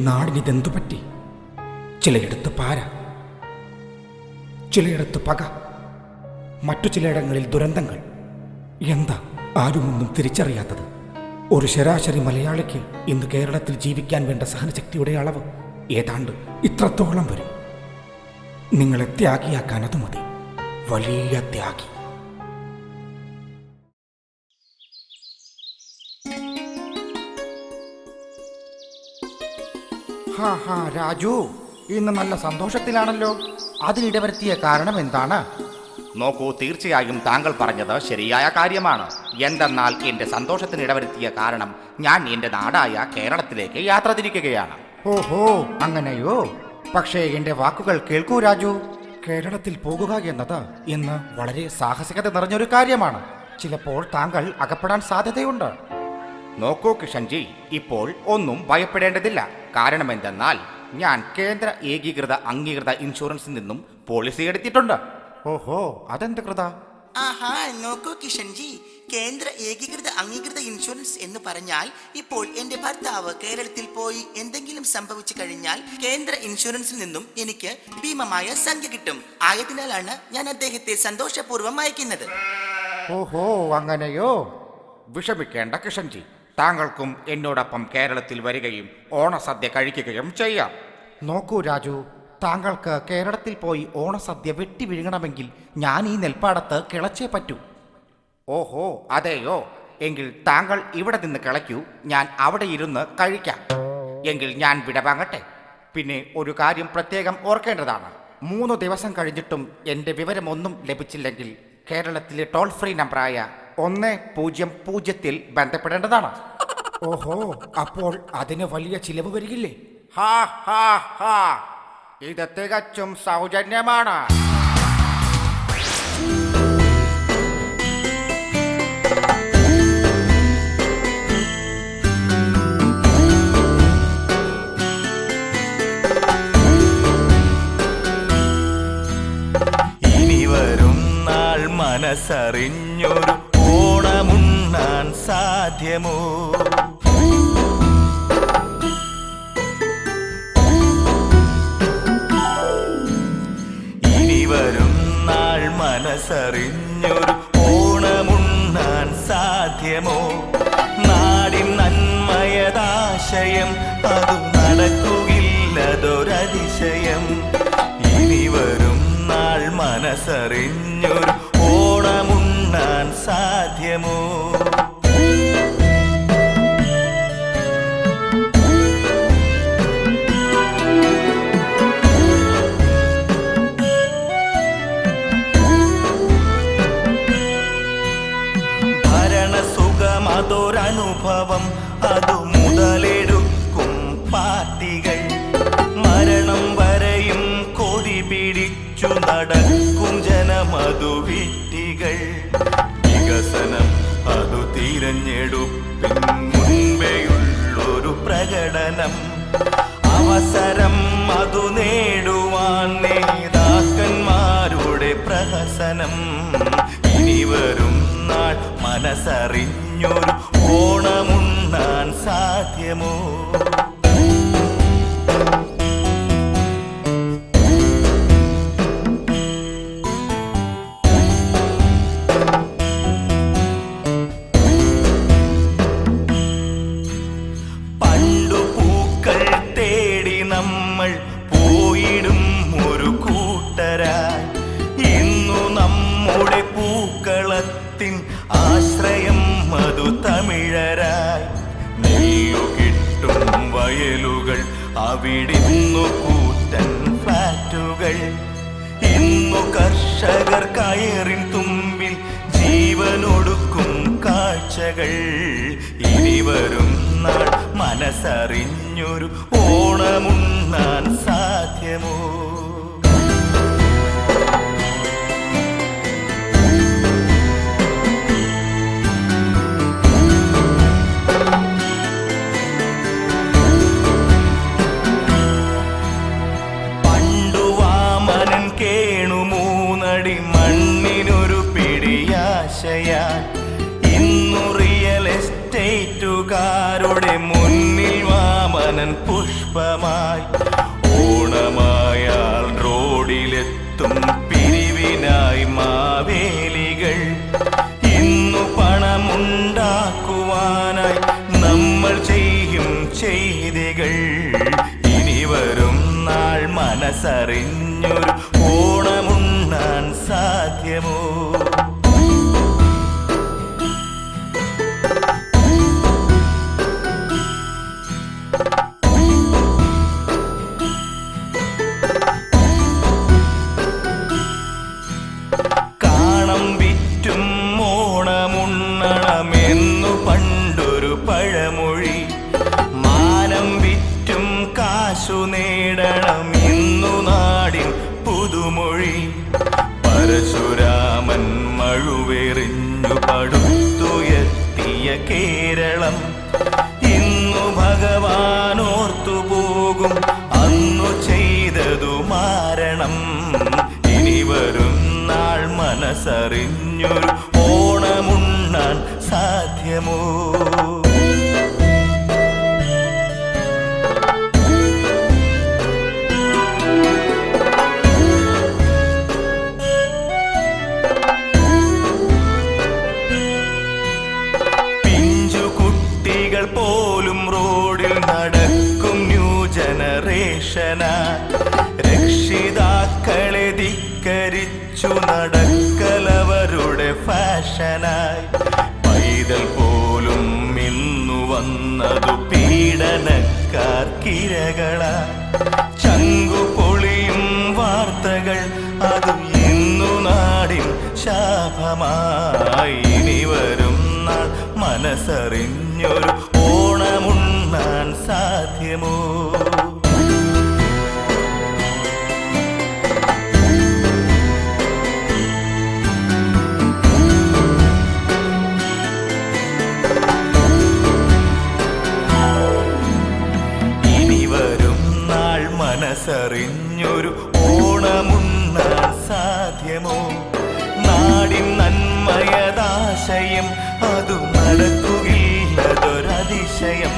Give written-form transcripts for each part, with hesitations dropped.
നാടിനിതെന്തു പറ്റി? ചിലയിടത്ത് പാര, ചിലയിടത്ത് പക, മറ്റു ചിലയിടങ്ങളിൽ ദുരന്തങ്ങൾ. എന്താ ആരുമൊന്നും തിരിച്ചറിയാത്തത്? ഒരു ശരാശരി മലയാളിക്ക് ഇന്ന് കേരളത്തിൽ ജീവിക്കാൻ വേണ്ട സഹനശക്തിയുടെ അളവ് ഏതാണ്ട് ഇത്രത്തോളം വരും. നിങ്ങളെ ത്യാഗിയാക്കാൻ അത് മതി, വലിയ ത്യാഗി. രാജു, ഇന്ന് നല്ല സന്തോഷത്തിലാണല്ലോ. അതിനിടവരുത്തിയ കാരണം എന്താണ്? നോക്കൂ, തീർച്ചയായും താങ്കൾ പറഞ്ഞത് ശരിയായ കാര്യമാണ്. എന്തെന്നാൽ എന്റെ സന്തോഷത്തിന് ഇടവരുത്തിയ കാരണം ഞാൻ എന്റെ നാടായ കേരളത്തിലേക്ക് യാത്ര തിരിക്കുകയാണ്. ഓഹോ, അങ്ങനെയോ? പക്ഷേ എന്റെ വാക്കുകൾ കേൾക്കൂ രാജു. കേരളത്തിൽ പോകുക എന്നത് ഇന്ന് വളരെ സാഹസികത നിറഞ്ഞൊരു കാര്യമാണ്. ചിലപ്പോൾ താങ്കൾ അകപ്പെടാൻ സാധ്യതയുണ്ട്. നോക്കൂ കിഷൻജി, ഇപ്പോൾ ഒന്നും ഭയപ്പെടേണ്ടതില്ല. കാരണം എന്തെന്നാൽ ഞാൻ കേന്ദ്ര ഏകീകൃത അംഗീകൃത ഇൻഷുറൻസിൽ നിന്നും പോളിസി എടുത്തിട്ടുണ്ട്. ഓഹോ, അതെന്ത് കൃത? ആഹാ, നോക്കൂ കിഷൻജി, കേന്ദ്ര ഏകീകൃത അംഗീകൃത ഇൻഷുറൻസ് എന്ന് പറഞ്ഞാൽ ഇപ്പോൾ എന്റെ ഭർത്താവ് കേരളത്തിൽ പോയി എന്തെങ്കിലും സംഭവിച്ചു കഴിഞ്ഞാൽ കേന്ദ്ര ഇൻഷുറൻസിൽ നിന്നും എനിക്ക് ഭീമമായ സംഖ്യ കിട്ടും. ആയതിനാലാണ് ഞാൻ അദ്ദേഹത്തെ സന്തോഷപൂർവ്വം അയക്കുന്നത്. ഓഹോ, അങ്ങനെയോ? വിഷമിക്കേണ്ട കിഷൻജി, താങ്കൾക്കും എന്നോടൊപ്പം കേരളത്തിൽ വരികയും ഓണസദ്യ കഴിക്കുകയും ചെയ്യാം. നോക്കൂ രാജു, താങ്കൾക്ക് കേരളത്തിൽ പോയി ഓണസദ്യ വെട്ടി വിഴുങ്ങണമെങ്കിൽ ഞാൻ ഈ നെൽപ്പാടത്ത് കിളച്ചേ പറ്റൂ. ഓഹോ, അതെയോ? എങ്കിൽ താങ്കൾ ഇവിടെ നിന്ന് കിളയ്ക്കൂ, ഞാൻ അവിടെ ഇരുന്ന് കഴിക്കാം. എങ്കിൽ ഞാൻ വിടവാങ്ങട്ടെ. പിന്നെ ഒരു കാര്യം പ്രത്യേകം ഓർക്കേണ്ടതാണ്. 3 ദിവസം കഴിഞ്ഞിട്ടും എൻ്റെ വിവരമൊന്നും ലഭിച്ചില്ലെങ്കിൽ കേരളത്തിലെ ടോൾ ഫ്രീ നമ്പറായ 100 ബന്ധപ്പെടേണ്ടതാണ്. ഓഹോ, അപ്പോൾ അതിന് വലിയ ചിലവ് വരികില്ലേ? ഹാ ഹാ ഹാ, ഇത് തികച്ചും സൗജന്യമാണ്. ഇനി വരും നാൾ മനസ്സറിഞ്ഞൊരു ഓണമുണ്ണാൻ സാധ്യമോ? മനസ്സറിഞ്ഞൊരു ഓണമുണ്ണാൻ സാധ്യമോ? നാടിൻ നന്മയതാശയം അതു നടക്കുകയില്ലതൊരതിശയം. ഇനി വരും നാൾ മനസ്സറിഞ്ഞൊരു ഓണമുണ്ണാൻ സാധ്യമോ? അതൊരനുഭവം, അതു മുതലെടുക്കും പാർട്ടികൾ. മരണം വരെയും കൊതി പിടിച്ചു നടക്കും ജനമതു വിട്ടികൾ. വികസനം അതു തിരഞ്ഞെടുപ്പിൻ മുൻപേയുള്ളൊരു പ്രകടനം. അവസരം അതു നേടുവാൻ നേതാക്കന്മാരുടെ പ്രഹസനം. ഇനി വരും നാൾ മനസ്സറിഞ്ഞൊരു ഓണമുണ്ണാൻ സാധ്യമോ? പണ്ടു പൂക്കൾ തേടി നമ്മൾ പോയിടും ഒരു കൂട്ടരായി. ഇന്നു നമ്മുടെ പൂക്കളത്തിൻ ആശ്രയം മധു തമിഴരായി. നെല്ലു കിട്ടും വയലുകൾ, അവിടിന്നു കൂറ്റൻ ഫ്ലാറ്റുകൾ. ഇന്നു കർഷകർ കയറിൻ തുമ്പിൽ ജീവനൊടുക്കും കാഴ്ചകൾ. ഇനി വരും നാൾ മനസ്സറിഞ്ഞൊരു ഓണമുണ്ണാൻ സാധ്യമോ? മണ്ണിനൊരു പിടിയാശയാൻ ഇന്നു റിയൽ എസ്റ്റേറ്റുകാരുടെ മുന്നിൽ വാമനൻ ഞാൻ പുഷ്പമായി. ഓണമായാൽ റോഡിലെത്തും പിരിവിനായി മാവേലികൾ. ഇന്നു പണമുണ്ടാക്കുവാനായി നമ്മൾ ചെയ്യും ചെയ്തികൾ. ഇനി വരും നാൾ മനസ്സറിഞ്ഞൊരു ഓണമുണ്ണാൻ സാധ്യമോ? കാണം വിറ്റും ഓണമുണ്ണണമെന്നു പണ്ടൊരു പഴമൊഴി. മാനം വിറ്റും കാശു നേടണം ഇന്നു നാടിൻ പുതുമൊഴി. പരശുരാമൻ മഴുവെറിഞ്ഞു പടുത്തുയർത്തിയ കേരളം ഇന്നു ഭഗവാൻ ഓർത്തുപോകും. അന്നു ചെയ്തതു മാരണം. ഇനി വരും നാൾ മനസ്സറിഞ്ഞൊരു ഓണമുണ്ണാൻ സാധ്യമോ? പിഞ്ചുകുട്ടികൾ പോലും റോഡിൽ നടക്കും ന്യൂ ജനറേഷനാ. രക്ഷിതാക്കളെ ധിക്കരിച്ചു നടക്കലവരുടെ ഫാഷനായി. പൈതൽ പോലും ഇന്നു വന്നതു പീഡനക്കാർക്കിരകളാ. ചങ്കു പൊളിയും വാർത്തകൾ അത് ഇന്നു നാടിൻ ശാപമായി. ഇനി വരും നാൾ മനസ്സറിഞ്ഞൊരു ഓണമുണ്ണാൻ സാധ്യമോ? ഇനി വരും നാൾ മനസ്സറിഞ്ഞൊരു ഓണമുണ്ണാൻ സാധ്യമോ? നാടിൻ നന്മയതാശയം അതു നടക്കുകയില്ലതൊരതിശയം.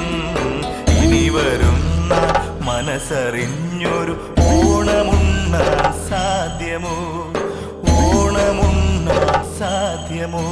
ഇനി വരും നാൾ മനസ്സറിഞ്ഞൊരു ഓണമുണ്ണാൻ സാധ്യമോ? ഓണമുണ്ണാൻ സാധ്യമോ?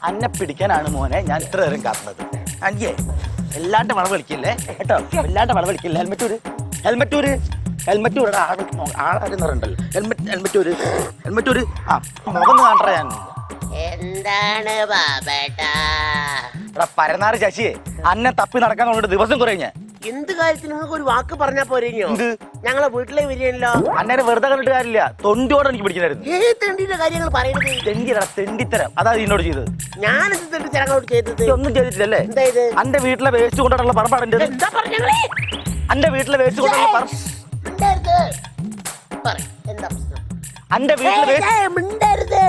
അന്നെ പിടിക്കാനാണ് മോനെ ഞാൻ ഇത്ര നേരം കാത്തുന്നത്. അനിയേ എല്ലാണ്ട് വളവ് കളിക്കില്ലേ കേട്ടോ, എല്ലാണ്ട് വളവ് കളിക്കില്ല. ഹെൽമെറ്റൂര് ആളാരുന്നറുണ്ടല്ലോ. ഹെൽമെറ്റൂര് ആ മുഖം കാണണ്ട. ഞാൻ എന്താണ് ബാബേട്ടാ? എടാ പരനാറ് ശശിയെ, അന്നെ തപ്പി നടക്കാൻ തുടങ്ങിട്ട് ദിവസം കുറേ ഞാൻ. എന്ത് കാര്യത്തിന് നിങ്ങൾക്ക് ഒരു വാക്ക് പറഞ്ഞാ പോരെയോ? ഞങ്ങളെ വീട്ടിലെ വരികയല്ലോ. അന്നേരം വെറുതെ കണ്ടിട്ട് കാര്യമില്ല, തൊണ്ടിയോടെ എനിക്ക് പിടിക്കണായിരുന്നു. ഏത് തെണ്ടിന്റെ കാര്യങ്ങൾ പറയുന്നത്? തെണ്ടിയടാ, തെണ്ടിത്തരം. അതാ എന്നോട് ചെയ്തത്. ഞാനെന്ത് തെണ്ടിത്തരങ്ങളോട് ചെയ്തത്? ഒന്നും ചെയ്തിട്ടില്ലല്ലേ? എന്താ ഇത്? അന്റെ വീട്ടിലെ വേസ്റ്റ് കൊണ്ടുള്ള പറമ്പാണ് എന്റെ. എന്താ പറഞ്ഞേ? അന്റെ വീട്ടിലെ വേസ്റ്റ് കൊണ്ടുള്ള പറമ്പ്. എന്താ പ്രശ്നം? അന്റെ വീട്ടിലെ മിണ്ടരുത്.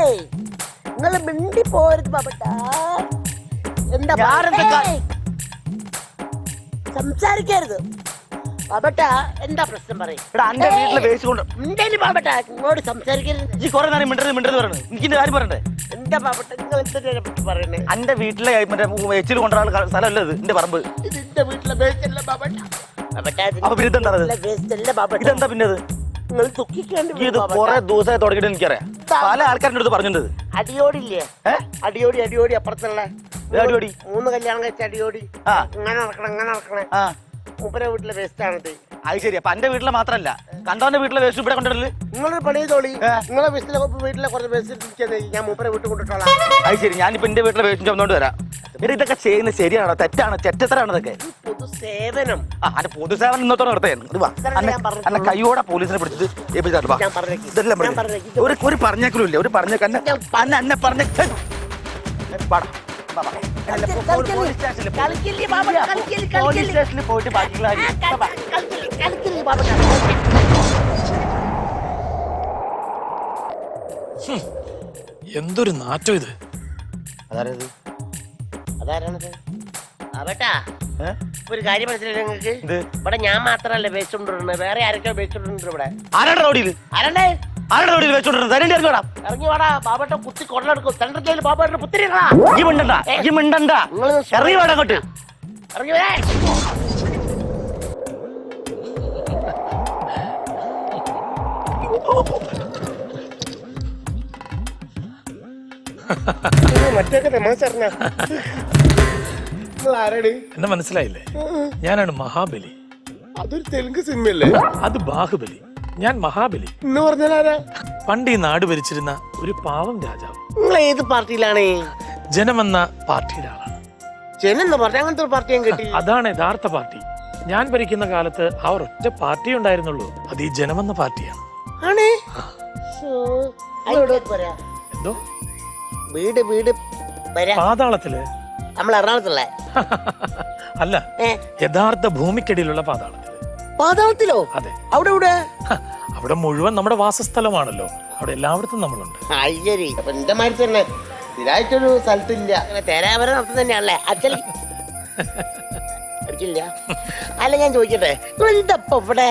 നിങ്ങൾ മിണ്ടി പോരുത് ബാബേട്ടാ. എന്താ സംസാരിക്കരുത് ബാബേട്ടാ. എന്താ പ്രശ്നം പറയും? അന്റെ വീട്ടിലെ വേസ്റ്റ് കൊണ്ട് മിണ്ടേലി ബാബേട്ടാ. നിങ്ങളോട് സംസാരിക്കരുത്. ഈ കുറെ നേരം മിണ്ടരുത് പറഞ്ഞു. എനിക്ക് കാര്യം പറയണ്ടേ? എന്താ ബാബേട്ടാ നിങ്ങൾ എന്തിനെ പറ്റി പറയണേ? അന്റെ വീട്ടിലെ മറ്റേ വെച്ചിൽ കൊണ്ടുള്ള സ്ഥലമല്ല ഇത്, എന്റെ പറമ്പ്. ഇത് എന്റെ വീട്ടിലെ വേസ്റ്റ് അല്ല ബാബേട്ടാ. അപ്പൊ പിന്നെ ഇതെന്താ വേസ്റ്റ് അല്ല ബാബേട്ടാ. ഇതെന്താ പിന്നെ നിങ്ങൾ ദുഃഖിക്കേണ്ടി ഇത് കുറെ ദിവസമായി തുടങ്ങിയിട്ട് എനിക്കറിയാം. പല ആൾക്കാരുടെ അടുത്ത് പറഞ്ഞത് അടിയോടില്ലേ? അടിയോടി അപ്പുറത്തുള്ള അടിയോടി 3 കല്യാണം കഴിച്ച അടിയോടി. ഇങ്ങനെ നടക്കണേ. മൂപ്പരെ വീട്ടിലെ വേസ്റ്റ് ആണിത്. അത് ശരി. അപ്പൊ എന്റെ വീട്ടിലെ മാത്രല്ല കണ്ടവന്റെ വീട്ടിലെ വേസ്റ്റ് ഇവിടെ കൊണ്ടിടല്. നിങ്ങളൊരു പണി ചെയ്തോളി. നിങ്ങളെ വീട്ടിലെ കുറച്ച് ബസ് ഞാൻ മൂപ്പരെ വീട്ടിൽ കൊണ്ടിട്ടോളാം. അത് ശരി. ഞാനിപ്പോ എന്റെ വീട്ടിലെ വേസ്റ്റ് ചുമന്നോണ്ട് വരാം. എന്നിട്ട് ഇതൊക്കെ ചെയ്യുന്നത് ശരിയാണോ തെറ്റാണോ ചെറ്റത്തരാണോ ഇതൊക്കെ? പൊതുസേവനം. അന്റെ പൊതുസേവനം ഇന്നത്തോടെ നടത്തുകയാണ്. കൈയോടെ പോലീസിനെ പിടിച്ചിട്ട് ഏൽപ്പിച്ചാ ഞാൻ പറഞ്ഞേക്ക്. ഒരു പറഞ്ഞേക്കലും ഇല്ല. ഒരു പറഞ്ഞേക്ക എന്നെ പറഞ്ഞ പോലീസ് സ്റ്റേഷനിൽ പോയിട്ട് ബാക്കിയുള്ള എന്തൊരു നാറ്റം ഇത്. അതാരത്? അതാരാണത്? ആവട്ടാ, ഒരു കാര്യം മനസ്സിലായി നിങ്ങൾക്ക്? ഇവിടെ ഞാൻ മാത്രല്ല വേസ്റ്റ് കൊണ്ടിരുന്നത്, വേറെ ആരൊക്കെയോ വേസ്റ്റ് കൊണ്ടിരുന്നത് ഇവിടെ. ആരുടെ റോഡില്? ആരണ്ടേ? ആരുടെ റോഡിൽ വെച്ചോണ്ടിരുന്നത്? തരേണ്ടി ഇറങ്ങി വേണം. ഇറങ്ങി വേടാ. ബാബട്ട കുത്തി കൊള്ളെടുക്കും. സെൻട്രൽ ജയിലിൽ ബാബാട്ടിന് പുത്തിരികളാ. ഈ മിണ്ടണ്ട, ഈ മിണ്ടണ്ട. ഇറങ്ങി വേണം അങ്ങോട്ട്. ഇറങ്ങി വേ. മറ്റൊക്കെ തമാശ അറിഞ്ഞ നിങ്ങൾ ആരാണ്? എന്നെ മനസ്സിലായില്ലേ? ഞാനാണ് മഹാബലി. അതൊരു തെലുങ്ക് സിനിമയല്ലേ? അത് ബാഹുബലി, ഞാൻ മഹാബലി. എന്ന് പറഞ്ഞാൽ ആരാ? പണ്ട് ഈ നാട് ഭരിച്ചിരുന്ന ഒരു പാവം രാജാവ്. നിങ്ങൾ ഏത് പാർട്ടിയിലാണ്? ജനമെന്ന പാർട്ടിയുടെ ആളാണ്. ജനെന്ന് പറഞ്ഞ അങ്ങനത്തെ ഒരു പാർട്ടി ഞാൻ കേട്ടി. അതാണ് യഥാർത്ഥ പാർട്ടി. ഞാൻ ഭരിക്കുന്ന കാലത്ത് ആ ഒരൊറ്റ പാർട്ടി ഉണ്ടായിരുന്നുള്ളൂ. അത് ഈ ജനമെന്ന പാർട്ടിയാണ്. ആണ്? എന്തോ വീട് വീട് പാതാളത്തില്? നമ്മൾ എറണാകുളത്തുള്ള അല്ല, യഥാർത്ഥ ഭൂമിക്കടിയിലുള്ള പാതാളത്തില്. പാതാളത്തിലോ? അതെ. അവിടെ ഇവിടെ അവിടെ മുഴുവൻ നമ്മുടെ വാസസ്ഥലമാണല്ലോ. അവിടെ എല്ലായിടത്തും നമ്മളുണ്ട്. ശരി. അപ്പൊ എന്റെ മാതിരി തന്നെ സ്ഥിരമായിട്ടൊരു സ്ഥലത്തില്ല. അങ്ങനെ തേരാവര നടത്തുന്ന തന്നെയാണല്ലേ അച്ഛൻ? അടിക്കില്ല. അല്ല ഞാൻ ചോദിക്കട്ടെ, എന്തപ്പ ഇവിടെ?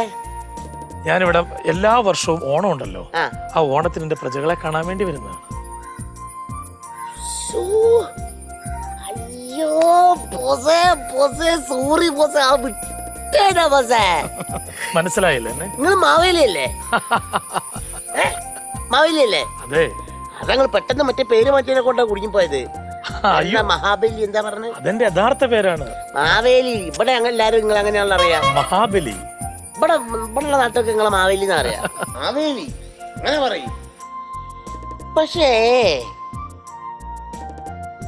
ഞാനിവിടെ എല്ലാ വർഷവും ഓണം ഉണ്ടല്ലോ, ആ ഓണത്തിന് എന്റെ പ്രജകളെ കാണാൻ വേണ്ടി വരുന്നതാണ്. അയ്യോ ബോസേ, ബോസേ സോറി ബോസേ, ആ വിട്ടേടാ ബോസേ. മനസ്സിലായില്ലേ എന്നെ? നിങ്ങൾ മാവേലിയല്ലേ? മാവേലിയല്ലേ? അതെ. അതങ്ങൾ പെട്ടെന്ന് മറ്റേ പേര് മാറ്റിനെ കൊണ്ടാ കുടുങ്ങിപ്പോയത്. മഹാബലി എന്താ പറഞ്ഞത്? അതെന്റെ യഥാർത്ഥ പേരാണ് മാവേലി. ഇവിടെ അങ്ങനെ എല്ലാരും നിങ്ങൾ അങ്ങനെയാണല്ലോ അറിയാം. മഹാബലി. ഇവിടെ ഇവിടെയുള്ള നാട്ടൊക്കെ നിങ്ങളെ മാവേലി എന്ന് അറിയാം. മാവേലി അങ്ങനെ പറയും. പക്ഷേ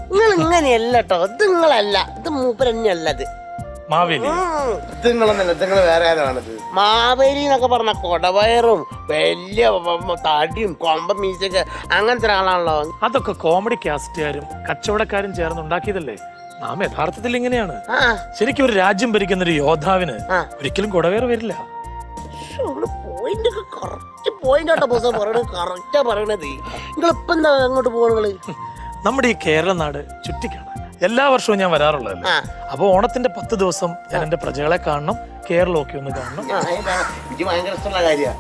നിങ്ങൾ ഇങ്ങനെയല്ല കേട്ടോ. ഇത് നിങ്ങളല്ല, ഇത് മൂപ്പരഞ്ഞല്ലത്. മാവേലി നിങ്ങൾ വേറെ ആരാണത്? മാവേലി എന്നൊക്കെ പറഞ്ഞ കൊടവയറും വലിയ തടിയും കൊമ്പ മീശൊക്കെ അങ്ങനത്തെ ഒരാളാണല്ലോ. അതൊക്കെ കോമഡി കാസ്റ്റുകാരും കച്ചവടക്കാരും ചേർന്ന് ഉണ്ടാക്കിയതല്ലേ. നാം യഥാർത്ഥത്തിൽ ഇങ്ങനെയാണ്. ശരിക്കും ഒരു രാജ്യം ഭരിക്കുന്ന ഒരു യോദ്ധാവിന് ഒരിക്കലും കൊടവേർ വരില്ല. പോയിന്റ് പോയിന്റ് കറക്റ്റാ പറയണത്. നിങ്ങളിപ്പോ എന്താ അങ്ങോട്ട് പോകണങ്ങള്? നമ്മുടെ ഈ കേരള നാട് ചുറ്റിക്കാണാൻ എല്ലാ വർഷവും ഞാൻ വരാറുള്ളതല്ലേ. അപ്പൊ ഓണത്തിന്റെ 10 ദിവസം ഞാൻ എന്റെ പ്രജകളെ കാണണം, കേരളമൊക്കെ ഒന്ന് കാണണം. എനിക്ക് ഭയങ്കര ഇഷ്ടമുള്ള കാര്യമാണ്.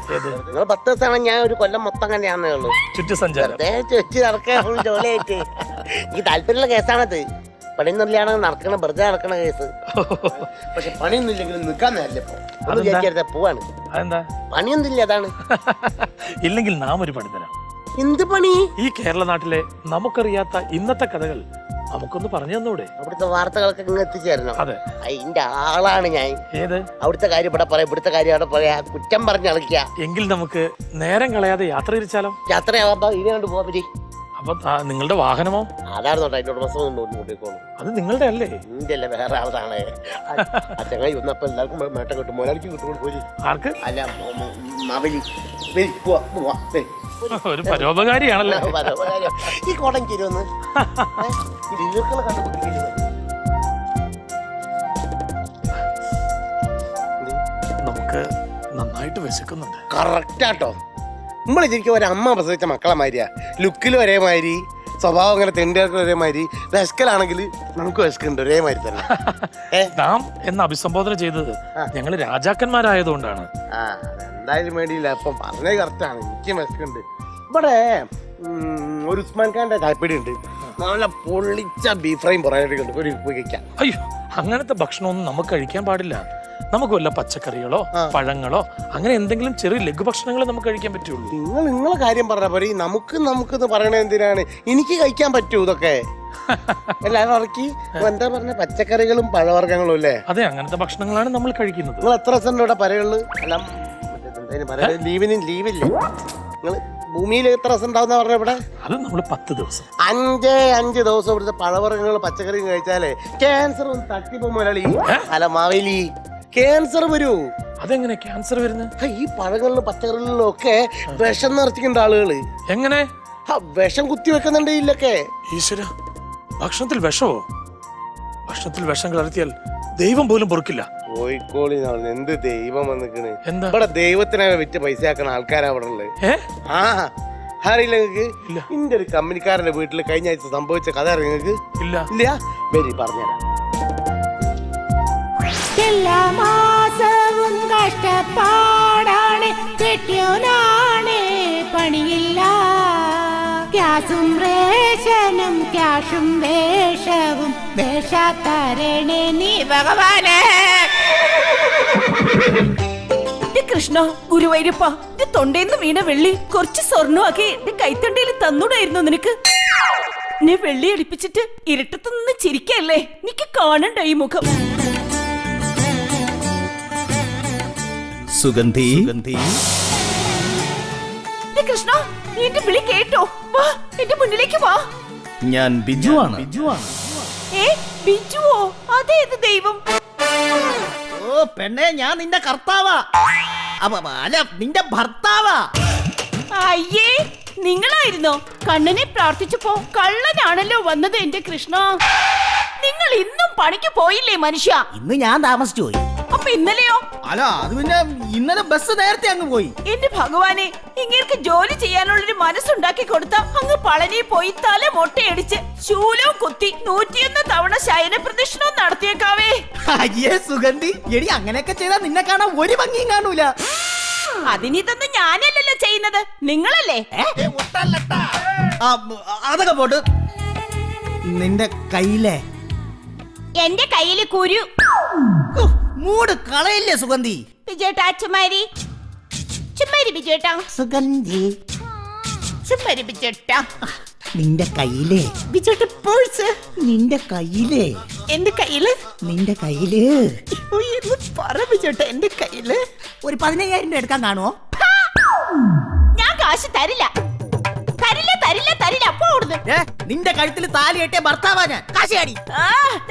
നിങ്ങൾ 10 ദിവസമാണ്, ഞാൻ ഒരു കൊല്ലം മൊത്തം തന്നെയാന്നേ ഉള്ളൂ ചുറ്റി സഞ്ചാരം. ചുറ്റി നടക്കാൻ ജോലിയായിട്ട് എനിക്ക് താല്പര്യമുള്ള കേസാണത്. പണിയൊന്നുമില്ലാണെങ്കിൽ നടക്കണ വെറുതെ നടക്കണ കേസ്. പക്ഷെ പണിയൊന്നും ഇല്ലെങ്കിലും നിൽക്കാൻ നേരില്ല. ഇപ്പൊ വിചാരിക്കരുത് പോവാണ്. അതെന്താ? പണിയൊന്നും ഇല്ല, അതാണ്. ഇല്ലെങ്കിൽ നാം ഒരു പണി തരാം. എന്ത് പണി? ഈ കേരള നാട്ടിലെ നമുക്കറിയാത്ത ഇന്നത്തെ കഥകൾ നമുക്കൊന്ന് പറഞ്ഞു തന്നൂടെ? അവിടുത്തെ വാർത്തകളൊക്കെ ഇങ്ങ് എത്തിച്ചേരണം. അതെ, അതിന്റെ ആളാണ് ഞാൻ. ഏത്? അവിടുത്തെ കാര്യം ഇവിടെ പറയാം, ഇവിടുത്തെ കാര്യം അവിടെ പറയാ, കുറ്റം പറഞ്ഞ് കളിക്കുക. എങ്കിൽ നമുക്ക് നേരം കളയാതെ യാത്ര തിരിച്ചാലോ? യാത്രയാവാ ഇനി കണ്ട് പോവാൻ പറ്റി. അപ്പൊ നിങ്ങളുടെ വാഹനമോ? അതാണ് തൊട്ട് അതിന്റെ ഉടമസ്ഥ കൊണ്ടിരിക്കോളൂ. അത് നിങ്ങളുടെ അല്ലേ? നിന്റെ അല്ലേ, വേറെ ആളാണ്. ആ ചങ്ങായി വന്നപ്പോ എല്ലാവർക്കും മേട്ടം കിട്ടും, മുതലാളിക്ക് കിട്ടുമ്പോൾ പോയി. ആർക്ക്? അല്ല മാവേലി. പോവാ. ഒരു പരോപകാരിയാണല്ലേ. ഈ കോടം ചേരുവന്ന് കണ്ടുപിടിക്കുന്നത്. നമുക്ക് നന്നായിട്ട് വിശക്കുന്നുണ്ട്. കറക്റ്റാട്ടോ. നമ്മളെ ശരിക്കും ഒരു അമ്മ പ്രസവിച്ച മക്കളെ മാതിരിയാ. ലുക്കിൽ ഒരേ മാതിരി, സ്വഭാവം അങ്ങനെ തെണ്ടിയാർക്ക് ഒരേ മാതിരി. വിശക്കലാണെങ്കിൽ നമുക്ക് വിശക്കുന്നുണ്ട് ഒരേ മാതിരി തന്നെ. നാം എന്ന് അഭിസംബോധന ചെയ്തത് ഞങ്ങള് രാജാക്കന്മാരായതുകൊണ്ടാണ്. എന്തായാലും വേണ്ടിയില്ല. അപ്പം പറഞ്ഞത് കറക്റ്റാണ്. എനിക്ക് വിശക്കുന്നുണ്ട്. ഇവിടെ ഒരു ഉസ്മാൻ ഖാന്റെ താല്പര്യം ഉണ്ട്. നല്ല പൊള്ളിച്ച ബീഫ് ഫ്രൈയും പൊറോട്ടയും ഉണ്ട്, ഒരു കഴിക്കാം. അയ്യോ, അങ്ങനത്തെ ഭക്ഷണമൊന്നും നമുക്ക് കഴിക്കാൻ പാടില്ല. നമുക്ക് വല്ല പച്ചക്കറികളോ പഴങ്ങളോ അങ്ങനെ എന്തെങ്കിലും ചെറിയ ലഘുഭക്ഷണങ്ങൾ നമുക്ക് കഴിക്കാൻ പറ്റുള്ളൂ. നിങ്ങളെ കാര്യം പറഞ്ഞ പോലെ നമുക്കെന്ന് പറയണത് എന്തിനാണ്? എനിക്ക് കഴിക്കാൻ പറ്റൂ ഇതൊക്കെ. എല്ലാവരും ഇറക്കി എന്താ പറഞ്ഞ പച്ചക്കറികളും പഴവർഗ്ഗങ്ങളും അല്ലേ? അതെ, അങ്ങനത്തെ ഭക്ഷണങ്ങളാണ് നമ്മൾ കഴിക്കുന്നത്. നിങ്ങൾ എത്ര ദിവസം ഇവിടെ പരകളില് ലീവില്ലേ? നിങ്ങൾ ഭൂമിയിൽ എത്ര ദിവസം ഉണ്ടാവുന്ന പറഞ്ഞ ഇവിടെ? അത് നമ്മൾ 10 ദിവസം. 5 ദിവസം ഇവിടുത്തെ പഴവർഗ്ഗങ്ങൾ പച്ചക്കറിയും കഴിച്ചാലേ ക്യാൻസർ ഒന്ന് തട്ടിപ്പോ മുരളി. അല്ല മാവേലി, ക്യാൻസർ വരൂ. അതെങ്ങനെ ക്യാൻസർ വരുന്നത്? ഈ പഴങ്ങളിലും പച്ചക്കറികളിലും ഒക്കെ വിഷം നിറച്ചിട്ടുണ്ട് ആളുകള്. എങ്ങനെ? വിഷം കുത്തി വെക്കുന്നുണ്ട് ഇതിലൊക്കെ. ഈശ്വര, ഭക്ഷണത്തിൽ വിഷമോ? ഭക്ഷണത്തിൽ വിഷം കലർത്തിയാൽ ദൈവം പോലും പൊറുക്കില്ല. കോഴിക്കോളി എന്ത് ദൈവം വന്നിക്കണ്? എന്താ ഇവിടെ ദൈവത്തിനെ വിറ്റ് പൈസ ആക്കണ ആൾക്കാരാ അവിടെ ഉള്ളത്. ആ അറിയില്ല നിങ്ങക്ക്? എന്റെ ഒരു കമ്പനിക്കാരന്റെ വീട്ടിൽ കഴിഞ്ഞ ആഴ്ച സംഭവിച്ച കഥ അറിയാം നിങ്ങക്ക്? ഇല്ല വരി പറഞ്ഞുതരാം. എല്ലാ മാസവും കഷ്ടപ്പാടാണ്, കെട്ടിയോനാണ് പണിയില്ല. ക്യാസും റേഷനും ക്യാഷും വേഷവും വേഷാത്തരണേ നീ ഭഗവാനെ. കൃഷ്ണ, ഗുരുവായൂരപ്പ, തൊണ്ടേന്ന് വീണ വെള്ളി കുറച്ച് സ്വർണ്ണമാക്കി എന്റെ കൈത്തണ്ടയിൽ തന്നൂടായിരുന്നു നിനക്ക്. നീ വെള്ളി അടിപ്പിച്ചിട്ട് ഇരുട്ടത്ത് നിന്ന് ചിരിക്കല്ലേ? നിക്ക് കാണണ്ട ഈ മുഖം. സുഗന്ധി, കൃഷ്ണ, നീ എന്റെ വിളി കേട്ടോ? വാ, എന്റെ മുന്നിലേക്ക് വാ. ഞാൻ ബിജുവാണ്. ഏ, ബിജുവോ? അതേത് ദൈവം? ഓ പെണ്ണെ, ഞാൻ നിന്റെ കർത്താവാ. അല്ല, നിന്റെ ഭർത്താവാ. അയ്യേ, നിങ്ങളായിരുന്നോ? കണ്ണനെ പ്രാർത്ഥിച്ചപ്പോ കള്ളനാണല്ലോ വന്നത് എന്റെ കൃഷ്ണ. നിങ്ങൾ ഇന്നും പണിക്ക് പോയില്ലേ മനുഷ്യ? ഇന്ന് ഞാൻ താമസിച്ചു പോയി. അപ്പൊ ഇന്നലെയോ? അല്ല, അത് പിന്നെ ഇന്നലെ ബസ് നേരത്തെ അങ്ങ് പോയി. എന്റെ ഭഗവാനെ, ഇങ്ങനെ ജോലി ചെയ്യാനുള്ളൊരു മനസ്സുണ്ടാക്കി കൊടുത്ത അങ്ങ് പളനി പോയി തല മൊട്ടയടിച്ച് ശൂലവും കുത്തി 101 തവണ ശയന പ്രദക്ഷിണവും നടത്തിയേക്കാവേ. അയ്യേ സുഗന്ധി, എടി അങ്ങനെയൊക്കെ ചെയ്താൽ നിന്നെ കാണാൻ ഒരു ഭംഗിയും കാണൂല. അതിനിതൊന്നും ഞാനല്ലല്ലോ ചെയ്യുന്നത്, നിങ്ങളല്ലേ? അതൊക്കെ പോട്ട്. നിന്റെ കയ്യിലെ എന്റെ കയ്യില് കുരു. മൂട് കളയില്ലേ സുഗന്ധി? ബിജേട്ടാ, ചുമ്മാരി ചുമ്മാരി ബിജേട്ടാ. സുഗന്ധി, ചുമ്മാരി ബിജേട്ടാ. നിന്റെ കയ്യിലെ ബിജേട്ട പേഴ്സ്. നിന്റെ കയ്യിലെ. എന്റെ കയ്യില്? നിന്റെ കയ്യില് പറ ബിജേട്ടാ, എന്റെ കയ്യില് ഒരു 15,000 രൂപ എടുക്കാൻ കാണുമോ? ഞാൻ കാശ് തരില്ല, തരില്ല, തരില്ല, തരില്ല. അപ്പൊ ഓടുന്നു. നിന്റെ കഴുത്തിൽ താലി കെട്ടിയ ഭർത്താവാ ഞാൻ. കാശിയാടി.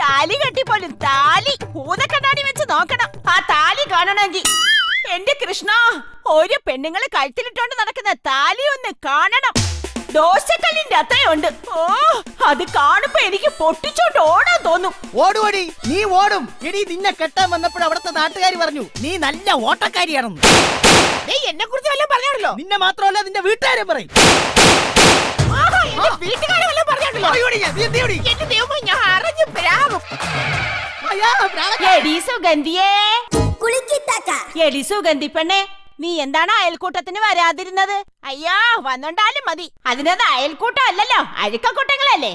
താലി കെട്ടിപ്പോലും താലി ഭൂതക്കണ്ണാടി വെച്ച് നോക്കണം ആ താലി കാണണമെങ്കിൽ. എന്റെ കൃഷ്ണ, ഒരു പെണ്ണുങ്ങള് കഴുത്തിലിട്ടോണ്ട് നടക്കുന്ന താലി ഒന്ന് കാണണം. ദോശക്കല്ലിന്റെ അത്രയുണ്ട്. ഓ, അത് കാണുമ്പോ എനിക്ക് പൊട്ടിച്ചോണ്ട് ഓടാൻ തോന്നും. ഓടുവടി, നീ ഓടും. എടി, നിന്നെ കെട്ടാൻ വന്നപ്പോൾ അവിടുത്തെ നാട്ടുകാർ പറഞ്ഞു നീ നല്ല ഓട്ടക്കാരിയാണെന്ന്. എന്നെ കുറിച്ച് വല്ലതും പറഞ്ഞാണല്ലോ? നിന്നെ മാത്രമല്ല നിന്റെ വീട്ടുകാരെ പറയും. വീട്ടുകാരെ വല്ലതും പറഞ്ഞാണല്ലോ? എന്റെ ദൈവമേ, ഞാൻ അറിഞ്ഞു പ്രാവും. എടി സുഗന്ധിയേ, എടി സുഗന്ധി പെണ്ണെ, നീ എന്താണ് അയൽക്കൂട്ടത്തിന് വരാതിരുന്നത്? അയ്യോ, വന്നോണ്ടാലും മതി. അതിനത് അയൽക്കൂട്ടം അല്ലല്ലോ, അഴുക്കക്കൂട്ടങ്ങളല്ലേ.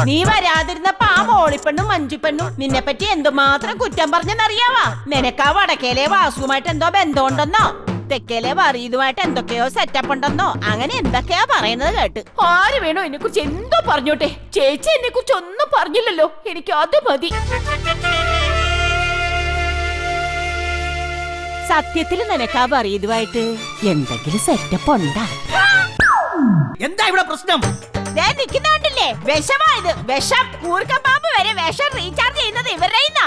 നീ വരാതിരുന്നപ്പോ ആ മോളിപ്പെണ്ണും മഞ്ജുപ്പെണ്ണും നിന്നെ പറ്റി എന്തുമാത്രം കുറ്റം പറഞ്ഞെന്നറിയാവാ? നിനക്കാ വടക്കേലെ വാസുമായിട്ട് എന്തോ ബന്ധമുണ്ടെന്നോ, തെക്കേലെ വറീതുമായിട്ട് എന്തൊക്കെയോ സെറ്റപ്പ് ഉണ്ടെന്നോ, അങ്ങനെ എന്തൊക്കെയാ പറയുന്നത് കേട്ട്. ആര് വേണോ എന്നെ കുറിച്ച് എന്തോ പറഞ്ഞോട്ടെ, ചേച്ചി എന്നെ കുറിച്ച് ഒന്നും പറഞ്ഞില്ലല്ലോ, എനിക്ക് അത് മതി. സത്യത്തിൽ നിനക്കാ വറീതുമായിട്ട് എന്തെങ്കിലും സെറ്റപ്പ് ഉണ്ടാ? എന്താ ഇവിടെ പ്രശ്നം? നിക്കുന്നുണ്ടല്ലേ, വിഷമായത്. വിഷം കൂർക്കപ്പാമ്പ് വരെ വിഷം റീചാർജ് ചെയ്യുന്നത് ഇവരുടെ.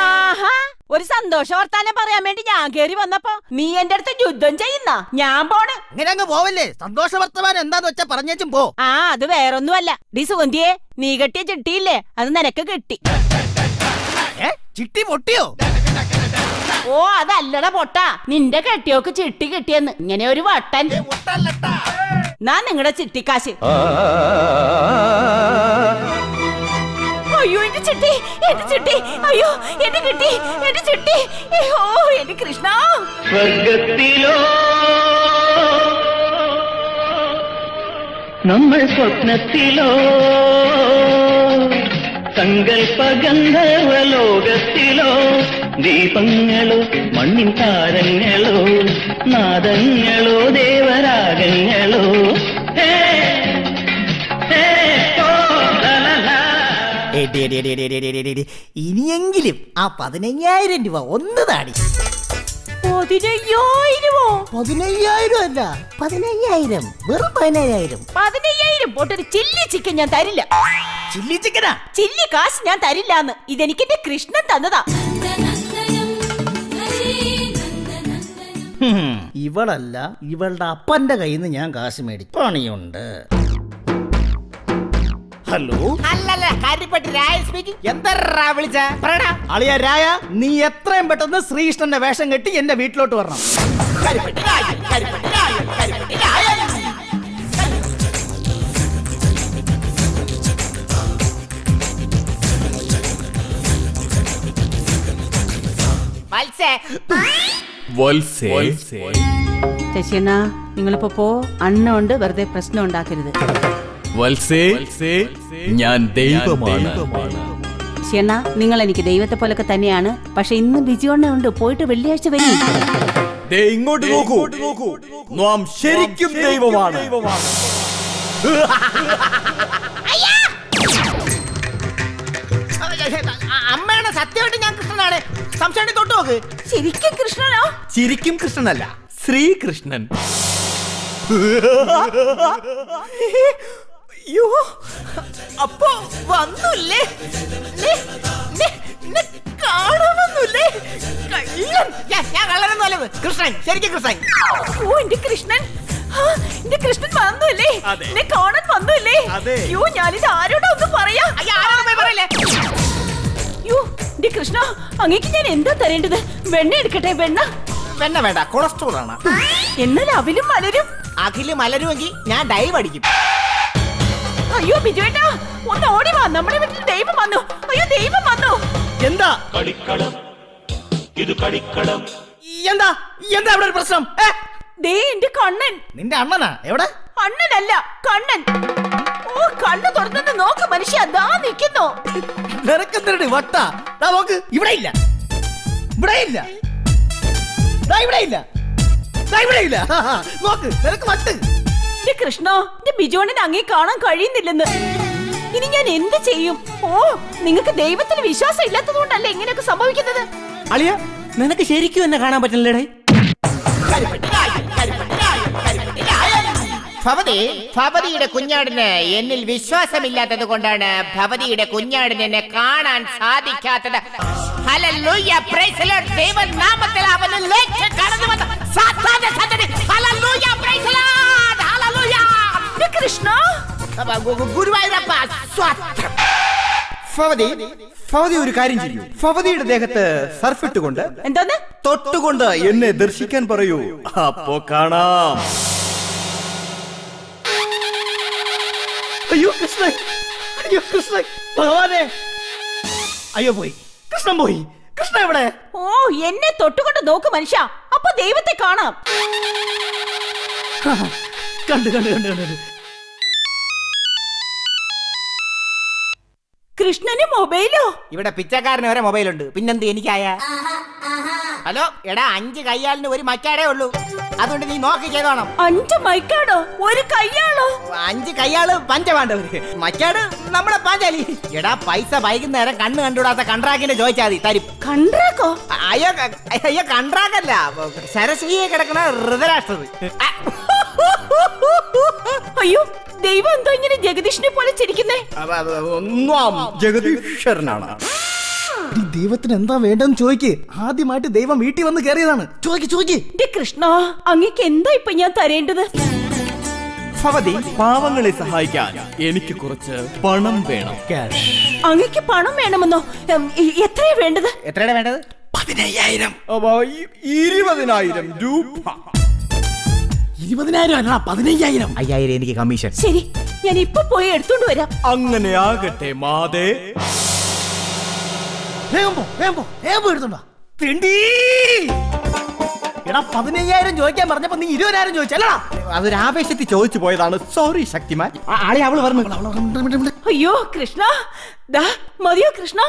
ആഹാ, ഒരു സന്തോഷ വർത്താനം പറയാൻ വേണ്ടി ഞാൻ കേറി വന്നപ്പോ നീ എന്റെ അടുത്ത് യുദ്ധം ചെയ്യുന്ന. ഞാൻ പോണ്. ഇങ്ങനെ അങ്ങ് പോവല്ലേ. സന്തോഷ വർത്തമാനം എന്താന്ന് വെച്ചാ പറഞ്ഞേച്ചും പോ. ആ, അത് വേറൊന്നുമല്ല. ഡി സുഗന്ധിയെ, നീ കെട്ടിയ ചിട്ടിയില്ലേ, അത് നിനക്ക് കിട്ടി. ചിട്ടി പൊട്ടിയോ? ഓ, അതല്ലട പൊട്ട, നിന്റെ കെട്ടിയോക്ക് ചിട്ടി കിട്ടിയെന്ന്. ഇങ്ങനെ ഒരു വട്ടൻ. ഞാൻ നിങ്ങളുടെ ചിട്ടിക്കാശ്. അയ്യോ, എന്റെ ചിട്ടി, എന്റെ ചിട്ടി, അയ്യോ എന്റെ കിട്ടി, എന്റെ ചിട്ടി. ഓ, എന്റെ കൃഷ്ണ. സ്വർഗത്തിലോ നമ്മൾ സ്വപ്നത്തിലോ സങ്കൽപ്പ ഗന്ധർവലോകത്തിലോ ദീപങ്ങളോ മണ്ണിൻ താരങ്ങളോ നാദങ്ങളോ ദേവരാഗങ്ങളോ ഹേ, ഹേ, ഓ, ലാ, ലാ, ലാ. ഇനിയെങ്കിലും ആ 15,000 രൂപ ഒന്ന് താടി. 15,000-ഓ? 15,000 അല്ല, 15,000, വെറും 15,000. 15,000 പോട്ടൊരു ചില്ലി ചിക്കൻ ഞാൻ തരില്ല. ചില്ലി ചിക്കനാ? ചില്ലി കാശ് ഞാൻ തരില്ലാന്ന്. ഇതെനിക്ക് എന്റെ കൃഷ്ണൻ തന്നതാ. ഇവളല്ല, ഇവളുടെ അപ്പന്റെ കയ്യിൽ നിന്ന് ഞാൻ കാശ് മേടിക്കും. പണിയുണ്ട്. ഹലോ, അല്ലല്ല കാര്യപ്പെട്ട് രായ സ്പീക്കിംഗ്. എന്താ വിളിച്ച അളിയ രായ, നീ എത്രയും പെട്ടെന്ന് ശ്രീകൃഷ്ണന്റെ വേഷം കെട്ടി എന്റെ വീട്ടിലോട്ട് വരണം. ശശിയണ്ണ, നിങ്ങളിപ്പോ പോ. അണ്ണുണ്ട്, വെറുതെ പ്രശ്നം ഉണ്ടാക്കരുത്. ഞാൻ ദൈവമാണ്. ശശിയണ്ണ, നിങ്ങൾ എനിക്ക് ദൈവത്തെ പോലൊക്കെ തന്നെയാണ്. പക്ഷെ ഇന്ന് ബിജുവണ്ണ ഉണ്ട്, പോയിട്ട് വെള്ളിയാഴ്ച വരും. ഇങ്ങോട്ട് നോക്കൂ, നാം ശരിക്കും ദൈവമാണ്. അമ്മയാണ് സത്യമായിട്ട് ഞാൻ കൃഷ്ണനാണ്. സംശയം തൊട്ട് നോക്ക്. ശരിക്കും കൃഷ്ണനോ? ശരിക്കും കൃഷ്ണനല്ല, ശ്രീകൃഷ്ണൻ. അയ്യോ, അപ്പൊ വന്നൂല്ലേ? കാണാൻ വന്നൂല്ലേ? ഞാൻ കള്ളനൊന്നും അല്ലത്. കൃഷ്ണൻ, ശരിക്കും കൃഷ്ണൻ. ഓ, എന്റെ കൃഷ്ണൻ. ആ, എന്റെ കൃഷ്ണൻ വന്നൂല്ലേ? എന്നെ കാണാൻ വന്നൂല്ലേ? അയ്യോ, ഞാനിത് ആരോടാ ഒന്ന് പറയാ? പറയല്ലേ? അയ്യോ, എന്റെ കൃഷ്ണ, അങ്ങേക്ക് ഞാൻ എന്താ തരേണ്ടത്? വെണ്ണ എടുക്കട്ടെ? വെണ്ണ വെണ്ണ വേണ്ട, കൊളസ്ട്രോൾ ആണ്. എന്നാൽ അവിലും മലരും. അഖില് മലരുമെങ്കിൽ ഞാൻ ഡൈവ് അടിക്കും. അയ്യോ ബിജുവേട്ടാ, ഒന്ന് ഓടി വാ. നമ്മുടെ വീട്ടിൽ ദൈവം വന്നു. അയ്യോ, ദൈവം വന്നു. എന്താ എന്താ എന്താ ഇവിടെ ഒരു പ്രശ്നം? ദേ എന്റെ കണ്ണൻ. നിന്റെ അണ്ണനാ? എവിടെ? അണ്ണനല്ല, കണ്ണൻ. ഓ, കണ്ണു തുറന്നു നോക്ക് മനുഷ്യ, ദാ നിൽക്കുന്നു. നിനക്കെന്തരടി വട്ട? നോക്ക്, ഇവിടെ ഇല്ല, ഇവിടെ ഇല്ല, ഇവിടെ ഇല്ല, ഇവിടെ ഇല്ല. നോക്ക്, നിനക്ക് വട്ട്. എന്റെ കൃഷ്ണ, എന്റെ ബിജുവണ്ണന് അങ്ങേ കാണാൻ കഴിയുന്നില്ലെന്ന്. ഇനി ഞാൻ എന്ത് ചെയ്യും? ഓ, നിങ്ങൾക്ക് ദൈവത്തിൽ വിശ്വാസം ഇല്ലാത്തത് കൊണ്ടല്ലേ ഇങ്ങനെയൊക്കെ സംഭവിക്കുന്നത്? അളിയ, നിനക്ക് ശരിക്കും എന്നെ കാണാൻ പറ്റില്ലേ? ഭവതിയുടെ കുഞ്ഞാടിന് എന്നിൽ വിശ്വാസമില്ലാത്തത് കൊണ്ടാണ് ഭവതിയുടെ കുഞ്ഞാടിന് എന്നെ കാണാൻ സാധിക്കാത്തത്. Hallelujah, praise the Lord. ദൈവനാമത്തിൽ അവനെ ലക്ഷ്യം കടന്നു വന്ന സാത്താന്റെ സന്തതി. Hallelujah, praise the Lord. Hallelujah. Krishna, Guruvayurappa സ്വത്രം. ഭവതി ഒരു കാര്യം ചെയ്യൂ. ഭവതിയുടെ ദേഹത്ത് സർഫിട്ടുകൊണ്ട് എന്തോന്ന്? തൊട്ടുകൊണ്ട് എന്നെ ദർശിക്കാൻ പറയൂ. അപ്പോ കാണാം. അയ്യോ കൃഷ്ണൻ, അയ്യോ കൃഷ്ണൻ, ഭഗവാനെ. അയ്യോ, പോയി കൃഷ്ണൻ, പോയി. കൃഷ്ണ എവിടെ? ഓ, എന്നെ തൊട്ടുകൊണ്ട് നോക്ക് മനുഷ്യ, അപ്പൊ ദൈവത്തെ കാണാം. കണ്ടു കണ്ടു കണ്ടു കണ്ടു. കൃഷ്ണന് മൊബൈലോ? ഇവിടെ പിച്ചക്കാരന് വരെ മൊബൈലുണ്ട്, പിന്നെന്ത് എനിക്കായ? ഹലോ എടാ, 5 കയ്യാലിന് ഒരു മറ്റാടേ ഉള്ളൂ, അതുകൊണ്ട് നീ നോക്കി ചെയ്തോണം. 5 മൈക്കാണോ? ഒരു കയ്യാളോ? 5 കയ്യാള് പഞ്ച വേണ്ടവര്, മറ്റാട് നമ്മുടെ പാഞ്ചാലി. എടാ, പൈസ വൈകുന്നേരം കണ്ണ് കണ്ടുകൂടാത്ത കൺട്രാക്കിന്റെ ചോദിച്ചാൽ മതി, തരും. കൺട്രാക്കോ? അയ്യോ അയ്യോ, കൺട്രാക്കല്ല, സരസ്വതിയെ കിടക്കണ ഋതരാഷ്ട്രത്. അയ്യോ, ദൈവം എന്തോ ഇങ്ങനെ ജഗദീഷിനെ പോലെ ചിരിക്കുന്നേ? ജഗദീശ്വരനാണ്. ദൈവത്തിന് എന്താ വേണ്ടെന്ന് ചോദിക്ക്. ആദ്യമായിട്ട് ദൈവം വീട്ടിൽ വന്ന് കയറിയതാണ്. ചോദിക്ക്. കൃഷ്ണ, അങ്ങേക്ക് എന്താ ഇപ്പൊ ഞാൻ തരേണ്ടത്? ഭവതി, പാവങ്ങളെ സഹായിക്കാൻ എനിക്ക് കുറച്ച് പണം വേണം. ക്യാഷ്. അങ്ങേക്ക് പണം വേണമെന്നോ? എത്രയാ വേണ്ടത്? എത്രയാണ് വേണ്ടത്? 15,000. 20,000 രൂപ. 20,000 അല്ല, 15,000. 5,000 എനിക്ക് കമ്മീഷൻ. ശരി, ഞാൻ ഇപ്പൊ പോയി എടുത്തോണ്ട് വരാം. അങ്ങനെ ആകട്ടെ മാതേ. വേഗം പോ എടുത്തോണ്ടോ. എടാ 15,000 ചോദിക്കാൻ പറഞ്ഞപ്പോ നീ 20,000 ചോദിച്ചല്ലടാ. അതൊരു ആവേശത്തിൽ ചോദിച്ചു പോയതാണ്. സോറി ശക്തിമാൻ. ആളെ അവള് പറഞ്ഞു. അയ്യോ കൃഷ്ണ, ദാ മതിയോ കൃഷ്ണ?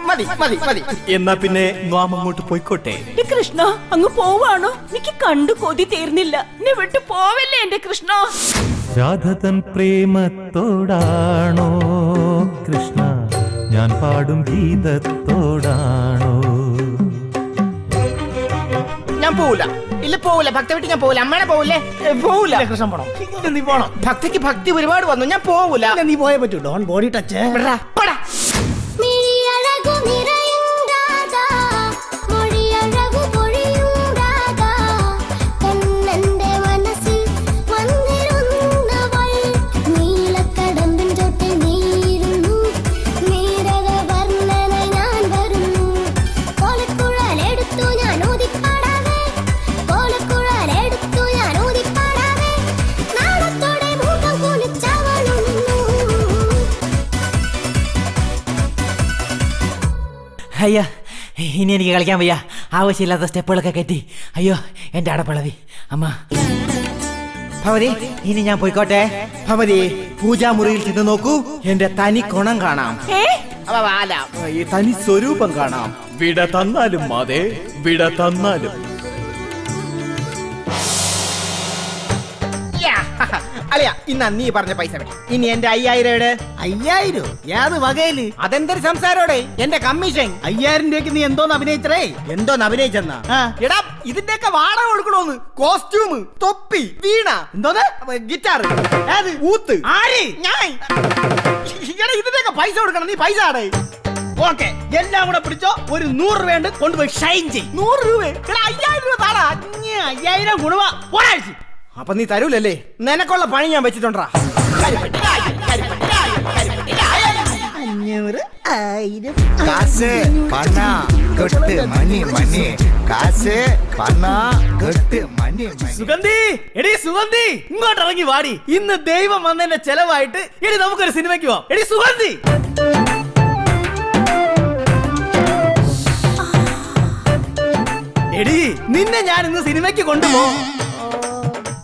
മതി മതി മതി. എന്നാ പിന്നെ നാം അങ്ങോട്ട് പോയിക്കോട്ടെ. എന്റെ കൃഷ്ണ അങ്ങ് പോവാണോ? എനിക്ക് കണ്ടു കൊതി തീർന്നില്ല. എന്നെ വിട്ടു പോവല്ലേ എന്റെ കൃഷ്ണ. രാധതൻ പ്രേമത്തോടാണോ കൃഷ്ണ ഞാൻ പാടും ഗീതത്തോടാണോ? ഞാൻ പോവില്ല. ഇല്ല പോവില്ല. ഭക്തി വിട്ട് ഞാൻ പോവില്ല. അമ്മേനെ പോവില്ലേ? പോവില്ല. കൃഷ്ണൻ പോണം. നീ പോണം. ഭക്തിക്ക് ഭക്തി ഒരുപാട് വന്നു. ഞാൻ പോവില്ല. നീ പോയേ പറ്റൂ. Don't body touch. അയ്യോ ഇനി എനിക്ക് കളിക്കാൻ വയ്യ. ആവശ്യമില്ലാത്ത സ്റ്റെപ്പുകളൊക്കെ കയറ്റി. അയ്യോ എന്റെ അടപ്പളവി അമ്മ. ഭവതി ഇനി ഞാൻ പോയിക്കോട്ടെ. ഭവതി പൂജാമുറിയിൽ ചെന്ന് നോക്കൂ. എന്റെ തനി ഗുണം കാണാം. ഈ തനി സ്വരൂപം കാണാം. വിട തന്നാലും മാതേ, വിട തന്നാലും. അളിയ ഇന്നാ നീ പറഞ്ഞ പൈസ വേണം. ഇനി എന്റെ 5,000 5,000 ഏത് വകയില്? അതെന്തൊരു സംസാരോടെ? എന്റെ കമ്മീഷൻ 5,000 രൂപയ്ക്ക് നീ എന്തോന്ന് അഭിനയിച്ചേ? എന്തോന്ന് അഭിനയിച്ചെന്നാ? എടാ ഇതിന്റെയൊക്കെ വാടക കൊടുക്കണോന്ന്. കോസ്റ്റ്യൂം, തൊപ്പി, വീണ, എന്തോന്ന്? ഗിറ്റാർ, ഊത്ത്. ആര്? ഞാൻ. എടാ ഇതിന്റെയൊക്കെ പൈസ കൊടുക്കണം. നീ പൈസ ആടേ. ഓക്കെ എല്ലാം കൂടെ പിടിച്ചോ. ഒരു 100 രൂപ കൊണ്ടുപോയി ഷൈൻ ചെയ്യും. 100 രൂപ? എടാ 5,000 രൂപ താടാ. 5,000 ഗുണവാ ഒരാഴ്ച. അപ്പൊ നീ തരൂലല്ലേ? നിനക്കുള്ള പണി ഞാൻ വെച്ചിട്ടുണ്ടാ. 500, 1000. കാശ് പണ കൊട്ട് മണി മണി. കാശ് പണ കൊട്ട് മണി മണി. സുഗന്ധി, എടി സുഗന്ധി ഇങ്ങോട്ട് ഇറങ്ങി വാടി. ഇന്ന് ദൈവം വന്നതിന്റെ ചെലവായിട്ട് എടി നമുക്കൊരു സിനിമയ്ക്ക് പോവാം. എടി സുഗന്ധി. എടി നിന്നെ ഞാൻ ഇന്ന് സിനിമയ്ക്ക് കൊണ്ടുപോകും.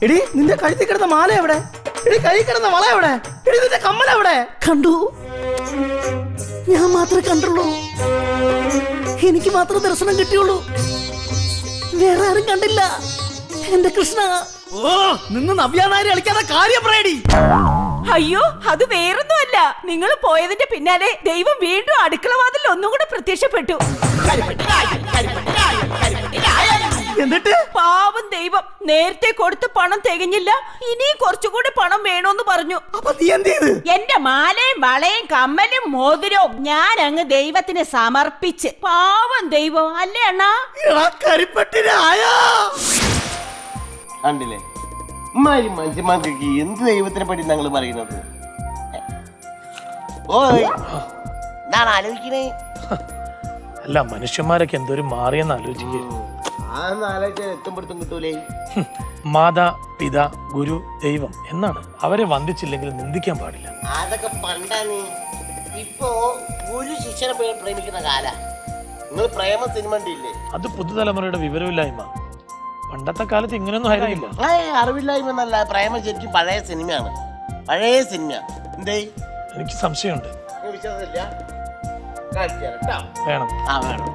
എടി നിന്റെ കഴുത്തിൽ കിടന്ന മാല എവിടെ? എടി കൈ കിടന്ന വള എവിടെ? എടി നിന്റെ കമ്മൽ എവിടെ? കണ്ടു, ഞാൻ മാത്രമേ കണ്ടുള്ളൂ. എനിക്ക് മാത്രം ദർശനം കിട്ടിയുള്ളൂ. വേറെ ആരും കണ്ടില്ല. എന്റെ കൃഷ്ണ. ഓ നിന്ന് നവ്യാനാരി കളിക്കാതെ കാര്യം പറയടി. അയ്യോ അത് വേറൊന്നുമല്ല. നിങ്ങൾ പോയതിന്റെ പിന്നാലെ ദൈവം വീണ്ടും അടുക്കളവാതിൽ ഒന്നും കൂടെ പ്രത്യക്ഷപ്പെട്ടു. എന്നിട്ട് പാവം ദൈവം നേരത്തെ കൊടുത്ത പണം തികഞ്ഞില്ല. ഇനിയും കുറച്ചുകൂടി പണം വേണോന്ന് പറഞ്ഞു. അപ്പൊ നീ എന്ത് ചെയ്ത്? എന്റെ മാലയും വളയും കമ്മലും മോതിരവും ഞാൻ അങ്ങ് ദൈവത്തിന് സമർപ്പിച്ച്. പാവം ദൈവം അല്ലേ അണ്ണാ? കണ്ടില്ലേ ഇമ്മാതിരി മനുഷ്യന്മാർക്ക് എന്ത് ദൈവത്തിനെ പറ്റി ഞങ്ങൾ പറയുന്നത്? ഓയ് ഞാൻ ആലോചിക്കണേ. അല്ല മനുഷ്യന്മാരൊക്കെ എന്തൊരു മാറിയെന്ന് ആലോചിക്കുന്നു. എത്തുമ്പോഴത്തും കിട്ടൂലേ? മാതാ പിതാ ഗുരു ദൈവം എന്നാണ്. അവരെ വന്ദിച്ചില്ലെങ്കിൽ നിന്ദിക്കാൻ പാടില്ല. അതൊക്കെ പണ്ടാണ്. ഇപ്പോ ഒരു ശിഷ്യനെ പ്രേമിക്കുന്ന കാല. നിങ്ങൾ പ്രേമ സിനിമ കണ്ടില്ലേ? അത് പുതുതലമുറയുടെ വിവരമില്ലായ്മ. പണ്ടത്തെ കാലത്ത് ഇങ്ങനെയൊന്നും ആയിരുന്നില്ല. അറിവില്ലായ്മ എന്നല്ല, പ്രേമം ശരിക്കും പഴയ സിനിമയാണ്. പഴയ സിനിമ. എന്തേ എനിക്ക് സംശയമുണ്ട്. വിശ്വാസമില്ല? വേണം. വേണം.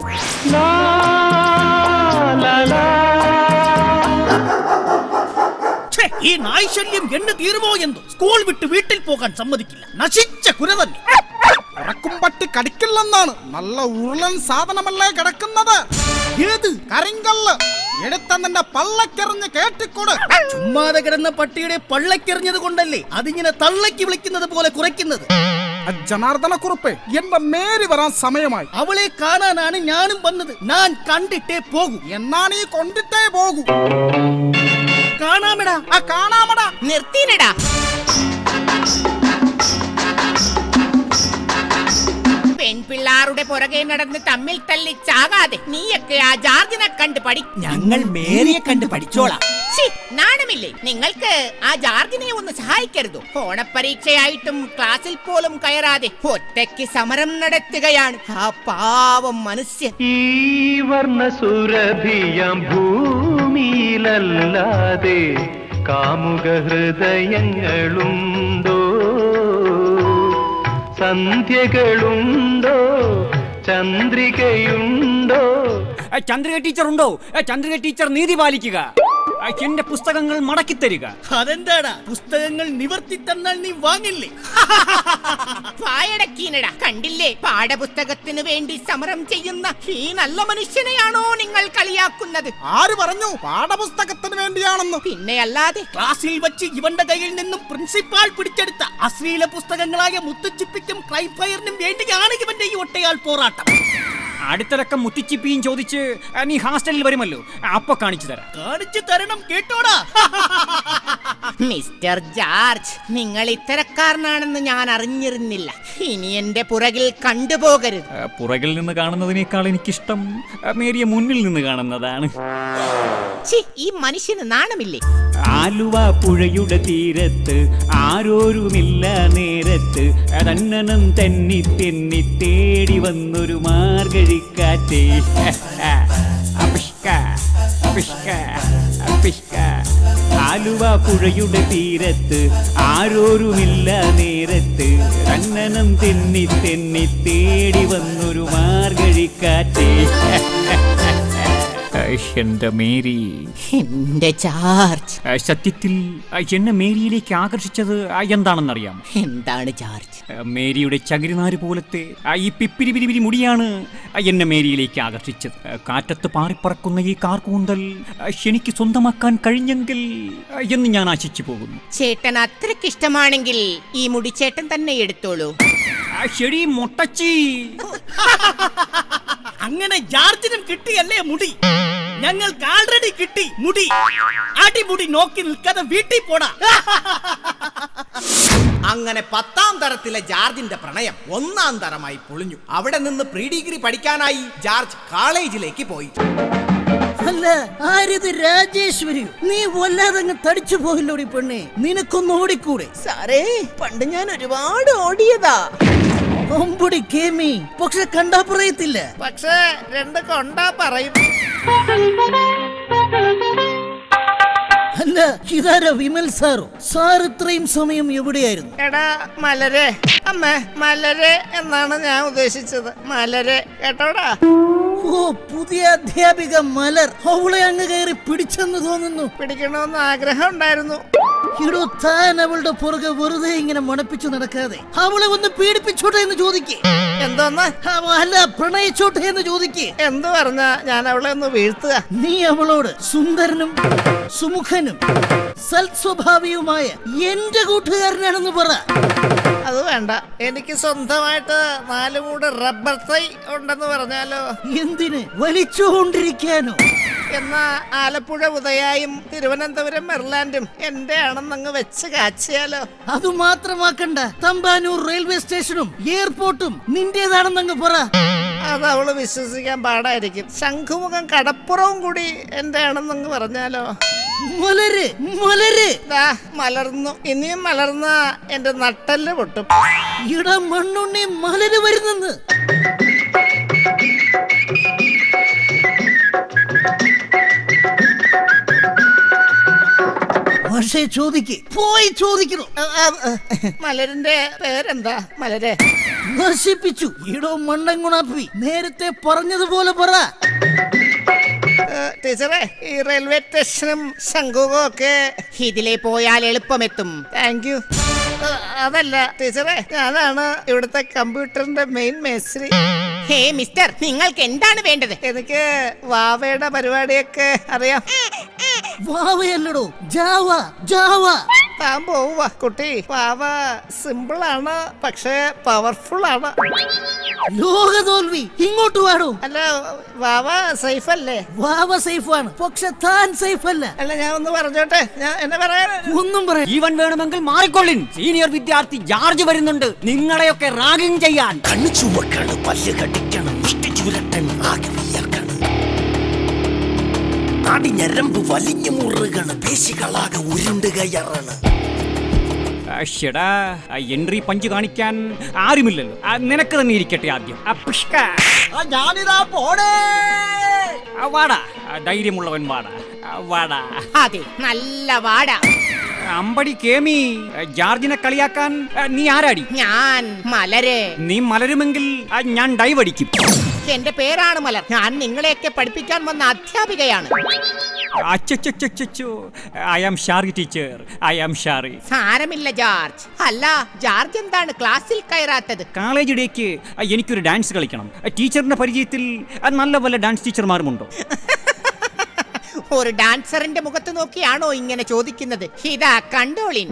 ഈ നായ്ശല്യം എന്ന് തീരുമോ എന്തോ. സ്കൂൾ വിട്ട് വീട്ടിൽ പോകാൻ സമ്മതിക്കില്ല. നശിച്ച കുര തന്നെ. ഉറക്കും പട്ടി കടിക്കില്ലെന്നാണ്. നല്ല ഉരുളൻ സാധനമല്ലേ കിടക്കുന്നത്. ഏത് കരിങ്കല്ല് എടുത്ത നിന്റെ പള്ളക്കെറിഞ്ഞ് കേട്ടിക്കൊടു. ചുമ്മാതെ കിടന്ന പട്ടിയുടെ പള്ളക്കെറിഞ്ഞത് കൊണ്ടല്ലേ അതിങ്ങനെ തള്ളക്കി വിളിക്കുന്നത് പോലെ കുറയ്ക്കുന്നത്. ജനാർദ്ദന കുറുപ്പേ, എന്റെ മേരി വരാൻ സമയമായി. അവളെ കാണാനാണ് ഞാനും വന്നത്. ഞാൻ കണ്ടിട്ടേ പോകൂ. എന്നാണ് ഈ കൊണ്ടിട്ടേ പോകൂ. കാണാമെടാ. കാണാമടാ. നിർത്തിനടാ. പെൺപിള്ളാരുടെ പുറകെ നടന്ന് തമ്മിൽ തല്ലി ചാകാതെ നീയൊക്കെ ആ ജാർജിനെ കണ്ട് പഠി. ഞങ്ങൾ മേരിയെ കണ്ട് പഠിച്ചോളാം. ഛി, നാണമില്ലേ നിങ്ങൾക്ക്? ആ ജാർജിനെ ഒന്ന് സഹായിക്കരുതോ? ഓണപ്പരീക്ഷയായിട്ടും ക്ലാസ്സിൽ പോലും കയറാതെ ഒറ്റയ്ക്ക് സമരം നടത്തുകയാണ് ആ പാവം മനുഷ്യൻ. ഈ വർണ്ണസുരഭിയാം ഭൂമിയിലല്ലാതെ കാമുക ഹൃദയങ്ങളുണ്ടോ, സന്ധ്യകളുണ്ടോ, ചന്ദ്രികയുണ്ടോ? ചന്ദ്രിക ടീച്ചർ ഉണ്ടോ? ചന്ദ്രിക ടീച്ചർ നീതി പാലിക്കുക, എന്റെ പുസ്തകങ്ങൾ മടക്കി തരിക. അതെന്താടാ, പുസ്തകങ്ങൾ നിവർത്തി തന്നാൽ നീ വാങ്ങില്ലേ? വായടക്കീനട, കണ്ടില്ലേ പാഠപുസ്തകത്തിന് വേണ്ടി സമരം ചെയ്യുന്ന ഈ നല്ല മനുഷ്യനെയാണോ നിങ്ങൾ കളിയാക്കുന്നത്? ആര് പറഞ്ഞു പാഠപുസ്തകത്തിന് വേണ്ടിയാണെന്ന്? പിന്നെ അല്ലാതെ ക്ലാസ്സിൽ വെച്ച് ഇവന്റെ കയ്യിൽ നിന്നും പ്രിൻസിപ്പാൾ പിടിച്ചെടുത്ത അശ്ലീല പുസ്തകങ്ങളായ മുത്തുച്ചിപ്പിക്കും ക്രൈഫയറിനും വേണ്ടിയാണ് ഇവന്റെ ഈ ഒട്ടയാൾ പോരാട്ടം. അടുത്തിടക്കം മുത്തിച്ചിപ്പിയും ചോദിച്ച് നീ ഹാസ്റ്റലിൽ വരുമല്ലോ, അപ്പൊ കാണിച്ചു തരാം. കാണിച്ചു തരണം കേട്ടോടാ. മിസ്റ്റർ ജോർജ്, നിങ്ങൾ ഇത്തരക്കാരനാണെന്ന് ഞാൻ അറിഞ്ഞിരുന്നില്ല. ഇനി എന്റെ പുറകിൽ കണ്ടുപോകരുത്. പുറകിൽ നിന്ന് കാണുന്നതിനേക്കാൾ എനിക്കിഷ്ടം മേരിയെ മുന്നിൽ നിന്ന് കാണുന്നതാണ്. ഈ മനുഷ്യന് നാണമില്ലേ? ആലുവ പുഴയുടെ തീരത്ത് ആരോരുമില്ല നേരത്ത് തന്നനം തെന്നി തെന്നി തേടി വന്നൊരു മാർഗഴിക്കാറ്റേ. ആലുവ പുഴയുടെ തീരത്ത് ആരോരുമില്ല നേരത്ത് തന്നനം തെന്നി തെന്നി തേടി വന്നൊരു മാർഗഴിക്കാറ്റേ. എന്റെ മേരി, എന്റെ ജോർജ്, സത്യത്തിൽ എന്നെ മേരിയിലേക്ക് ആകർഷിച്ചത് എന്താണെന്നറിയാം? എന്താണ് ജോർജ്? മേരിയുടെ ചകിരിനാര് പോലത്തെ ഈ പിപ്പിരി പിരിപിരി മുടിയാണ് എന്നെ മേരിയിലേക്ക് ആകർഷിച്ചത്. കാറ്റത്ത് പാറിപ്പറക്കുന്ന ഈ കാർകൂന്തൽ എനിക്ക് സ്വന്തമാക്കാൻ കഴിഞ്ഞെങ്കിൽ എന്ന് ഞാൻ ആശിച്ചു പോകുന്നു. ചേട്ടൻ അത്രയ്ക്ക് ഇഷ്ടമാണെങ്കിൽ ഈ മുടി ചേട്ടൻ തന്നെ എടുത്തോളൂ. ശരി മൊട്ടച്ചി. അങ്ങനെ ജാർജിനും കിട്ടിയല്ലേ മുടി? ഞങ്ങൾക്ക് ആൾറെഡി കിട്ടി മുടി. അടിമുടി നോക്കി നിൽക്കാതെ വീട്ടിൽ പോടാ. അങ്ങനെ 10ാം തരത്തിലെ ജാർജിന്റെ പ്രണയം 1ാം തരമായി പൊളിഞ്ഞു. അവിടെ നിന്ന് പ്രീ ഡിഗ്രി പഠിക്കാനായി ജാർജ് കോളേജിലേക്ക് പോയി. അല്ല, ആരിത് രാജേശ്വരി? നീ വല്ലാതങ്ങ് തടിച്ചു പോയില്ലോടി പെണ്ണെ, നിനക്കൊന്ന് ഓടിക്കൂടെ? സാറേ, പണ്ട് ഞാൻ ഒരുപാട് ഓടിയതാ. ഒമ്പടി കേമി, പക്ഷെ കണ്ടാ പറയത്തില്ല. പക്ഷേ 2 കൊണ്ടാ പറയും. അല്ല, ഇതാരാ വിമൽ സാറോ? സാർ ഇത്രയും സമയം എവിടെയായിരുന്നു? എടാ മലരെ, അമ്മേ മലരെ എന്നാണ് ഞാൻ ഉദ്ദേശിച്ചത്. മലരെ കേട്ടോടാ. ഓ, പുതിയ അധ്യാപിക മലർ. അവളെ അങ്ങ് കയറി പിടിച്ചെന്ന് തോന്നുന്നു. പിടിക്കണമെന്ന് ആഗ്രഹം ഉണ്ടായിരുന്നു. ഇടോ, താൻ അവളുടെ പുറകെ വെറുതെ ഇങ്ങനെ മണപ്പിച്ചു നടക്കാതെ അവളെ ഒന്ന് പീഡിപ്പിച്ചോട്ടെ എന്ന് ചോദിക്കേ. എന്തോന്ന്? അല്ല, പ്രണയിച്ചോട്ടെ എന്ന് ചോദിക്കേ. എന്ത് പറഞ്ഞ ഞാൻ അവളെ ഒന്ന് വീഴ്ത്തുക? നീ അവളോട് സുന്ദരനും സുമുഖനും സൽസ്വഭാവിയുമായ എന്റെ കൂട്ടുകാരനാണെന്ന് പറ. അത് വേണ്ട, എനിക്ക് സ്വന്തമായിട്ട് 4 മൂട് റബ്ബർ തൈ ഉണ്ടെന്ന് പറഞ്ഞാലോ? എന്തിന്? വലിച്ചുകൊണ്ടിരിക്കാനോ? എന്നാ ആലപ്പുഴ ഉദയായും തിരുവനന്തപുരം മെർലാൻഡും എന്റെ ആണെന്നങ്ങ് വെച്ച് കാച്ചിയാലോ? അത് മാത്രമാക്കണ്ട, തമ്പാനൂർ റെയിൽവേ സ്റ്റേഷനും എയർപോർട്ടും നിന്റേതാണെന്നങ്ങ് പറ. അത് അവള് വിശ്വസിക്കാൻ പാടായിരിക്കും. ശംഖുമുഖം കടപ്പുറവും കൂടി എന്റെ ആണെന്നങ്ങ് പറഞ്ഞാലോ? മലര് മലര് ദാ മലർന്നു. ഇനിയും മലർന്ന എന്റെ നട്ടല് പൊട്ടും. ഇട മണ്ണുണ്ണി മലര് വരുന്നെന്ന്. പക്ഷേ ചോദിക്ക്, പോയി ചോദിക്കണോ? മലരിന്റെ പേരെന്താ? മലരെ നശിപ്പിച്ചു. ഇടോ മണ്ണൻകുണാപ്പി, നേരത്തെ പറഞ്ഞതുപോലെ പറ. ടീച്ചറെ, ഈ റെയിൽവേ സ്റ്റേഷനും ശംഖുവും ഒക്കെ ഇതിലേ പോയാൽ എളുപ്പമെത്തും. Thank you. അതല്ല ടീച്ചറെ, ഞാനാണ് ഇവിടുത്തെ കമ്പ്യൂട്ടറിന്റെ മെയിൻ മേസ്ത്രി. ഹേ മിസ്റ്റർ, നിങ്ങൾക്ക് എന്താണ് വേണ്ടത്? എനിക്ക് വാവയുടെ പരിപാടിയൊക്കെ അറിയാം. വാവയല്ലടോ, ജാവ ജാവ. താൻ പോവുക കുട്ടി. വാവ സിമ്പിൾ ആണ്, പക്ഷേ പവർഫുൾ ആണ്. ലോക തോൽവി. ഇങ്ങോട്ട് വാടോ. അല്ല, വാവ സേഫ് അല്ലേ? വാവ സേഫ് ആണ്, പക്ഷെ താൻ സേഫ് അല്ല. അല്ല, ഞാൻ ഒന്ന് പറഞ്ഞോട്ടെ. ഞാൻ എന്നെ പറയാൻ ഒന്നും പറയാം. ജീവൻ വേണമെങ്കിൽ മാറിക്കൊള്ളിൻ. സീനിയർ വിദ്യാർത്ഥി ജോർജ് വരുന്നുണ്ട് നിങ്ങളെയൊക്കെ റാഗിംഗ് ചെയ്യാൻ. കണ്ണു ചുവക്കണം, പല്ല് കടിക്കണം, മുഷ്ടി ചുരട്ടൻ, ആകെ വിയർക്കണം. നാടിഞ്ഞരമ്പ് വലിഞ്ഞു മുറുകണ്, പേശികളാകെ ഉരുണ്ടുകയറാണ്. ഷെടാ, എൻട്രി പഞ്ച് കാണിക്കാൻ ആരുമില്ലല്ലോ. നിനക്ക് തന്നെ ഇരിക്കട്ടെ ആദ്യം. ഞാനിതാ പോടേ. വാടാ, ധൈര്യമുള്ളവൻ വാടാ, വാടാ. അതെ, നല്ല വാട. അമ്പടി കേമി, ജാർജിനെ കളിയാക്കാൻ നീ ആരാടി? ഞാൻ മലര്. നീ മലരുമെങ്കിൽ ഞാൻ ഡൈവ് അടിക്കും. എന്റെ പേരാണ് മലർ. ഞാൻ നിങ്ങളെയൊക്കെ പഠിപ്പിക്കാൻ വന്ന അധ്യാപികയാണ്. അച്ചോ, I am sorry teacher, I am sorry. സാരമില്ല ജോർജ്. അല്ല, ജോർജ് എന്താണ് ക്ലാസ്സിൽ കയറാത്തത്? കോളേജ് ഡേക്ക് എനിക്കൊരു ഡാൻസ് കളിക്കണം. ടീച്ചറിന്റെ പരിചയത്തിൽ നല്ല വല്ല ഡാൻസ് ടീച്ചർമാരുമുണ്ടോ? ഒരു ഡാൻസറിന്റെ മുഖത്ത് നോക്കിയാണോ ഇങ്ങനെ ചോദിക്കുന്നത്? ഇതാ കണ്ടോളിൻ.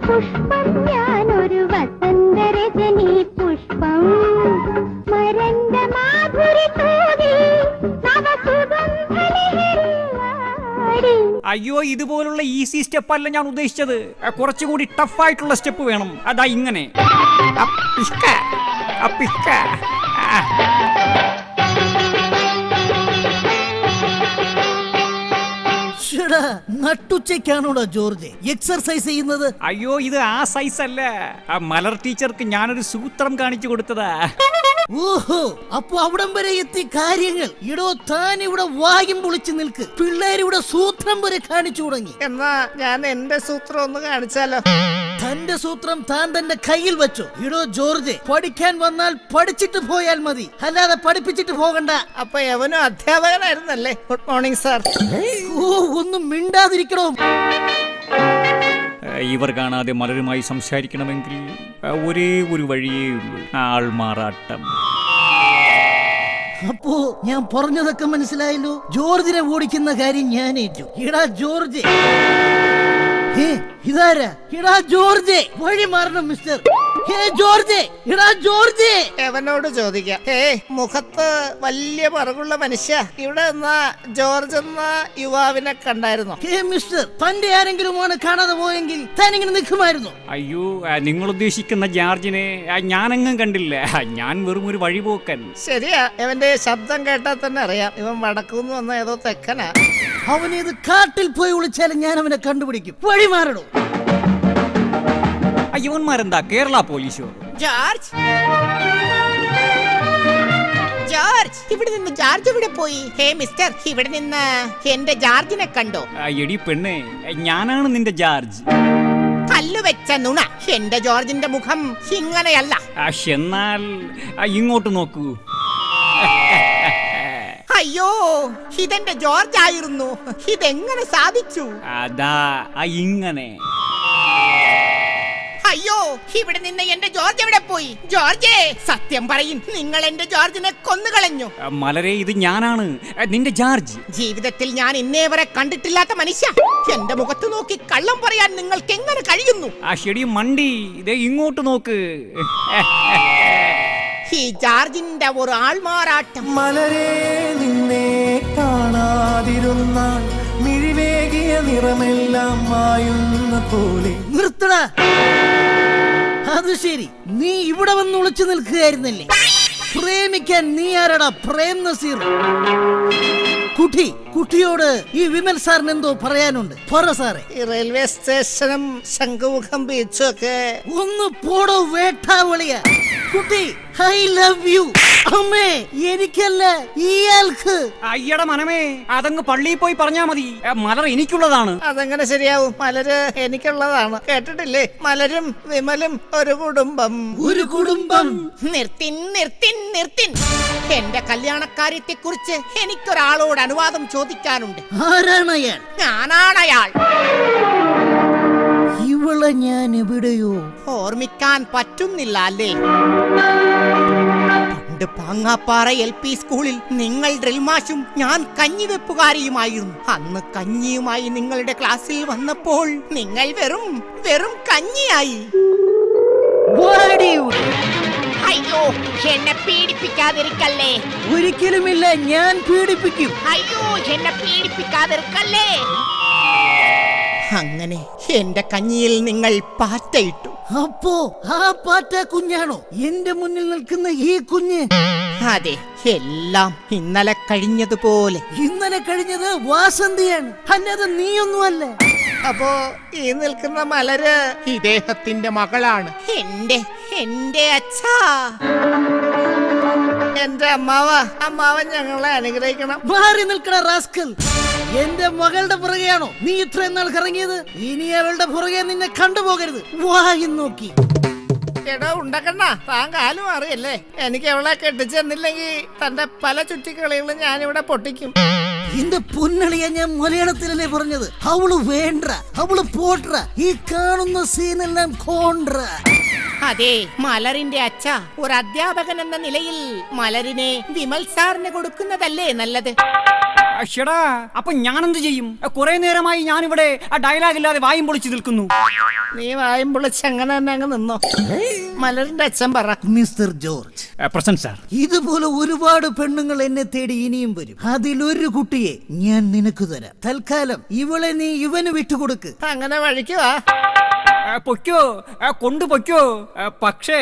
പുഷ്പം ഞാനൊരു വസന്തരജനി പുഷ്പം മരണ്ട മാധുരി തൂകി നവസുഗന്ധലഹരിയാടി. അയ്യോ, ഇതുപോലുള്ള ഈസി സ്റ്റെപ്പ് അല്ല ഞാൻ ഉദ്ദേശിച്ചത്. കുറച്ചുകൂടി ടഫായിട്ടുള്ള സ്റ്റെപ്പ് വേണം. അതാ ഇങ്ങനെ. നട്ടുച്ചയ്ക്കാണോടാ ജോർജ് എക്സർസൈസ് ചെയ്യുന്നത്? അയ്യോ, ഇത് ആ സൈസ് അല്ല. മലർ ടീച്ചർക്ക് ഞാനൊരു സൂത്രം കാണിച്ചു കൊടുത്തതാ. ഓഹോ, അപ്പൊ അവിടം വരെ എത്തി കാര്യങ്ങൾ. ഇടോ, താൻ ഇവിടെ വായും പൊളിച്ചു നിൽക്ക്. പിള്ളേരിവിടെ സൂത്രം വരെ കാണിച്ചു തുടങ്ങി. എന്നാ ഞാൻ എന്റെ സൂത്രം ഒന്ന് കാണിച്ചാലോ? തന്റെ സൂത്രം താൻ തന്റെ കയ്യിൽ വെച്ചു. ഇടോ ജോർജ്, പഠിക്കാൻ വന്നാൽ പഠിച്ചിട്ട് പോയാൽ മതി, അല്ലാതെ പഠിപ്പിച്ചിട്ട് പോകണ്ട. അപ്പൊ എവനും അധ്യാപകനായിരുന്നല്ലേ? Good morning sir. ഓ, ഒന്നും മിണ്ടാതിരിക്കണോ? ഇവർ കാണാതെ മലരുമായി സംസാരിക്കണമെങ്കിൽ ഒരേ ഒരു വഴിയേ ഉള്ളൂ, ആൾമാറാട്ടം. അപ്പോ ഞാൻ പറഞ്ഞതൊക്കെ മനസ്സിലായല്ലോ. ജോർജിനെ ഓടിക്കുന്ന കാര്യം ഞാൻ ഏറ്റു. ഇടാ ജോർജ്, ഇതാരാ? ഇടാ ജോർജ്, വഴി മാറണം മിസ്റ്റർ. ജോർജ്, ഇടാ ജോർജ്. എവനോട് ചോദിക്കാം. മുഖത്ത് വലിയ പറകുള്ള മനുഷ്യ, ഇവിടെ എന്നാ ജോർജ് എന്ന യുവാവിനെ കണ്ടായിരുന്നോ? മിസ്റ്റർ, തന്റെ ആരെങ്കിലുമാണ് കാണാതെ പോയെങ്കിൽ താൻ ഇങ്ങനെ നിൽക്കുമായിരുന്നു. അയ്യോ, നിങ്ങൾ ഉദ്ദേശിക്കുന്ന ജോർജിനെ ഞാനെങ്ങും കണ്ടില്ല. ഞാൻ വെറും ഒരു വഴിപോക്കൻ. ശരിയാ, ഇവന്റെ ശബ്ദം കേട്ടാൽ തന്നെ അറിയാം ഇവൻ വടക്കുന്ന് വന്ന ഏതോ തെക്കനാ. അവനേത് കാട്ടിൽ പോയി വിളിച്ചാലും ഞാൻ അവനെ കണ്ടുപിടിക്കും. വഴി മാറണോ? അയ്യവന്മാരെന്താ കേരള പോലീസോ? ജോർജ്, ജോർജ്, ഇവിടെ നിന്ന് ജോർജ് എവിടെ പോയി? ഹേ മിസ്റ്റർ, ഇവിടെ നിന്ന് എന്റെ ജോർജിനെ കണ്ടോ? എടി പെണ്ണേ, ഞാനാണ് നിന്റെ ജോർജ്. കല്ല് വെച്ച നുണ. എന്റെ ജോർജിന്റെ മുഖം ഇങ്ങനെയല്ല. എന്നാൽ ഇങ്ങോട്ട് നോക്കൂ. അയ്യോ, ഇതെന്റെ ജോർജ് ആയിരുന്നു. ഇതെങ്ങനെ സാധിച്ചു? അതാ ഇങ്ങനെ. അയ്യോ, ഇവിടെ നിന്ന് എന്റെ ജോർജ് എവിടെ പോയി? ജോർജേ, സത്യം പറയും, നിങ്ങൾ എന്റെ ജോർജിനെ കൊന്നുകളഞ്ഞു. മലരെ, ഇത് ഞാനാണ് നിന്റെ ജോർജ്. ജീവിതത്തിൽ ഞാൻ ഇന്നേ വരെ കണ്ടിട്ടില്ലാത്ത മനുഷ്യ. എന്റെ മുഖത്ത് നോക്കി കള്ളം പറയാൻ നിങ്ങൾക്ക് എങ്ങനെ കഴിയുന്നു? ശരി മണ്ടി, ഇതേ ഇങ്ങോട്ട് നോക്ക്. ഈ ജോർജിന്റെ ഒരു ആൾമാറാട്ടം. മലരെ, നിന്നെ കാണാതിരുന്നാൽ മിഴിവേകിയ നിറമെല്ലാം മായുന്ന പോലെ. നിർത്തട. അത് ശരി, നീ ഇവിടെ വന്ന് ഒളിച്ചു നിൽക്കുകയായിരുന്നല്ലേ? പ്രേമിക്കാൻ നീ ആരടാ? പ്രേം നസീർ. കുട്ടിയോട് ഈ വിമൽ സാറിന് എന്തോ പറയാനുണ്ട്. പറ സാറേ. ഈ റെയിൽവേ സ്റ്റേഷനും ശംഖുമുഖം ബീച്ചും ഒക്കെ ഒന്ന് പോടോ വേട്ടാവളിയ. കുട്ടി, ഐ ലവ് യു. അമ്മേ, എനിക്കല്ല, ഇയാൾക്ക്. അയ്യട മനമേ, അതങ്ങ് പള്ളിയിൽ പോയി പറഞ്ഞാ മതി. മലർ എനിക്കുള്ളതാണ്. അതെങ്ങനെ ശരിയാവും? മലര് എനിക്കുള്ളതാണ്. കേട്ടിട്ടില്ലേ? മലരും വിമലും ഒരു കുടുംബം. ഒരു കുടുംബം. നിർത്തിൻ. എന്റെ കല്യാണക്കാര്യത്തെ കുറിച്ച് എനിക്കൊരാളോട് അനുവാദം ചോദിക്കാനുണ്ട്. ആരാണ് അയാൾ? ഞാനാണ് അയാൾ. ഇവളെ ഞാൻ എവിടെയോ ഓർമ്മിക്കാൻ പറ്റുന്നില്ല അല്ലേ? പണ്ട് പാങ്ങാപ്പാറ LP സ്കൂളിൽ നിങ്ങൾ ഡ്രിൽ മാഷും ഞാൻ കഞ്ഞിവെപ്പുകാരിയുമായിരുന്നു. അന്ന് കഞ്ഞിയുമായി നിങ്ങളുടെ ക്ലാസ്സിൽ വന്നപ്പോൾ നിങ്ങൾ വെറും കഞ്ഞിയായി. അയ്യോ, എന്നെ പീഡിപ്പിക്കാതിരിക്കല്ലേ. ഒരിക്കലുമില്ല, ഞാൻ പീഡിപ്പിക്കും. അയ്യോ, എന്നെ പീഡിപ്പിക്കാതിരിക്കല്ലേ. അങ്ങനെ എന്റെ കഞ്ഞിയിൽ നിങ്ങൾ പാറ്റയിട്ടു. അപ്പോ ആ പാറ്റ കുഞ്ഞാണോ എന്റെ മുന്നിൽ നിൽക്കുന്ന ഈ കുഞ്ഞ്? അതെ, എല്ലാം ഇന്നലെ കഴിഞ്ഞതുപോലെ. ഇന്നലെ കഴിഞ്ഞത് വാസന്തിയാണ്, അല്ലാതെ നീയൊന്നുമല്ല. അപ്പോ ഈ നിൽക്കുന്ന മലര് ഇദ്ദേഹത്തിന്റെ മകളാണ്. എന്റെ അച്ഛാ, എന്റെ അമ്മാവൻ ഞങ്ങളെ അനുഗ്രഹിക്കണം. മാറി നിൽക്കണ റാസ്കൽ, എന്റെ മകളുടെ പുറകെയാണോ നീ ഇത്രയും നാൾ കറങ്ങിയത്? ഇനി അവളുടെ പുറകെ നിന്നെ കണ്ടുപോകരുത്. വായി നോക്കി എടാ ഉണ്ടക്കണ്ണ, താൻ കാലും അറിയല്ലേ? എനിക്ക് അവളെ കെട്ടിച്ചെന്നില്ലെങ്കിൽ തന്റെ പല ചുറ്റിക്കളികളും ഞാനിവിടെ പൊട്ടിക്കും. എന്റെ പൊന്നളിയ, ഞാൻ മലയാളത്തിലല്ലേ പറഞ്ഞത്? അവള് വേണ്ട, അവള് പോട്ര. ഈ കാണുന്ന സീനെല്ലാം കോണ്ട്ര. അതെ, മലറിന്റെ അച്ഛ, ഒരു അധ്യാപകൻ എന്ന നിലയിൽ മലരിനെ വിമൽ സാറിന് കൊടുക്കുന്നതല്ലേ നല്ലത്? ഷടാ, അപ്പൊ ഞാനെന്ത് ചെയ്യും? കുറെ നേരമായി ഞാനിവിടെ ആ ഡയലോഗ് ഇല്ലാതെ വായും പൊളിച്ചു നിൽക്കുന്നു. നീ വായും പൊളിച്ച് അങ്ങനെ തന്നെ അങ്ങ് നിന്നോ. മലരിന്റെ അച്ഛൻ പറ. Mister George, present sir. ഇതുപോലെ ഒരുപാട് പെണ്ണുങ്ങൾ എന്നെ തേടി ഇനിയും വരും. അതിലൊരു കുട്ടിയെ ഞാൻ നിനക്ക് തരാം. തൽക്കാലം ഇവളെ നീ ഇവന് വിട്ടുകൊടുക്ക്. അങ്ങനെ വഴിക്കുവാ. പൊയ്ക്കോ, കൊണ്ടുപൊയ്ക്കോ. പക്ഷേ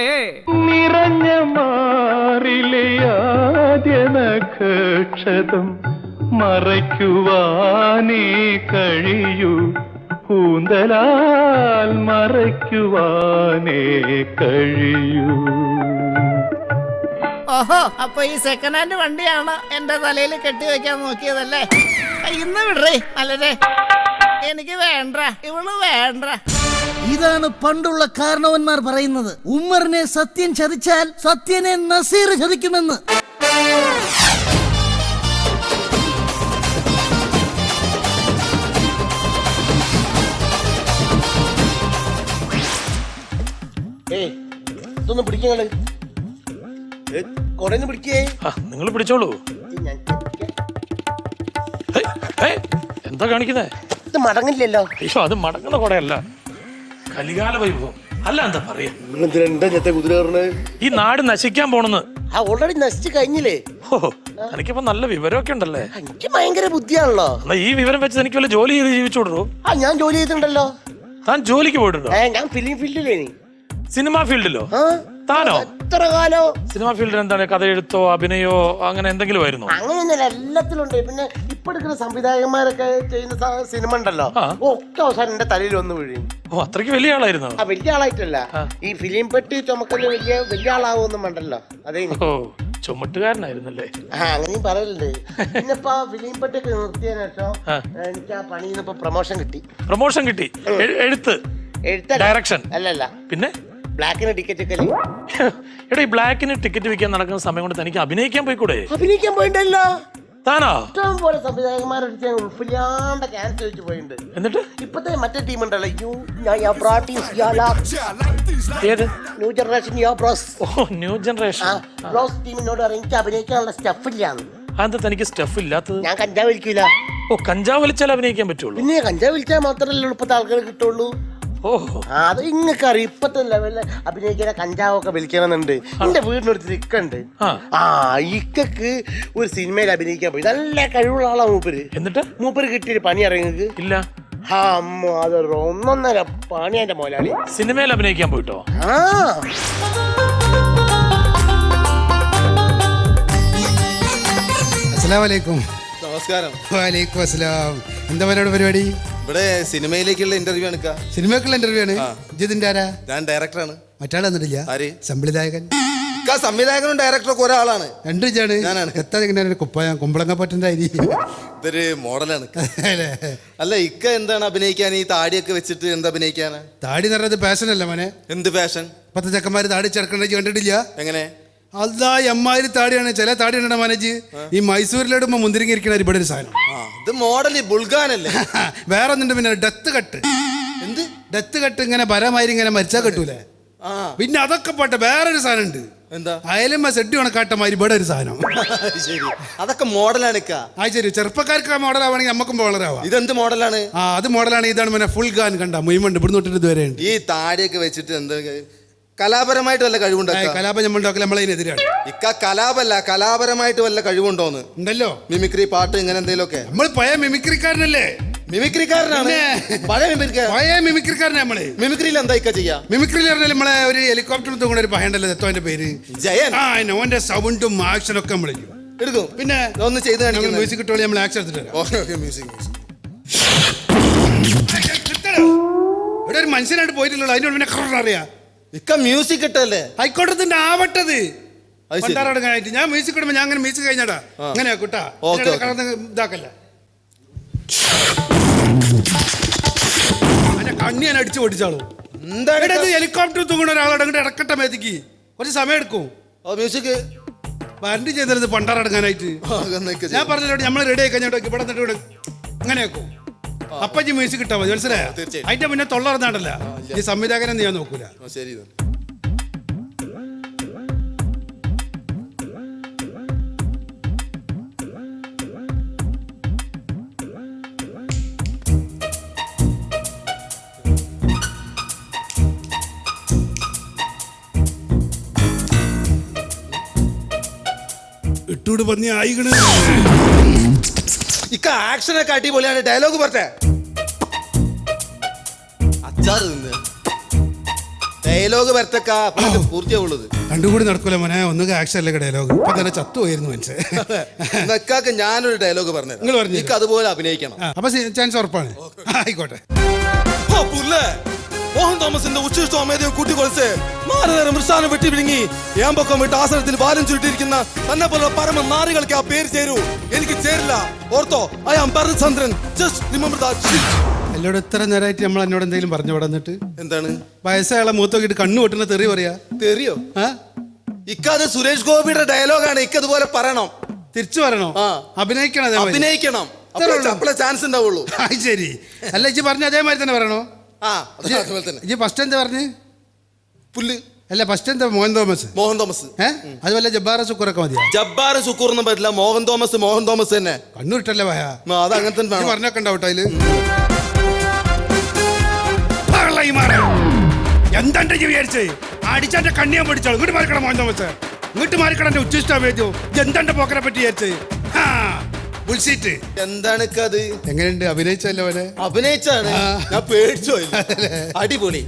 നിറഞ്ഞ മാറിലെ ആദ്യ നക്ഷതം മറയ്ക്കുവാനേ കഴിയൂ, കൂന്തലാൽ മറയ്ക്കുവാനേ കഴിയൂ. ഓഹോ, അപ്പൊ ഈ സെക്കൻഡ് ഹാൻഡ് വണ്ടിയാണ് എന്റെ തലയിൽ കെട്ടിവെക്കാൻ നോക്കിയതല്ലേ? ഇന്ന് വിടറേ മലരെ, എനിക്ക് വേണ്ട, ഇവള് വേണ്ട. ഇതാണ് പണ്ടുള്ള കാരണവന്മാർ പറയുന്നത്. ഉമ്മറിനെ സത്യൻ ചതിച്ചാൽ സത്യനെ നസീർ ചതിക്കുമെന്ന്. ഇതൊന്ന് പിടിക്കങ്ങള്, കൊടന്ന് പിടിക്കേ. നിങ്ങൾ പിടിച്ചോളൂ. എന്താ കാണിക്കുന്നേ? ഇത് മടങ്ങില്ലല്ലോ. അയ്യോ, അത് മടങ്ങുന്ന കൊടയല്ല, കലികാല വൈഭവം. അല്ല, എന്താ പറയാ, ഈ നാട് നശിക്കാൻ പോണെന്ന്. ഓൾറെഡി നശിച്ചു കഴിഞ്ഞില്ലേ? ഓ, എനിക്കിപ്പോ നല്ല വിവരമൊക്കെ ഉണ്ടല്ലേ? എനിക്ക് ഭയങ്കര ബുദ്ധിയാണല്ലോ. എന്നാ ഈ വിവരം വെച്ച് എനിക്ക് വല്ല ജോലി ചെയ്ത് ജീവിച്ചോടൂ. ഞാൻ ജോലി ചെയ്തിട്ടുണ്ടല്ലോ. താൻ ജോലിക്ക് പോയിട്ടുണ്ടോ? ഞാൻ ഫിലിം ഫീൽഡിലേ. സിനിമാ ഫീൽഡിലോ? താനോ? എത്ര കാലോ? സിനിമാ ഫീൽഡിൽ എന്താണ്, കഥ എഴുത്തോ അഭിനയോ അങ്ങനെ എന്തെങ്കിലും ആയിരുന്നോ? അങ്ങനെയൊന്നുമല്ല, എല്ലാത്തിലുണ്ട്. പിന്നെ ഇപ്പൊ എടുക്കുന്ന സംവിധായകന്മാരൊക്കെ ചെയ്യുന്ന സിനിമ ഉണ്ടല്ലോ, ഒക്കെ അവസാനം എന്റെ തലയിൽ വന്ന് വീഴും. ഓ, അത്രയ്ക്ക് വലിയ ആളായിരുന്നു? ആ, വലിയ ആളായിട്ടല്ല, ഈ ഫിലിം പെട്ടി ചുമക്കല് വലിയ ആളാവൊന്നും വേണ്ടല്ലോ. അതേ. ഓ, ചുമട്ടുകാരനായിരുന്നല്ലേ? അങ്ങനെയും പറയലുണ്ട്. പിന്നെ ഇപ്പൊ ഫിലിം പെട്ടിയൊക്കെ നിർത്തിയതിനു ശേഷം എനിക്ക് ആ പണിയിൽ നിന്ന് ഇപ്പൊ പ്രൊമോഷൻ കിട്ടി. പ്രൊമോഷൻ കിട്ടി? എഴുത്ത്, ഡയറക്ഷൻ? അല്ലല്ല, പിന്നെ ബ്ലാക്കിന് ടിക്കറ്റ് ഒക്കെ. എടാ, ഈ ബ്ലാക്കിന് ടിക്കറ്റ് വിൽക്കാൻ നടക്കുന്ന സമയം കൊണ്ട് തനിക്ക് അഭിനയിക്കാൻ പോയിക്കൂടെ? അഭിനയിക്കാൻ പോയിട്ടല്ലോ. താനോ? ഇഷ്ടം പോലെ സംവിധായകന്മാരെടുത്ത് ഞാൻ ഉൾപ്പില്ലാണ്ട് ക്യാൻസൽ വെച്ച് പോയിട്ടുണ്ട്. എന്നിട്ട് ഇപ്പത്തെ മറ്റേ ടീം ഉണ്ടല്ലോ, ന്യൂ ജനറേഷൻ, ന്യൂ ജനറേഷൻ ടീമിനോട് പറയും എനിക്ക് അഭിനയിക്കാനുള്ള സ്റ്റഫ് ഇല്ലാന്ന്. അതെന്താ തനിക്ക് സ്റ്റഫ് ഇല്ലാത്തത്? ഞാൻ കഞ്ചാവ് വലിക്കൂല. ഓ, കഞ്ചാവ് വലിച്ചാൽ അഭിനയിക്കാൻ പറ്റുള്ളൂ? പിന്നെ കഞ്ചാവ് വലിച്ചാൽ മാത്രമല്ലേ ഇപ്പത്തെ ആൾക്കാർ കിട്ടുള്ളൂ. ഓഹോ, അത് ഇങ്ങക്ക് അറിയാം. ഇപ്പത്തെ ലെവലില് അഭിനയിക്കുന്ന കഞ്ചാവൊക്കെ വലിക്കണമെന്നുണ്ട്. എന്റെ വീടിനടുത്ത് ഇക്കുണ്ട്. ഇക്കക്ക് ഒരു സിനിമയിൽ അഭിനയിക്കാൻ പോയി. നല്ല കഴിവുള്ള ആളാ മൂപ്പര്. എന്നിട്ട് മൂപ്പര് കിട്ടിയൊരു പണി അറിയുന്നത് ഇല്ല. അത് ഒന്നൊന്നര പണി എന്റെ മോലാളി. സിനിമയിൽ അഭിനയിക്കാൻ പോയിട്ടോ? അസ്സലാമലൈക്കും. നമസ്കാരം. വലൈക്കും അസ്സലാം. എന്താ പരിപാടി? ഇവിടെ സിനിമയിലേക്കുള്ള ഇന്റർവ്യൂ ആണ്. സിനിമക്കുള്ള ഇന്റർവ്യൂ ആണ്. ജിതിന്റെ ആരാ? ഞാൻ ഡയറക്ടറാണ്. മറ്റാൾ വന്നിട്ടില്ല? സംവിധായകൻ. സംവിധായകനും ഡയറക്ടറൊക്കെ ഒരാളാണ്. രണ്ടു ഇജാണ്. എത്ര കുപ്പായം കുമ്പളങ്ങ പറ്റന്റെ അരി. ഇതൊരു മോഡലാണ്. അല്ല, ഇക്ക എന്താണ് അഭിനയിക്കാൻ ഈ താടിയൊക്കെ വെച്ചിട്ട്? എന്താ അഭിനയിക്കാനാ? താടി നിറയത് പാഷൻ അല്ല മോനെ. എന്ത് പാഷൻ? 10 ചെക്കന്മാര് താടി ചേർക്കണ കണ്ടിട്ടില്ല? എങ്ങനെ? അതാ എമ്മാതിരി താടിയാണ്. ചില താടി ഉണ്ടോ മനേജ്, ഈ മൈസൂരിലിടുമ്പോ മുന്തിരിങ്ങ ഇരിക്കണ ഇവിടെ ഒരു സാധനം. ഇത് മോഡല് ബുൾഗാനല്ലേ? വേറെ ഒന്നുണ്ട്. പിന്നെ ഡെത്ത് കട്ട്. എന്ത് ഡെത്ത് കട്ട്? ഇങ്ങനെ പരമാതിരി ഇങ്ങനെ മരിച്ചാ കെട്ടൂലേ? പിന്നെ അതൊക്കെ പോട്ടെ, വേറൊരു സാധനം ഉണ്ട്. എന്താ? അയലമ്മ സെഡ് കണക്കാട്ടമാതിരി ഇവിടെ ഒരു സാധനം. ശരി, അതൊക്കെ മോഡലാണ്. ആ ശരി, ചെറുപ്പക്കാർക്ക് മോഡലാവാണെങ്കിൽ നമുക്കും മോഡലാവാം. ഇതെന്ത് മോഡലാണ്? അത് മോഡലാണ്. ഇതാണ് പിന്നെ ഫുൾ ഗാൻ. കണ്ട മുയിമുണ്ട്, ഇവിടുന്ന് തൊട്ടിട്ട് ഇതുവരെ ഉണ്ട്. ഈ താടിയൊക്കെ വെച്ചിട്ട് എന്താ കലാപരമായിട്ട് വല്ല കഴിവുണ്ടോ? കലാപം നമ്മളതിനെതിരാണ്. ഇക്ക കലാപല്ല, കലാപരമായിട്ട് വല്ല കഴിവുണ്ടോന്ന്? ഉണ്ടല്ലോ. മിമിക്രി, പാട്ട്, ഇങ്ങനെ എന്തെങ്കിലും ഒക്കെ. നമ്മൾ പഴയ മിമിക്രിക്കാരനല്ലേ? മിമിക്രിക്കാരനാണ്. പഴയ മിമിക്രിക്കാരനാ നമ്മള്. മിമിക്രിയിൽ എന്താ ഇക്ക ചെയ്യാ? മിമിക്രിയിൽ പറഞ്ഞാൽ നമ്മളെ ഒരു ഹെലികോപ്റ്ററിൽ തൂങ്ങുന്ന ഒരു പഹയുണ്ടല്ലോ, എത്തോന്റെ പേര് ജയൻ. ഓന്റെ സൗണ്ടും ആക്ഷനും ഒക്കെ നമ്മൾ എടുക്കും. പിന്നെ ഒന്ന് ചെയ്ത് കാണിക്കുന്നു. മ്യൂസിക് കിട്ടുമ്പോൾ നമ്മൾ ആക്ഷൻ എടുത്തിട്ട് ഇവിടെ ഒരു മനുഷ്യനായിട്ട് പോയിട്ടുള്ളൂ. അതിനോട് പിന്നെ അറിയാം ഇക്ക മ്യൂസിക് ഇട്ടല്ലേ? ഹൈക്കോടതിന്റെ ആവട്ടത് പണ്ടാറടങ്ങാനായിട്ട് ഞാൻ മ്യൂസിക് ഇടുമ്പോ ഞാൻ അങ്ങനെ മ്യൂസിക് കഴിഞ്ഞാടാ അങ്ങനെയാ കുട്ടാ ഇതാക്കല്ല. കണ്ണി ഞാൻ അടിച്ചു പൊടിച്ചാളൂ. ഹെലികോപ്റ്റർ തൂങ്ങുന്ന ഒരാളോട് അങ്ങോട്ട് ഇടക്കട്ടെ മേത്തിക്ക് കുറച്ച് സമയം എടുക്കും. മ്യൂസിക് വരണ്ടി ചെയ്തത് പണ്ടാറടങ്ങാനായിട്ട് ഞാൻ പറഞ്ഞോട് നമ്മൾ റെഡി ആയി കഴിഞ്ഞോട്ട് ഇവിടെ നിന്നിട്ട് ഇവിടെ അങ്ങനെയാക്കും. അപ്പച്ചി മ്യൂസിക് കിട്ടാ മതി, മനസ്സിലായോ? അതിന്റെ പിന്നെ തൊള്ളറന്നാണ്ടല്ല ഈ സംവിധായകനെ ഞാൻ നോക്കൂല. ശരി. ഇട്ടൂട് പന്നി ആയിക്കണ്. ഇക്ക ആക്ഷനൊക്കെ അടിപൊളിയാണ്. ഡയലോഗ് പറഞ്ഞേ. അച്ചാറ് നിന്ന് ഡയലോഗ് വരത്തക്ക പൂർത്തിയാവുള്ളത് രണ്ടും കൂടി നടക്കൂല മോനെ. ഒന്നുകിൽ ആക്ഷൻ അല്ലേ ഡയലോഗ്. ഇപ്പൊ തന്നെ ചത്തുപോയിരുന്നു മനുഷ്യൻ. ഞാനൊരു ഡയലോഗ് പറഞ്ഞു. നിങ്ങൾ പറഞ്ഞു എനിക്ക് അതുപോലെ അഭിനയിക്കണം. അപ്പൊ ചാൻസ് ഉറപ്പാണ്. ആയിക്കോട്ടെ. മോഹൻ തോമസിന്റെ ഉച്ചിഷ്ടം അമേരിയും കൂട്ടിക്കൊളിച്ച് 4 നേരം മൃഷാനം വെട്ടി വിഴുങ്ങി ഏമ്പക്കം വിട്ട് ആസനത്തിൽ വാലും ചുരുട്ടിയിരിക്കുന്ന തന്നെ പോലെ പരമ നാറികൾക്ക് ആ പേര് ചേരൂ. എനിക്ക് ചേരില്ല. ഓർത്തോ, I am Bharathachandran. Just remember that. എന്നോട് ഇത്ര നേരമായിട്ട് നമ്മൾ എന്നോട് എന്തെങ്കിലും പറഞ്ഞു വന്നിട്ട് എന്താണ്? വയസ്സായാളെ മൂത്തോക്കിട്ട് കണ്ണു പൊട്ടുന്ന തെറി പറയാ. തെറിയോ? ഇക്കത് സുരേഷ് ഗോപിയുടെ ഡയലോഗാണ്. ഇക്കതുപോലെ പറയണം. തിരിച്ചു പറയണോ? അഭിനയിക്കണം. അഭിനയിക്കണം. അപ്പോഴേ ചാൻസ് ഉണ്ടാവുള്ളൂ. ശരി. അല്ല ഇജ്ജ് പറഞ്ഞ അതേമാതിരി തന്നെ പറയണോ? തന്നെ ഫസ്റ്റ് എന്താ പറഞ്ഞു? പുല്ല് അല്ല ഫസ്റ്റ് എന്താ? മോഹൻ തോമസ്. അതുപോലെ ജബ്ബാർ സുക്കൂറൊക്കെ മതിയോ? ജബ്ബാർ സുക്കൂറൊന്നും പറ്റില്ല. മോഹൻ തോമസ് തന്നെ. കണ്ണൂരിട്ടല്ലേ ഭയ. അത് അങ്ങനെ തന്നെ പറഞ്ഞൊക്കെ ഉണ്ടാവട്ടെ. അതില് എന്താ വിചാരിച്ചേ? അടിച്ചാന്റെ കണ്ണിയാൻ പഠിച്ചോളൂ. ഇങ്ങോട്ട് മാറിക്കണം മോഹൻ തോമസ്. ഇങ്ങോട്ട് മാറിക്കണം. എന്റെ ഉച്ചിഷ്ടം വേദിയോ എന്താ പോക്കനെ പറ്റി വിചാരിച്ചേ? എന്താണ് അത്? എങ്ങനെയുണ്ട്? അഭിനയിച്ചല്ലോ അവനെ. അഭിനയിച്ചാണ്. ഞാൻ പേടിച്ചോ. അടിപൊളി.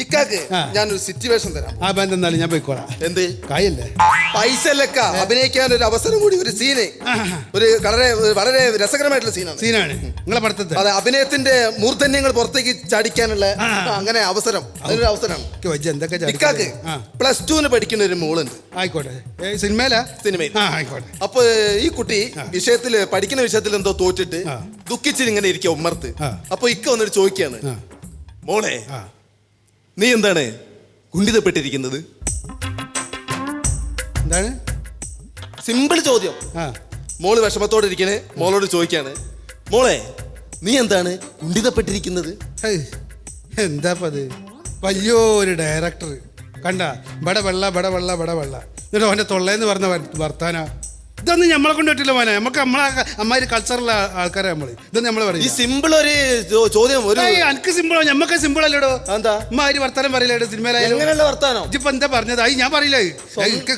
ഇക്കാക്ക് ഞാനൊരു സിറ്റുവേഷൻ തരാം. ആ ബന്ധം എന്നാലും ഞാൻ പോയിക്കോളാം. എന്ത് കായല്ലേ? പൈസ അല്ലക്ക. അഭിനയിക്കാൻ ഒരു അവസരം കൂടി, ഒരു സീന്, ഒരു വളരെ രസകരമായിട്ടുള്ള സീനാണ് നിങ്ങളെ പടത്തത്തെ. അതെ, അഭിനയത്തിന്റെ മൂർധന്യങ്ങൾ പുറത്തേക്ക് ചാടിക്കാനുള്ള അങ്ങനെ അവസരം. അതിനൊരു അവസരമാണ്. ഇക്കാക്ക് +2 പഠിക്കുന്ന ഒരു മോളുണ്ട്. ആയിക്കോട്ടെ. സിനിമയിൽ. ആയിക്കോട്ടെ. അപ്പൊ ഈ കുട്ടി പഠിക്കുന്ന വിഷയത്തിൽ എന്തോ തോറ്റിട്ട് ദുഃഖിച്ചിട്ട് ഇങ്ങനെ ഇരിക്കുക ഉമ്മർത്ത്. അപ്പൊ ഇക്ക വന്നിട്ട് ചോദിക്കാണ്, മോളെ നീ എന്താണ് കുണ്ഠിതപ്പെട്ടിരിക്കുന്നത്? എന്താണ്? സിമ്പിൾ ചോദ്യം. മോള് വിഷമത്തോടെ ഇരിക്കണേ. മോളോട് ചോദിക്കാണ്, മോളെ നീ എന്താണ് കുണ്ഠിതപ്പെട്ടിരിക്കുന്നത്? എന്താ അത്? വലിയൊരു ഡയറക്ടർ കണ്ട ബട വെള്ള എന്നിട്ട് അവന്റെ തൊള്ളേന്ന് പറഞ്ഞ വർത്താന. ഇതൊന്നും നമ്മളെ കൊണ്ട് പറ്റില്ല മോനെ. നമുക്ക് നമ്മളെ അമ്മാതിരി കൾച്ചറുള്ള ആൾക്കാരെ നമ്മള് ഇതൊന്നും നമ്മള് പറയും. ഈ സിമ്പിൾ ഒരു ചോദ്യം. എനിക്ക് സിമ്പിളോ? ഞമ്മക്ക് സിമ്പിൾ അല്ലടോ. എന്താ അമ്മാതിരി വർത്താനം പറയില്ലേടോ സിനിമയിലായാലും. എങ്ങനെയുള്ള വർത്താനം? ഇപ്പൊ എന്താ പറഞ്ഞത്? അത് ഞാൻ പറയില്ല.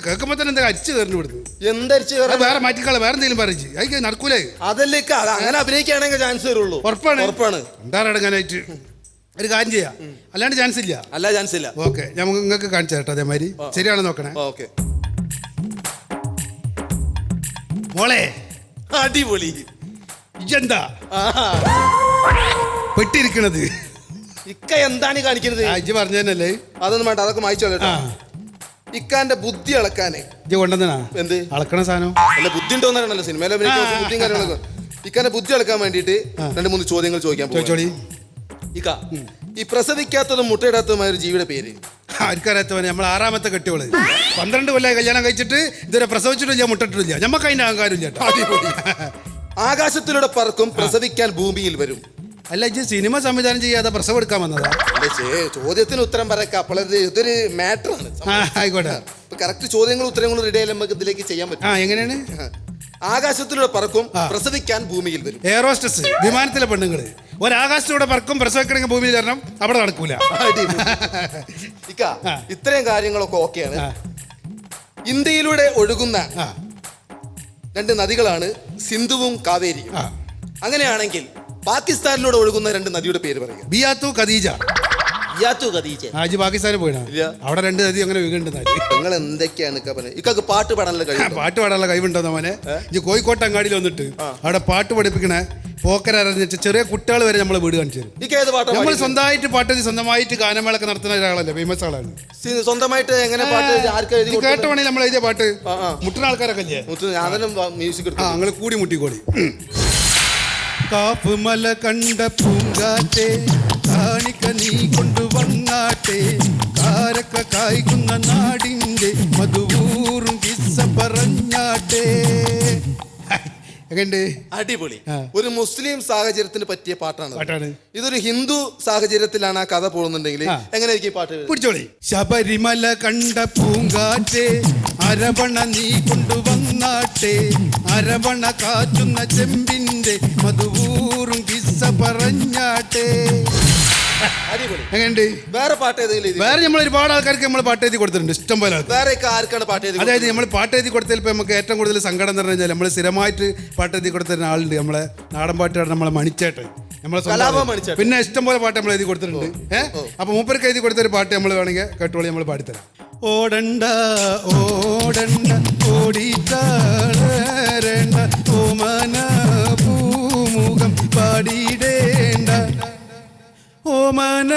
കേൾക്കുമ്പോ തന്നെ എന്താ അരിച്ചു കയറിന് വിടുന്നു. എന്തരിച്ചു? വേറെ മാറ്റിക്കള. വേറെ എന്തെങ്കിലും പറയിച്ച് അത് നടക്കൂലേ. അതല്ലേ അങ്ങനെ അഭിനയിക്കുകയാണെങ്കിൽ ചാൻസ് വരുള്ളൂ. ഉറപ്പാണ്. ഉണ്ടാറടങ്ങാനായിട്ട് ഒരു കാര്യം ചെയ്യാം. അല്ലാണ്ട് ചാൻസ് ഇല്ല. ഓക്കെ, ഞാൻ നിങ്ങൾക്ക് കാണിച്ചു തരട്ടോ അതേമാതിരി. ശരിയാണോ നോക്കണേ? ഓക്കെ. മോളെ അടിപൊളി. ഇജെന്താ പെട്ടിരിക്കണത്? ഇക്ക എന്താണ് കാണിക്കുന്നത്? ഇജ്ജ് പറഞ്ഞു തന്നെയല്ലേ? അതൊന്നും വേണ്ട, അതൊക്കെ മായിച്ചോളൂ. ഇക്കാന്റെ ബുദ്ധി അളക്കാനേ ഇജ്ജ് കൊണ്ടുവന്നാ എന്ത് അളക്കണ സാധനം? അല്ല, ബുദ്ധി ഉണ്ടോന്നാണല്ലോ സിനിമയിലെ ബുദ്ധിയും കാര്യങ്ങളൊക്കെ. ഇക്കാന്റെ ബുദ്ധി അളക്കാൻ വേണ്ടിയിട്ട് 2-3 ചോദ്യങ്ങൾ ചോദിക്കാൻ ചോദിച്ചോളി. ഇക്ക, ഈ പ്രസവിക്കാത്തതും മുട്ടയിടാത്തതുമായ ഒരു ജീവിയുടെ പേര് ആർക്കറിയാത്തവനെ? നമ്മൾ 6ാമത്തെ കെട്ടിയോള് 12 കൊല്ലമായി കല്യാണം കഴിച്ചിട്ട് ഇതുവരെ പ്രസവിച്ചിട്ടില്ല, മുട്ടിട്ടില്ല. ഞമ്മക്ക് അതിന്റെ അഹങ്കാരമില്ല. ആകാശത്തിലൂടെ പറക്കും, പ്രസവിക്കാൻ ഭൂമിയിൽ വരും. അല്ല, ഇജ്ജ് സിനിമ സംവിധാനം ചെയ്യാതെ പ്രസവം എടുക്കാൻ വന്നതാ? ചോദ്യത്തിന് ഉത്തരം പറയാം. അപ്പോൾ ഇതൊരു മാറ്റർ ആണ്. ആയിക്കോട്ടെ. കറക്റ്റ് ചോദ്യങ്ങളും ഉത്തരങ്ങളും റെഡി ആയാലും നമുക്ക് ഇതിലേക്ക് ചെയ്യാൻ പറ്റും. എങ്ങനെയാണ്? ആകാശത്തിലൂടെ പറക്കും, പ്രസവിക്കാൻ ഭൂമിയിൽ വരും. എയറോസ്റ്റസ്, വിമാനത്തിലെ പെണ്ണുങ്ങള് ഒരാകാശത്തിലൂടെ പറക്കും, പ്രസവിക്കണമെങ്കിൽ ഭൂമിയിൽ വരണം. അവിടെ നടക്കൂല. ഇത്രയും കാര്യങ്ങളൊക്കെ ഓക്കെയാണ്. ഇന്ത്യയിലൂടെ ഒഴുകുന്ന 2 നദികളാണ് സിന്ധുവും കാവേരിയും. അങ്ങനെയാണെങ്കിൽ പാകിസ്ഥാനിലൂടെ ഒഴുകുന്ന 2 നദിയുടെ പേര് പറയുക. ബിയാത്തു ഖദീജ. യാത്തു ഖദീജ. ആജി പാകിസ്ഥാനിൽ പോയിനാ? അവിടെ 2 നദി അങ്ങനെ വീകുന്നുണ്ട്. നിങ്ങൾ എന്തൊക്കെയാണ് ഇക്കൊക്കെ പാട്ട് പാടാനുള്ള കഴിവ്? പാട്ട് പാടാനുള്ള കഴിവുണ്ടോ മോനെ? ഈ കോഴിക്കോട്ട് അങ്ങാടിയിൽ വന്നിട്ട് അവിടെ പാട്ട് പഠിപ്പിക്കണേ പോക്കരറിഞ്ഞ ചെറിയ കുട്ടികൾ വരെ നമ്മളെ വീട് കാണിച്ചു തരും. നമ്മൾ സ്വന്തമായിട്ട് പാട്ട് സ്വന്തമായിട്ട് ഗാനമേളൊക്കെ നടത്തുന്ന ഒരാളല്ലേ, ഫേമസ് ആളാണ്. സ്വന്തമായിട്ട് എങ്ങനെ പാട്ട് കേട്ടോണെങ്കിൽ നമ്മൾ എഴുതിയ പാട്ട് മുട്ടുന്ന ആൾക്കാരൊക്കെ മ്യൂസിക് ഞങ്ങൾ കൂടി മുട്ടിക്കോടി. കാപ്പ് മല കണ്ട പൂങ്കാറ്റെ കാണിക്ക നീ കൊണ്ടുവന്നാട്ടെ, കാരക്ക കായ്ക്കുന്ന നാടിൻ്റെ മധുവൂറും കിസ്സ പറഞ്ഞാട്ടെ. അടിപൊളി. ഒരു മുസ്ലിം സാഹചര്യത്തിന് പറ്റിയ പാട്ടാണ്. ഇതൊരു ഹിന്ദു സാഹചര്യത്തിലാണ് ആ കഥ പോകുന്നുണ്ടെങ്കിൽ എങ്ങനെയായിരിക്കും ഈ പാട്ട്? പിടിച്ചോളി. ശബരിമല കണ്ട പൂങ്കാറ്റെ അരവണ നീ കൊണ്ടുവന്നാട്ടെ, അരവണ കാറ്റുന്ന ചെമ്പിന്റെ മധുവൂറും കിസ്സ പറഞ്ഞാട്ടെ. എങ്ങനെയുണ്ട്? വേറെ പാട്ട് ഏതെങ്കിലും? വേറെ നമ്മൾ ഒരുപാട് ആൾക്കാർക്ക് നമ്മൾ പാട്ട് എഴുതി കൊടുത്തിട്ടുണ്ട്, ഇഷ്ടം പോലെ. വേറെ ആർക്കാണ് പാട്ട് എഴുതി? അതായത് നമ്മൾ പാട്ട് എഴുതി കൊടുത്തതിൽ ഇപ്പം നമുക്ക് ഏറ്റവും കൂടുതൽ സങ്കടം എന്ന് പറഞ്ഞാൽ നമ്മൾ സ്ഥിരമായിട്ട് പാട്ട് എഴുതി കൊടുത്തിരുന്ന ആളുണ്ട്, നമ്മളെ നാടൻ പാട്ടുകാരൻ, നമ്മളെ മണിച്ചേട്ടൻ, നമ്മളെ പിന്നെ ഇഷ്ടം പോലെ പാട്ട് നമ്മൾ എഴുതി കൊടുത്തിട്ടുണ്ട്. അപ്പൊ മൂപ്പർക്ക് എഴുതി കൊടുത്തൊരു പാട്ട് നമ്മൾ വേണമെങ്കിൽ കേട്ടോളി, നമ്മൾ പാടിത്തരാം. ഓടണ്ട ഓടണ്ട ഓടിക്കാളേണ്ട ഓമന പൂമുഖം പാടിയിടേണ്ട, ഓമന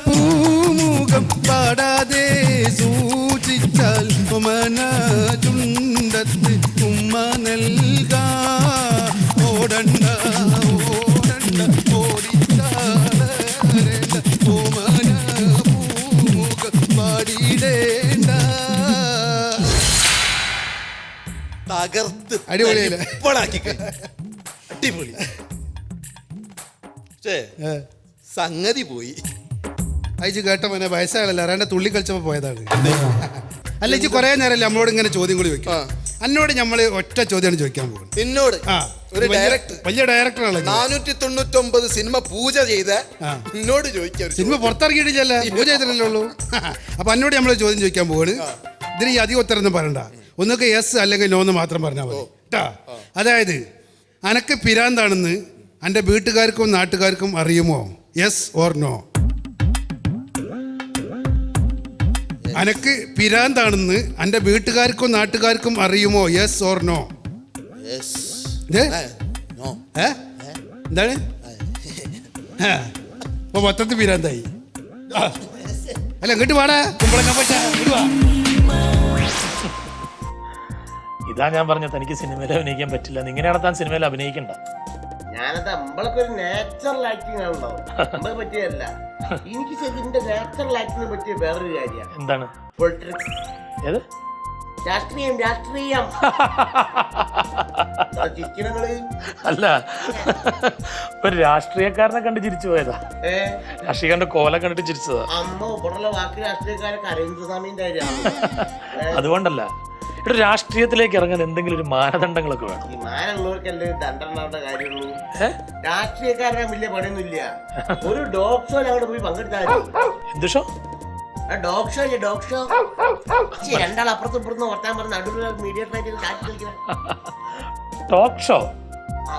പൂമുഖം പാടാതെ സൂക്ഷിച്ചാൽ ഓമന ചുണ്ടത്ത് ഉമ്മ നൽകാ. ഓടണ്ട ഓടണ്ട ഓടിച്ചാളേണ്ട ഓമന പൂമുഖം പാടിയിടേണ്ട. തകർത്ത് അടിപൊളിയല്ലേ? അടിപൊളി. സംഗതി പോയി. അയച്ച് കേട്ട മോനെ വയസ്സായാലല്ല അറിയാണ്ട് തുള്ളി കളിച്ചപ്പോ പോയതാണ്. അല്ല ഇച്ച് കുറെ നേരമല്ലേ നമ്മളോട് ഇങ്ങനെ ചോദ്യം കൂടി വെക്കും. എന്നോട് നമ്മള് ഒറ്റ ചോദ്യമാണ് ചോദിക്കാൻ പോകുന്നത്. എന്നോട് ഒരു ഡയറക്ടർ, വലിയ ഡയറക്ടറാണ്, 499 സിനിമ പൂജ ചെയ്ത എന്നോട് ചോദിക്കാം. സിനിമ പുറത്തിറങ്ങിയിട്ടില്ല, പൂജ ചെയ്തിട്ടല്ലേ ഉള്ളൂ. അപ്പൊ എന്നോട് നമ്മൾ ചോദ്യം ചോദിക്കാൻ പോവാണ്. ഇതിന് ഈ അധികം ഉത്തരൊന്നും പറയണ്ട, ഒന്നൊക്കെ യെസ് അല്ലെങ്കിൽ നോ എന്ന് മാത്രം പറഞ്ഞാൽ മതി കേട്ടാ. അതായത് അനക്ക് പിരാന്താണെന്ന് എൻ്റെ വീട്ടുകാർക്കും നാട്ടുകാർക്കും അറിയുമോ? Yes or no? അനക്ക് പിരാന്താണെന്ന് എൻ്റെ വീട്ടുകാർക്കും നാട്ടുകാർക്കും അറിയുമോ? Yes or no? എന്താണ്? അപ്പൊ മൊത്തത്തിൽ പിരാന്തായി. അല്ല ഇങ്ങോട്ട് പാടാ കുമ്പളങ്ങ പറ്റ. ഇതാ ഞാൻ പറഞ്ഞത്, എനിക്ക് സിനിമയിൽ അഭിനയിക്കാൻ പറ്റില്ല. ഇങ്ങനെയാണ് താൻ സിനിമയിൽ അഭിനയിക്കണ്ട. ഞാനത് നമ്മളൊക്കെ നാച്ചുറൽ ആക്ടിങ് ആണല്ലോ, നമ്മളെ പറ്റിയല്ല. എനിക്ക് ശരിന്റെ നാച്ചുറൽ ആക്ടിങ്ങിനെ പറ്റിയ വേറൊരു കാര്യമാണ്. എന്താണ്? പൊളിറ്റിക്സ്. ഏത്? രാഷ്ട്രീയം. രാഷ്ട്രീയം ചിരിക്കണങ്ങള്. അല്ല, ഒരു രാഷ്ട്രീയക്കാരനെ കണ്ട് ചിരിച്ചു പോയതാ. രാഷ്ട്രീയക്കാരന്റെ കോല കണ്ടിട്ട് ചിരിച്ചതാ. അമ്മ ഇവിടെയുള്ള വാക്ക് രാഷ്ട്രീയക്കാരൊക്കെ അരവിന്ദ്സ്വാമിന്റെ അതുകൊണ്ടല്ല, ഇവിടെ രാഷ്ട്രീയത്തിലേക്ക് ഇറങ്ങാൻ എന്തെങ്കിലും ഒരു മാനദണ്ഡങ്ങളൊക്കെ വേണം. ഈ മാനുള്ളവർക്കല്ലേ ദണ്ഡണ്ടാവേണ്ട കാര്യമുള്ളൂ. രാഷ്ട്രീയക്കാരനെ വലിയ പണിയൊന്നുമില്ല. ഒരു ഡോഗ് ഷോയിൽ അവിടെ പോയി പങ്കെടുത്താൽ എന്ത് show? Dog show. Dog show രണ്ടാൾ അപ്പുറത്തും ഇപ്പുറത്തും വർത്താൻ പറഞ്ഞ നടുവിൽ മീഡിയേറ്റർ ആയിട്ട് ടോക്ക് ഷോ.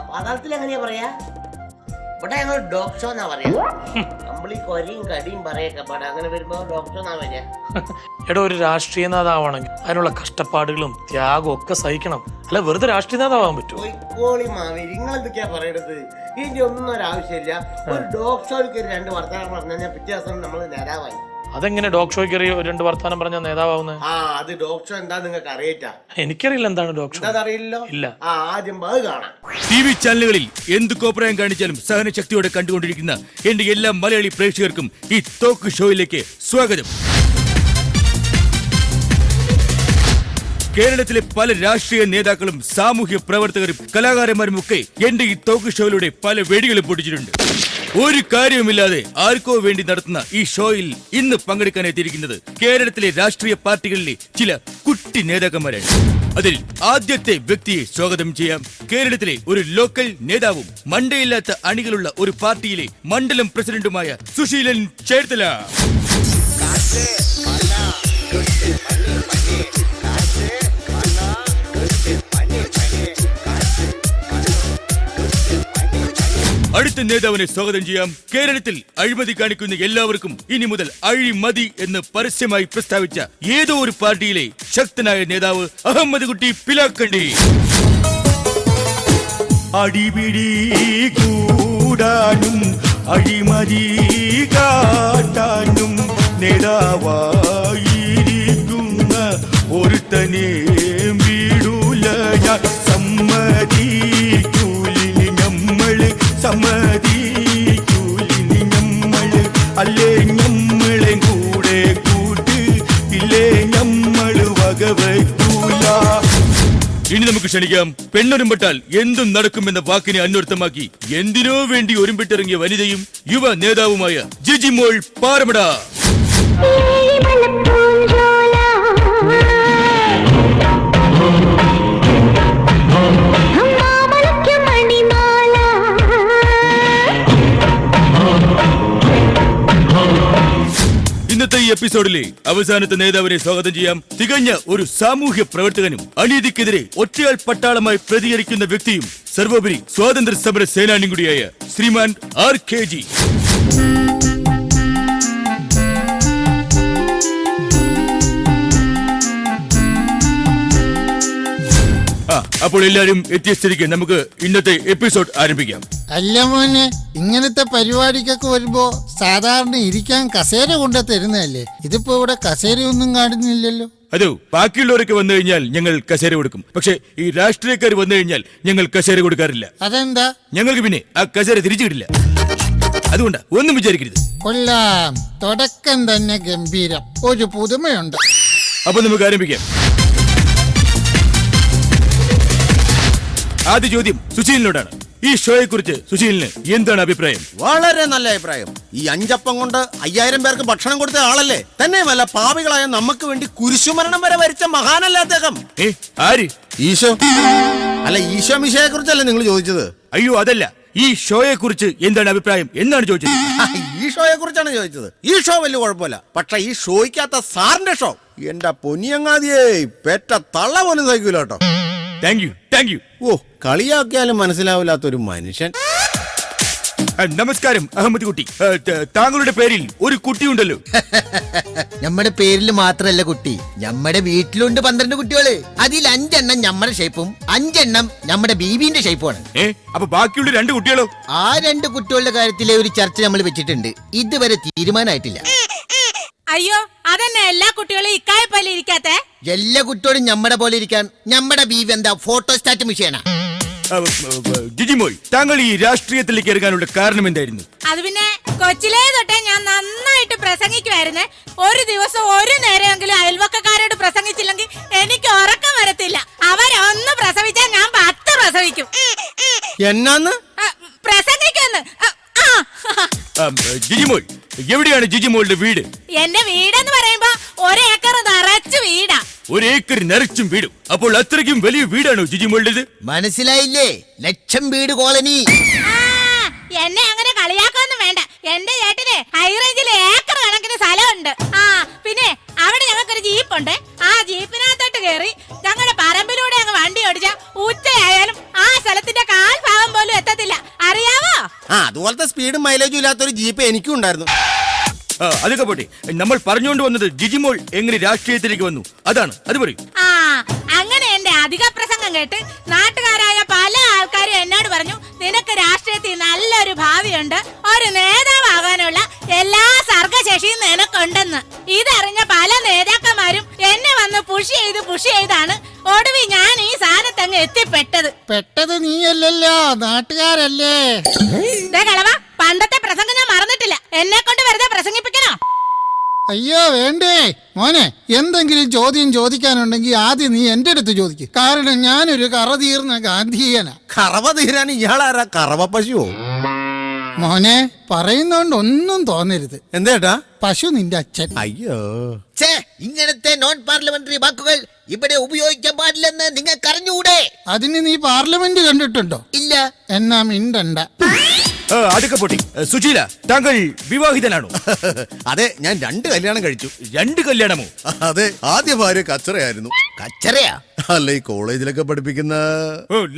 പാതാളത്തിൽ എങ്ങനെയാ പറയാ? ഇവിടെ ഞങ്ങൾ ഡോഗ് ഷോ എന്നാ പറയാ. നമ്മളീ കൊരയും കടിയും പറയൊക്കെ പാടാ. അങ്ങനെ വരുമ്പോ ഡോഗ് ഷോ എന്നാ പറയാ. എടോ, ഒരു രാഷ്ട്രീയ നേതാവാണെങ്കിൽ അതിനുള്ള കഷ്ടപ്പാടുകളും ത്യാഗവും ഒക്കെ സഹിക്കണം. അല്ല വെറുതെ രാഷ്ട്രീയ നേതാവാൻ പറ്റുമോ? നിങ്ങൾ എന്തൊക്കെയാ പറയണത്? ഇനി ഒന്നും ഒരാവശ്യമില്ല. ഒരു ഡോഗ് ഷോയ്ക്ക് 2 വർത്തമാനം പറഞ്ഞാൽ പിറ്റേ ദിവസം നമ്മൾ നേതാവായി. അതെങ്ങനെ ഡോഗ് ഷോയ്ക്ക് 2 വർത്താനം പറഞ്ഞ നേതാവുന്നത്? അത് ഡോഗ് ഷോ എന്താ നിങ്ങൾക്ക് അറിയിട്ടാ? എനിക്കറിയില്ല എന്താണ് ഡോഗ് ഷോ. അറിയില്ലോ? ഇല്ല. ആദ്യം അത് കാണാം. TV ചാനലുകളിൽ എന്ത് കോപ്രായം കാണിച്ചാലും സഹനശക്തിയോടെ കണ്ടുകൊണ്ടിരിക്കുന്ന എന്റെ എല്ലാ മലയാളി പ്രേക്ഷകർക്കും ഈ ടോക്ക് ഷോയിലേക്ക് സ്വാഗതം. കേരളത്തിലെ പല രാഷ്ട്രീയ നേതാക്കളും സാമൂഹ്യ പ്രവർത്തകരും കലാകാരന്മാരും ഒക്കെ എന്റെ ഈ ടോക്ക് ഷോയിലൂടെ പല വെടികളും പൊട്ടിച്ചിട്ടുണ്ട്. ഒരു കാര്യവുമില്ലാതെ ആർക്കോ വേണ്ടി നടത്തുന്ന ഈ ഷോയിൽ ഇന്ന് പങ്കെടുക്കാൻ എത്തിയിരിക്കുന്നത് കേരളത്തിലെ രാഷ്ട്രീയ പാർട്ടികളിലെ ചില കുട്ടി നേതാക്കന്മാരാണ്. അതിൽ ആദ്യത്തെ വ്യക്തിയെ സ്വാഗതം ചെയ്യാം. കേരളത്തിലെ ഒരു ലോക്കൽ നേതാവും മണ്ടയില്ലാത്ത അണികളുള്ള ഒരു പാർട്ടിയിലെ മണ്ഡലം പ്രസിഡന്റുമായ സുശീലൻ ചേർത്തല. അടുത്ത ആദ്യത്തെ നേതാവിനെ സ്വാഗതം ചെയ്യാം. കേരളത്തിൽ അഴിമതി കാണിക്കുന്ന എല്ലാവർക്കും ഇനി മുതൽ അഴിമതി എന്ന് പരസ്യമായി പ്രസ്താവിച്ച ഏതോ ഒരു പാർട്ടിയിലെ ശക്തനായ നേതാവ് അഹമ്മദ് കുട്ടി പിലാക്കണ്ടി. അടിപിടി കൂടാനും അഴിമതി കാട്ടാനും നേതാവായിരിക്കുന്ന ഒരുത്തനെ വീടൂല ഞാൻ. സമ്മതിക്കൂലിനി നമ്മള്, സമ്മതിക്കൂലിനി നമ്മള്, അല്ലേ നമ്മളെ കൂടെ കൂട്ട്, ഇല്ലേ നമ്മള് വകവയ്ക്കൂല. ഇനി നമുക്ക് ക്ഷണിക്കാം പെണ്ണൊരുമ്പെട്ടാൽ എന്തും നടക്കുമെന്ന വാക്കിനെ അന്വർത്ഥമാക്കി എന്തിനോ വേണ്ടി ഒരുമ്പിട്ടിറങ്ങിയ വനിതയും യുവ നേതാവുമായ ജിജിമോൾ പാറമട. ഇന്നത്തെ ഈ എപ്പിസോഡിലെ അവസാനത്തെ നേതാവിനെ സ്വാഗതം ചെയ്യാം. തികഞ്ഞ ഒരു സാമൂഹ്യ പ്രവർത്തകനും അനീതിക്കെതിരെ ഒറ്റയാൾ പട്ടാളമായി പ്രതികരിക്കുന്ന വ്യക്തിയും സർവോപരി സ്വാതന്ത്ര്യ സമര സേനാനിയും കൂടിയായ ശ്രീമാൻ RKG. അപ്പോൾ എല്ലാരും എത്തിയ സ്ഥിതിക്ക് നമുക്ക് ഇന്നത്തെ എപ്പിസോഡ് ആരംഭിക്കാം. അല്ല മോനെ, ഇങ്ങനത്തെ പരിപാടിക്കൊക്കെ വരുമ്പോ സാധാരണ ഇരിക്കാൻ കസേര കൊണ്ട് തരുന്നതല്ലേ? ഇതിപ്പോ ഇവിടെ കസേരയൊന്നും കാണുന്നില്ലല്ലോ. അതോ, ബാക്കിയുള്ളവരൊക്കെ വന്നു കഴിഞ്ഞാൽ ഞങ്ങൾ കസേര കൊടുക്കും. പക്ഷെ ഈ രാഷ്ട്രീയക്കാർ വന്നു കഴിഞ്ഞാൽ ഞങ്ങൾ കസേര കൊടുക്കാറില്ല. അതെന്താ? ഞങ്ങൾക്ക് പിന്നെ ആ കസേര തിരിച്ചു കിട്ടില്ല. അതുകൊണ്ടാ, ഒന്നും വിചാരിക്കരുത്. കൊള്ളാം, തുടക്കം തന്നെ ഗംഭീരം, ഒരു പുതുമയുണ്ട്. അപ്പൊ നമുക്ക് ആരംഭിക്കാം. ആദ്യ ചോദ്യം സുശീലിനോടാണ്. ഈ ഷോയെ കുറിച്ച് സുശീലിന് എന്താണ് അഭിപ്രായം? വളരെ നല്ല അഭിപ്രായം. ഈ 5 അപ്പം കൊണ്ട് 5000 പേർക്ക് ഭക്ഷണം കൊടുത്ത ആളല്ലേ. തന്നെയുമല്ല, പാപികളായ നമുക്ക് വേണ്ടി കുരിശുമരണം വരെ വരിച്ച മഹാനല്ലേ അദ്ദേഹം. ആര്? ഈശോ. അല്ല, ഈശോ മിശിഹായെ കുറിച്ചല്ലേ നിങ്ങൾ ചോദിച്ചത്? അയ്യോ, അതല്ല, ഈ ഷോയെ കുറിച്ച് എന്താണ് അഭിപ്രായം എന്നാണ് ചോദിച്ചത്. ഈ ഷോയെ കുറിച്ചാണ് ചോദിച്ചത്. ഈ ഷോ വലിയ കുഴപ്പമില്ല. പക്ഷെ ഈ ഷോയ്ക്കകത്ത സാറിന്റെ ഷോ എന്റെ പൊന്നിയങ്ങാതിയേ പെറ്റ തള്ള പോലും സഹിക്കൂല കേട്ടോ. Thank you. ഓ, കളിയാക്കിയാലും മനസ്സിലാവില്ലാത്തൊരു മനുഷ്യൻ. നമസ്കാരം അഹമ്മദ് കുട്ടി. താങ്കളുടെ പേരിൽ ഒരു കുട്ടിയുണ്ടല്ലോ. നമ്മുടെ പേരിൽ മാത്രല്ല കുട്ടി, നമ്മുടെ വീട്ടിലുണ്ട് 12 കുട്ടികള്. അതിൽ 5 എണ്ണം നമ്മുടെ ഷേപ്പും 5 എണ്ണം നമ്മുടെ ബീബിന്റെ ഷേപ്പുമാണ്. അപ്പൊ ബാക്കിയുള്ള 2 കുട്ടികളോ? ആ 2 കുട്ടികളുടെ കാര്യത്തിലെ ഒരു ചർച്ച നമ്മൾ വെച്ചിട്ടുണ്ട്. ഇതുവരെ തീരുമാനമായിട്ടില്ല. അയ്യോ, അതെന്നെ എല്ലാ കുട്ടികളും ഇക്കായ പോലെ ഇരിക്കാത്ത? എല്ലാ കുട്ടികളും നമ്മുടെ പോലെ ഇരിക്കാൻ നമ്മുടെ ബീവി എന്താ ഫോട്ടോസ്റ്റാറ്റ് മിഷീനാ? ജിജിമോൾ, താങ്കൾ ഈ രാഷ്ട്രീയത്തിലേക്ക് ഇറങ്ങാനുള്ള കാരണം എന്തായിരുന്നു? അത് പിന്നെ കൊച്ചിലേ തൊട്ടേ ഞാൻ നന്നായിട്ട് പ്രസംഗിക്കുമായിരുന്നേ. ഒരു ദിവസം ഒരു നേരമെങ്കിലും അയൽവക്കക്കാരോട് പ്രസംഗിച്ചില്ലെങ്കിൽ എനിക്ക് ഉറക്കം വരത്തില്ല. അവരൊന്ന് പ്രസവിച്ചാൽ ഞാൻ 10 പ്രസവിക്കും. എന്നാന്ന് പ്രസംഗിക്കുന്നു. ജിജിമോൾ, എവിടെയാണ് ജിജിമോളുടെ വീട്? എന്റെ വീടെന്ന് പറയുമ്പോ 1 ഏക്കർ നിറച്ചു വീടാ. 1 ഏക്കർ നിറച്ചും വീടും. അപ്പോൾ അത്രയ്ക്കും വലിയ വീടാണോ ജിജിമോളുടേത്? മനസ്സിലായില്ലേ? 1,00,000 വീട് കോളനി. എന്നെ അങ്ങനെ കളിയാക്കൊന്നും വേണ്ട. എന്റെ ചേട്ടന് ഹൈറേഞ്ചിൽ ഏക്കർ കണക്കിന് സ്ഥലമുണ്ട്. പിന്നെ അവിടെ ഞങ്ങൾക്കൊരു ജീപ്പുണ്ട്. ആ ജീപ്പിനകത്തോട്ട് കയറി ഞങ്ങളുടെ പറമ്പിലൂടെ അങ്ങ് വണ്ടി ഓടിച്ച ഉച്ചയായാലും ആ സ്ഥലത്തിന്റെ 1/4 ഭാഗം പോലും എത്തത്തില്ല. അറിയാവോ? അതുപോലത്തെ സ്പീഡും മൈലേജും ഇല്ലാത്തൊരു ജീപ്പ് എനിക്കും ഉണ്ടായിരുന്നു. അതൊക്കെ പോട്ടെ, നമ്മൾ പറഞ്ഞുകൊണ്ട് വന്നത് ജിജിമോൾ എങ്ങനെ രാഷ്ട്രീയത്തിലേക്ക് വന്നു, അതാണ്. അത് പറയും. അങ്ങനെ എന്റെ അധിക പ്രസംഗം കേട്ട് നാട്ടുകാരായ പല ആൾക്കാരും എന്നോട് പറഞ്ഞു, നിനക്ക് രാഷ്ട്രീയത്തിൽ നല്ലൊരു ഭാവിയുണ്ട്, ഒരു നേതാവാകാനുള്ള എല്ലാ സർഗശേഷിയും നിനക്കുണ്ടെന്ന്. ഇതറിഞ്ഞ പല നേതാക്കന്മാരും എന്നെ വന്ന് പുഷ് ചെയ്താണ് ഒടുവിൽ ഞാൻ ഈ സ്ഥാനത്തങ്ങ് എത്തിപ്പെട്ടത്. നീയല്ലല്ലോ, നാട്ടുകാരല്ലേ? കളവാ, പണ്ടത്തെ പ്രസംഗം ഞാൻ മറന്നിട്ടില്ല. എന്നെ കൊണ്ട് വെറുതെ പ്രസംഗിപ്പിക്കണോ? അയ്യോ വേണ്ടേ മോനെ, എന്തെങ്കിലും ചോദ്യം ചോദിക്കാനുണ്ടെങ്കിൽ ആദ്യം നീ എന്റെ അടുത്ത് ചോദിക്കും. കാരണം ഞാനൊരു കറതീർന്ന ഗാന്ധിയനാ. കറവ തീരാൻ ഇയാളാരാ? കറവ പശുവോ? മോനെ, പറയുന്നോണ്ട് ഒന്നും തോന്നരുത്. എന്തേട്ടാ? പശു നിന്റെ അച്ഛൻ. അയ്യോ, ഇങ്ങനത്തെ നോൺ പാർലമെന്ററി വാക്കുകൾ ഇവിടെ ഉപയോഗിക്കാൻ പാടില്ലെന്ന് നിങ്ങൾക്ക് അറിഞ്ഞുകൂടെ? അതിന് നീ പാർലമെന്റ് കണ്ടിട്ടുണ്ടോ? ഇല്ല. എന്നാ മിണ്ടണ്ട. അതൊക്കെ പൊട്ടി. സുശീല, താങ്കൾ വിവാഹിതനാണോ? അതെ, ഞാൻ 2 കല്യാണം കഴിച്ചു. 2 കല്യാണമോ? അതെ, ആദ്യ ഭാര്യ കച്ചറയായിരുന്നു. കച്ചറയാ? അല്ല, ഈ കോളേജിലൊക്കെ പഠിപ്പിക്കുന്ന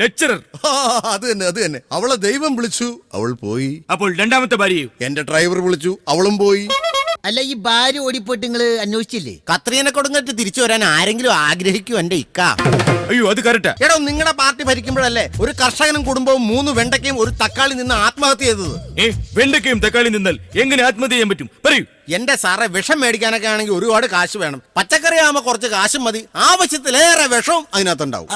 ലെക്ചറർ. അത് തന്നെ. അവളെ ദൈവം വിളിച്ചു, അവൾ പോയി. അപ്പോൾ രണ്ടാമത്തെ ഭാര്യയോ? എന്റെ ഡ്രൈവർ വിളിച്ചു, അവളും പോയി. അല്ല, ഈ ഭാര്യ ഓടിപ്പോയിട്ട് നിങ്ങള് അന്വേഷിച്ചില്ലേ? കത്രീനെ കൊടുങ്ങിട്ട് തിരിച്ചു വരാൻ ആരെങ്കിലും ആഗ്രഹിക്കൂ എന്റെ ഇക്ക? അയ്യോ, അത് കറക്റ്റാ. എടോ, നിങ്ങളുടെ പാർട്ടി ഭരിക്കുമ്പോഴല്ലേ ഒരു കർഷകനും കുടുംബവും 3 വെണ്ടയ്ക്കയും ഒരു തക്കാളി നിന്ന് ആത്മഹത്യ ചെയ്തത്? വെണ്ടയ്ക്കയും തക്കാളി നിന്നാൽ എങ്ങനെ ആത്മഹത്യ ചെയ്യാൻ പറ്റും? പറയൂ. എന്റെ സാറെ, വിഷം മേടിക്കാനൊക്കെ ആണെങ്കിൽ ഒരുപാട് കാശ് വേണം. പച്ചക്കറി ആവുമ്പോ കുറച്ച് കാശും മതി, ആവശ്യത്തിലേറെ വിഷവും അതിനകത്തുണ്ടാവും.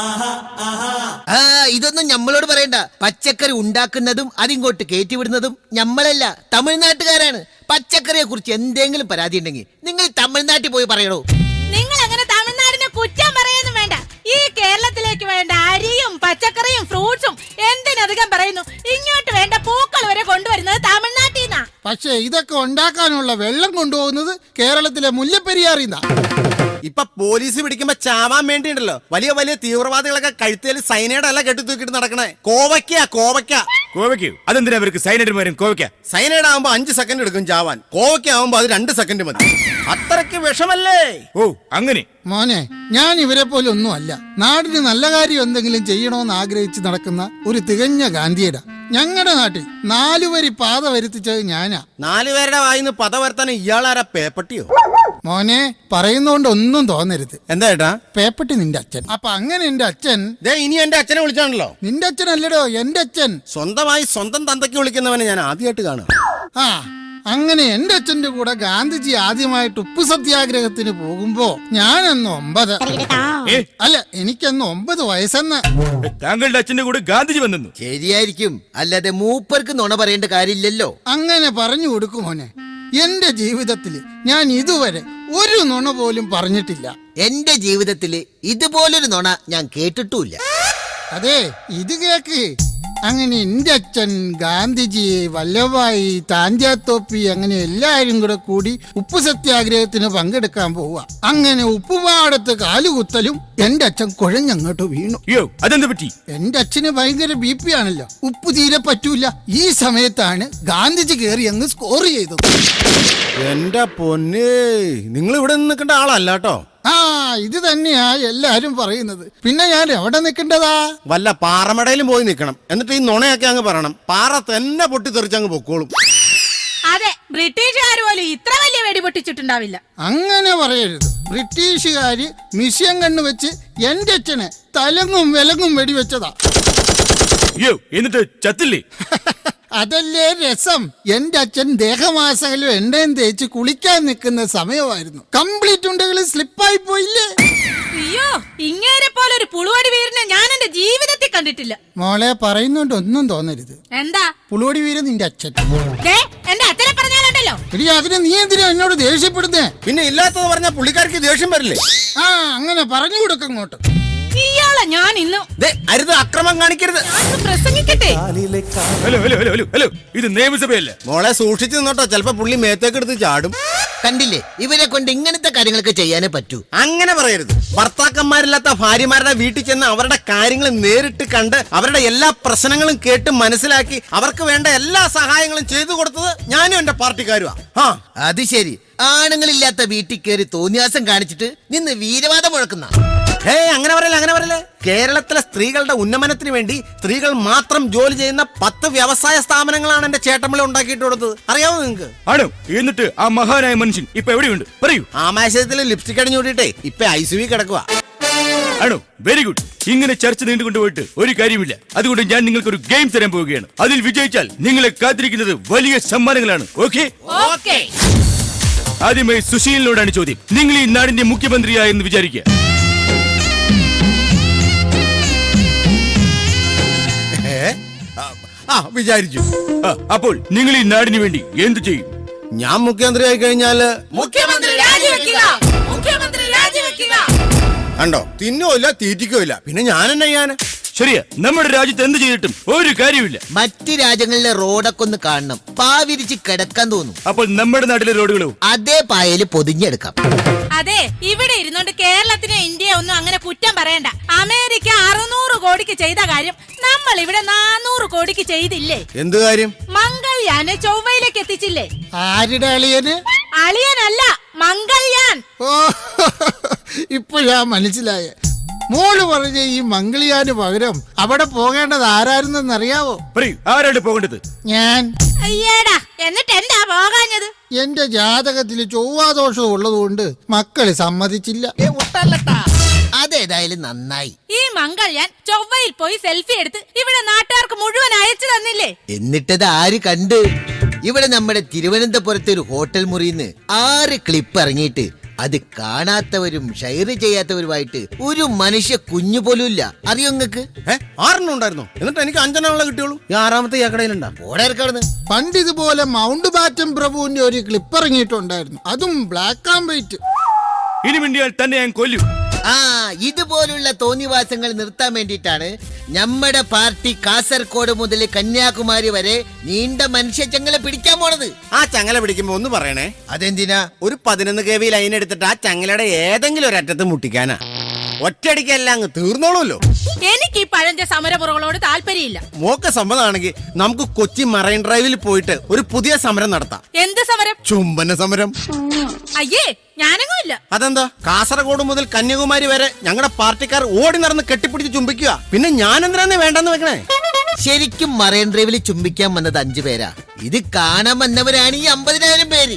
ഇതൊന്നും നമ്മളോട് പറയണ്ട. പച്ചക്കറി ഉണ്ടാക്കുന്നതും അതിങ്ങോട്ട് കയറ്റിവിടുന്നതും നമ്മളല്ല, തമിഴ്നാട്ടുകാരാണ്. പച്ചക്കറിയെ കുറിച്ച് എന്തെങ്കിലും പരാതി ഉണ്ടെങ്കിൽ നിങ്ങൾ തമിഴ്നാട്ടിൽ പോയി പറയണോ? നിങ്ങൾ അങ്ങനെ തമിഴ്നാടിനെ കുറ്റം പറയുന്നു വേണ്ട. ഈ കേരളത്തിലേക്ക് വേണ്ട അരിയും പച്ചക്കറിയും ഫ്രൂട്ട്സും എന്തിനധികം പറയുന്നു, ഇങ്ങോട്ട് വേണ്ട പൂക്കൾ വരെ കൊണ്ടുവരുന്നത് തമിഴ്നാട്ടിൽ നിന്നാ. പക്ഷേ ഇതൊക്കെ ഉണ്ടാക്കാനുള്ള വെള്ളം കൊണ്ടുപോകുന്നത് കേരളത്തിലെ മുല്ലപ്പെരിയാറിന്നാ. ഇപ്പൊ പോലീസ് പിടിക്കുമ്പോ ചാവാൻ വേണ്ടിയുണ്ടല്ലോ വലിയ വലിയ തീവ്രവാദികളൊക്കെ കഴുത്തേൽ സൈനൈഡ് അല്ല കെട്ടി തൂക്കിട്ട് നടക്കണേ. കോവയ്ക്കോ? അതെന്തിനാ അവർക്ക് സൈനൈഡ്? കോവയ്ക്ക സൈനൈഡ് ആവുമ്പോ 5 സെക്കൻഡ് എടുക്കും ചാവാൻ, കോവയ്ക്ക ആവുമ്പോ അത് 2 സെക്കൻഡ് മതി. അത്രയ്ക്ക് വിഷമല്ലേ? ഓ, അങ്ങനെ. മോനെ, ഞാൻ ഇവരെ പോലെ ഒന്നുമല്ല. നാടിന് നല്ല കാര്യം എന്തെങ്കിലും ചെയ്യണമെന്ന് ആഗ്രഹിച്ച് നടക്കുന്ന ഒരു തികഞ്ഞ ഗാന്ധിയടാ. ഞങ്ങളുടെ നാട്ടിൽ 4 വരി പാത വരുത്തിച്ചത് ഞാനാ. 4 പേരുടെ വായിന്ന് പത വരുത്താൻ ഇയാളാരാ? പേപ്പട്ടിയോ? മോനെ, പറയുന്നോണ്ട് ഒന്നും തോന്നരുത്. എന്താ ഏട്ടാ? പേപ്പട്ടി നിന്റെ അച്ഛൻ. അപ്പൊ അങ്ങനെ എന്റെ അച്ഛൻ ഇനി എന്റെ അച്ഛനെ വിളിച്ചാണല്ലോ. നിന്റെ അച്ഛനല്ലടോ, എന്റെ അച്ഛൻ. സ്വന്തമായി സ്വന്തം തന്തയ്ക്ക് വിളിക്കുന്നവനെ ഞാൻ ആദ്യമായിട്ട് കാണുക. അങ്ങനെ എന്റെ അച്ഛന്റെ കൂടെ ഗാന്ധിജി ആദ്യമായിട്ട് ഉപ്പു സത്യാഗ്രഹത്തിന് പോകുമ്പോ ഞാനന്ന് 9. അല്ല, എനിക്കന്ന് 9 വയസ്സെന്ന്. താങ്കളുടെ അച്ഛന്റെ കൂടെ ഗാന്ധിജി വന്നു? ശരിയായിരിക്കും, അല്ലാതെ മൂപ്പർക്ക് നുണ പറയേണ്ട കാര്യമില്ലല്ലോ. അങ്ങനെ പറഞ്ഞു കൊടുക്കും മോനെ. എന്റെ ജീവിതത്തില് ഞാൻ ഇതുവരെ ഒരു നുണ പോലും പറഞ്ഞിട്ടില്ല. എന്റെ ജീവിതത്തില് ഇതുപോലൊരു നുണ ഞാൻ കേട്ടിട്ടുമില്ല. അതെ, ഇത് കേക്ക്. അങ്ങനെ എന്റെ അച്ഛൻ, ഗാന്ധിജി, വല്ലഭായി, താഞ്ചാത്തോപ്പി, അങ്ങനെ എല്ലാരും കൂടി ഉപ്പു സത്യാഗ്രഹത്തിന് പങ്കെടുക്കാൻ പോവുക. അങ്ങനെ ഉപ്പുപാടത്ത് കാലുകുത്തലും എന്റെ അച്ഛൻ കുഴഞ്ഞങ്ങോട്ട് വീണു. അതെന്ത് പറ്റി? എന്റെ അച്ഛന് ഭയങ്കര BP ആണല്ലോ, ഉപ്പ് തീരെ പറ്റൂല. ഈ സമയത്താണ് ഗാന്ധിജി കയറി അങ്ങ് സ്കോർ ചെയ്തത്. എന്റെ പൊന്നേ, നിങ്ങൾ ഇവിടെ നിൽക്കേണ്ട ആളല്ലാട്ടോ. ഇത് തന്നെയാ എല്ലാരും പറയുന്നത്. പിന്നെ ഞാൻ എവിടെ നിൽക്കേണ്ടതാ? വല്ല പാറമടയിലും പോയി നിൽക്കണം. എന്നിട്ട് ഈ നുണയൊക്കെ അങ്ങ് പറയണം. പാറ തന്നെ പൊട്ടിത്തെറിച്ചങ്ങ് പൊക്കോളും. അതെ, ബ്രിട്ടീഷുകാർ പോലും ഇത്ര വലിയ വെടി പൊട്ടിച്ചിട്ടുണ്ടാവില്ല. അങ്ങനെ പറയരുത്. ബ്രിട്ടീഷുകാര് മിഷ്യൻ കണ്ണു വെച്ച് എന്റെ അച്ഛനെ തലങ്ങും വിലങ്ങും വെടിവെച്ചതാ. എന്നിട്ട് ചത്തില്ലേ? അതല്ലേ രസം. എന്റെ അച്ഛൻ ദേഹമാസകലും എണ്ണയും തേച്ച് കുളിക്കാൻ നിൽക്കുന്ന സമയമായിരുന്നു. കംപ്ലീറ്റ് ഉണ്ടെങ്കിൽ സ്ലിപ്പായി പോയില്ലേ? അയ്യോ, ഇങ്ങേരെ പോലെ ഒരു പുളുവടി വീരനെ ഞാൻ എന്റെ ജീവിതത്തിൽ കണ്ടിട്ടില്ല. മോളെ, പറയുന്നോണ്ട് ഒന്നും തോന്നരുത്. എന്താ പുളുവടി വീരൻ നിന്റെ അച്ഛൻ. എന്റെ അച്ഛനെ പറഞ്ഞാലുണ്ടല്ലോ. അതിന് നീ എന്തിനാ എന്നോട് ദേഷ്യപ്പെടുന്നേ? പിന്നെ ഇല്ലാത്തത് പറഞ്ഞാൽ പുള്ളിക്കാർക്ക് ദേഷ്യം വരില്ലേ? അങ്ങനെ പറഞ്ഞു കൊടുക്കങ്ങോട്ട്. ഇയാളെ ഞാൻ ഇന്ന് അരുത്, അക്രമം കാണിക്കരുത്. പ്രസംഗിക്കട്ടെ. ഹലോ, ഇത് നിയമസഭയല്ലേ? മോളെ, സൂക്ഷിച്ചു നിന്നോട്ടോ, ചിലപ്പോ പുള്ളി മേത്തേക്ക് എടുത്ത് ചാടും. കണ്ടില്ലേ, ഇവരെ കൊണ്ട് ഇങ്ങനത്തെ കാര്യങ്ങളൊക്കെ ചെയ്യാനേ പറ്റൂ. അങ്ങനെ പറയരുത്. ഭർത്താക്കന്മാരില്ലാത്ത ഭാര്യമാരുടെ വീട്ടിൽ ചെന്ന് അവരുടെ കാര്യങ്ങൾ നേരിട്ട് കണ്ട് അവരുടെ എല്ലാ പ്രശ്നങ്ങളും കേട്ട് മനസ്സിലാക്കി അവർക്ക് വേണ്ട എല്ലാ സഹായങ്ങളും ചെയ്തു കൊടുത്തത് ഞാനും എന്റെ പാർട്ടിക്കാരുമാ. അത് ശരി. ആണുങ്ങളില്ലാത്ത വീട്ടിൽ കയറി തോന്നിയാസം കാണിച്ചിട്ട് നിന്ന് വീരവാദം മുഴക്കുന്ന. അങ്ങനെ പറയല്ലേ. കേരളത്തിലെ സ്ത്രീകളുടെ ഉന്നമനത്തിന് വേണ്ടി സ്ത്രീകൾ മാത്രം ജോലി ചെയ്യുന്ന 10 വ്യവസായ സ്ഥാപനങ്ങളാണ് എന്റെ ചേട്ടമ്മളെ ഉണ്ടാക്കിയിട്ട് കൊടുത്തത്. അറിയാമോ നിങ്ങൾക്ക്? ആണോ? എന്നിട്ട് ആ മഹാനായ മനുഷ്യൻ ഇപ്പൊ എവിടെയുണ്ട്? പറയൂ. ആമാശയത്തിൽ ലിപ്സ്റ്റിക് അടിഞ്ഞൂട്ടിട്ടേ ഇപ്പൊ ICU കിടക്കുക. ആണോ? Very good. ഇങ്ങനെ ചർച്ച നീണ്ടുകൊണ്ടുപോയിട്ട് ഒരു കാര്യമില്ല. അതുകൊണ്ട് ഞാൻ നിങ്ങൾക്ക് ഒരു ഗെയിം തരാൻ പോവുകയാണ്. അതിൽ വിജയിച്ചാൽ നിങ്ങളെ കാത്തിരിക്കുന്നത് വലിയ സമ്മാനങ്ങളാണ്. ഓക്കെ? ആദ്യമായി സുശീലിനോടാണ് ചോദ്യം. നിങ്ങൾ ഈ നാടിന്റെ മുഖ്യമന്ത്രിയായെന്ന് വിചാരിക്കുക. വിചാരിച്ചു. അപ്പോൾ നിങ്ങൾ ഈ നാടിന് വേണ്ടി എന്ത് ചെയ്യും? ഞാൻ മുഖ്യമന്ത്രിയായി കഴിഞ്ഞാല് കണ്ടോ, തിന്നോയില്ല, തീറ്റിക്കോയില്ല, പിന്നെ ഞാൻ എന്നെ ചെയ്യാന്. ശരിയാ, നമ്മുടെ രാജ്യത്ത് എന്ത് ചെയ്തിട്ടും ഒരു കാര്യമില്ല. മറ്റ് രാജ്യങ്ങളിലെ റോഡൊക്കെ ഒന്ന് കാണണം, പാവിരിച്ച് കിടക്കാൻ തോന്നും. അപ്പോൾ നമ്മുടെ നാട്ടിലെ റോഡുകളോ? അതേ പായല് പൊതിഞ്ഞെടുക്കാം. അതെ, ഇവിടെ ഇരുന്നോണ്ട് കേരളത്തിനെ ഇന്ത്യയെ ഒന്നും അങ്ങനെ കുറ്റം പറയണ്ട. അമേരിക്ക 600 കോടിക്ക് ചെയ്ത കാര്യം നമ്മൾ ഇവിടെ 400 കോടിക്ക് ചെയ്തില്ലേ? എന്ത് കാര്യം? മംഗൾയാനെ ചൊവ്വയിലേക്ക് എത്തിച്ചില്ലേ? ആരുടെ അളിയന്? അളിയനല്ല, മംഗൾയാൻ. ഓ ഇപ്പോഴാ മനസ്സിലായ. മോള് പറഞ്ഞ ഈ മംഗളിയാന് പകരം അവിടെ പോകേണ്ടത് ആരായിരുന്നെന്നറിയാവോ? ആരാണ് പോകേണ്ടത്? ഞാൻ. അയ്യേടാ, എന്നിട്ട് എന്താ പോകാഞ്ഞത്? എന്റെ ജാതകത്തിൽ ചൊവ്വാദോഷം ഉള്ളതുകൊണ്ട് മക്കള് സമ്മതിച്ചില്ല. അതേതായാലും നന്നായി. ഈ മംഗൾയാൻ ചൊവ്വയിൽ പോയി സെൽഫി എടുത്ത് ഇവിടെ നാട്ടുകാർക്ക് മുഴുവൻ അയച്ചു തന്നില്ലേ? എന്നിട്ടത് ആര് കണ്ട്? ഇവിടെ നമ്മുടെ തിരുവനന്തപുരത്തെ ഒരു ഹോട്ടൽ മുറിന്ന് 6 ക്ലിപ്പ് ഇറങ്ങിയിട്ട് അത് കാണാത്തവരും ഷെയർ ചെയ്യാത്തവരുമായിട്ട് ഒരു മനുഷ്യ കുഞ്ഞു പോലും ഇല്ല. അറിയോ നിങ്ങക്ക്? 6 ഉണ്ടായിരുന്നു. എന്നിട്ട് എനിക്ക് 5 കിട്ടിയുള്ളൂ. ഈ 6ാമത്തെ യാക്കടയിലുണ്ടാ. പണ്ട് ഇതുപോലെ മൗണ്ട് ബാറ്റൻ പ്രഭുവിന്റെ ഒരു ക്ലിപ്പ് ഇറങ്ങിയിട്ടുണ്ടായിരുന്നു, അതും ബ്ലാക്ക് ആൻഡ് വൈറ്റ്. ഇനി മിണ്ടിയാൽ തന്നെ ഞാൻ കൊല്ലും. ഇതുപോലുള്ള തോന്നിവാസങ്ങൾ നിർത്താൻ വേണ്ടിയിട്ടാണ് നമ്മുടെ പാർട്ടി കാസർഗോഡ് മുതൽ കന്യാകുമാരി വരെ നീണ്ട മനുഷ്യ ചങ്ങല പിടിക്കാൻ പോണത്. ആ ചങ്ങല പിടിക്കുമ്പോ ഒന്ന് പറയണേ. അതെന്തിനാ? ഒരു 11 kV ലൈൻ എടുത്തിട്ട് ആ ചങ്ങലയുടെ ഏതെങ്കിലും ഒരു അറ്റത്ത് മുട്ടിക്കാനാ. ഒറ്റയടിക്കല്ല അങ്ങ് തീർന്നോളൂല്ലോ. എനിക്ക് ഈ പഴഞ്ച സമരമുറകളോട് താല്പര്യമില്ല. മോക്ക് സമ്മതമാണെങ്കിൽ നമുക്ക് കൊച്ചി മറൈൻ ഡ്രൈവിൽ പോയിട്ട് ഒരു പുതിയ സമരം നടത്താം. എന്ത് സമരം? ചുംബന സമരം. അയ്യേ, ഞാനങ്ങും ഇല്ല. അതെന്താ? കാസർഗോഡ് മുതൽ കന്യാകുമാരി വരെ ഞങ്ങളുടെ പാർട്ടിക്കാർ ഓടി നടന്ന് കെട്ടിപ്പിടിച്ച് ചുംബിക്കുക. പിന്നെ ഞാൻ എന്തിനാന്ന് വേണ്ടെന്ന് വെക്കണേ? ശരിക്കും മറൈൻ ഡ്രൈവിൽ ചുംബിക്കാൻ വന്നത് 5 പേരാ. ഇത് കാണാൻ വന്നവരാണ് ഈ 50,000 പേര്.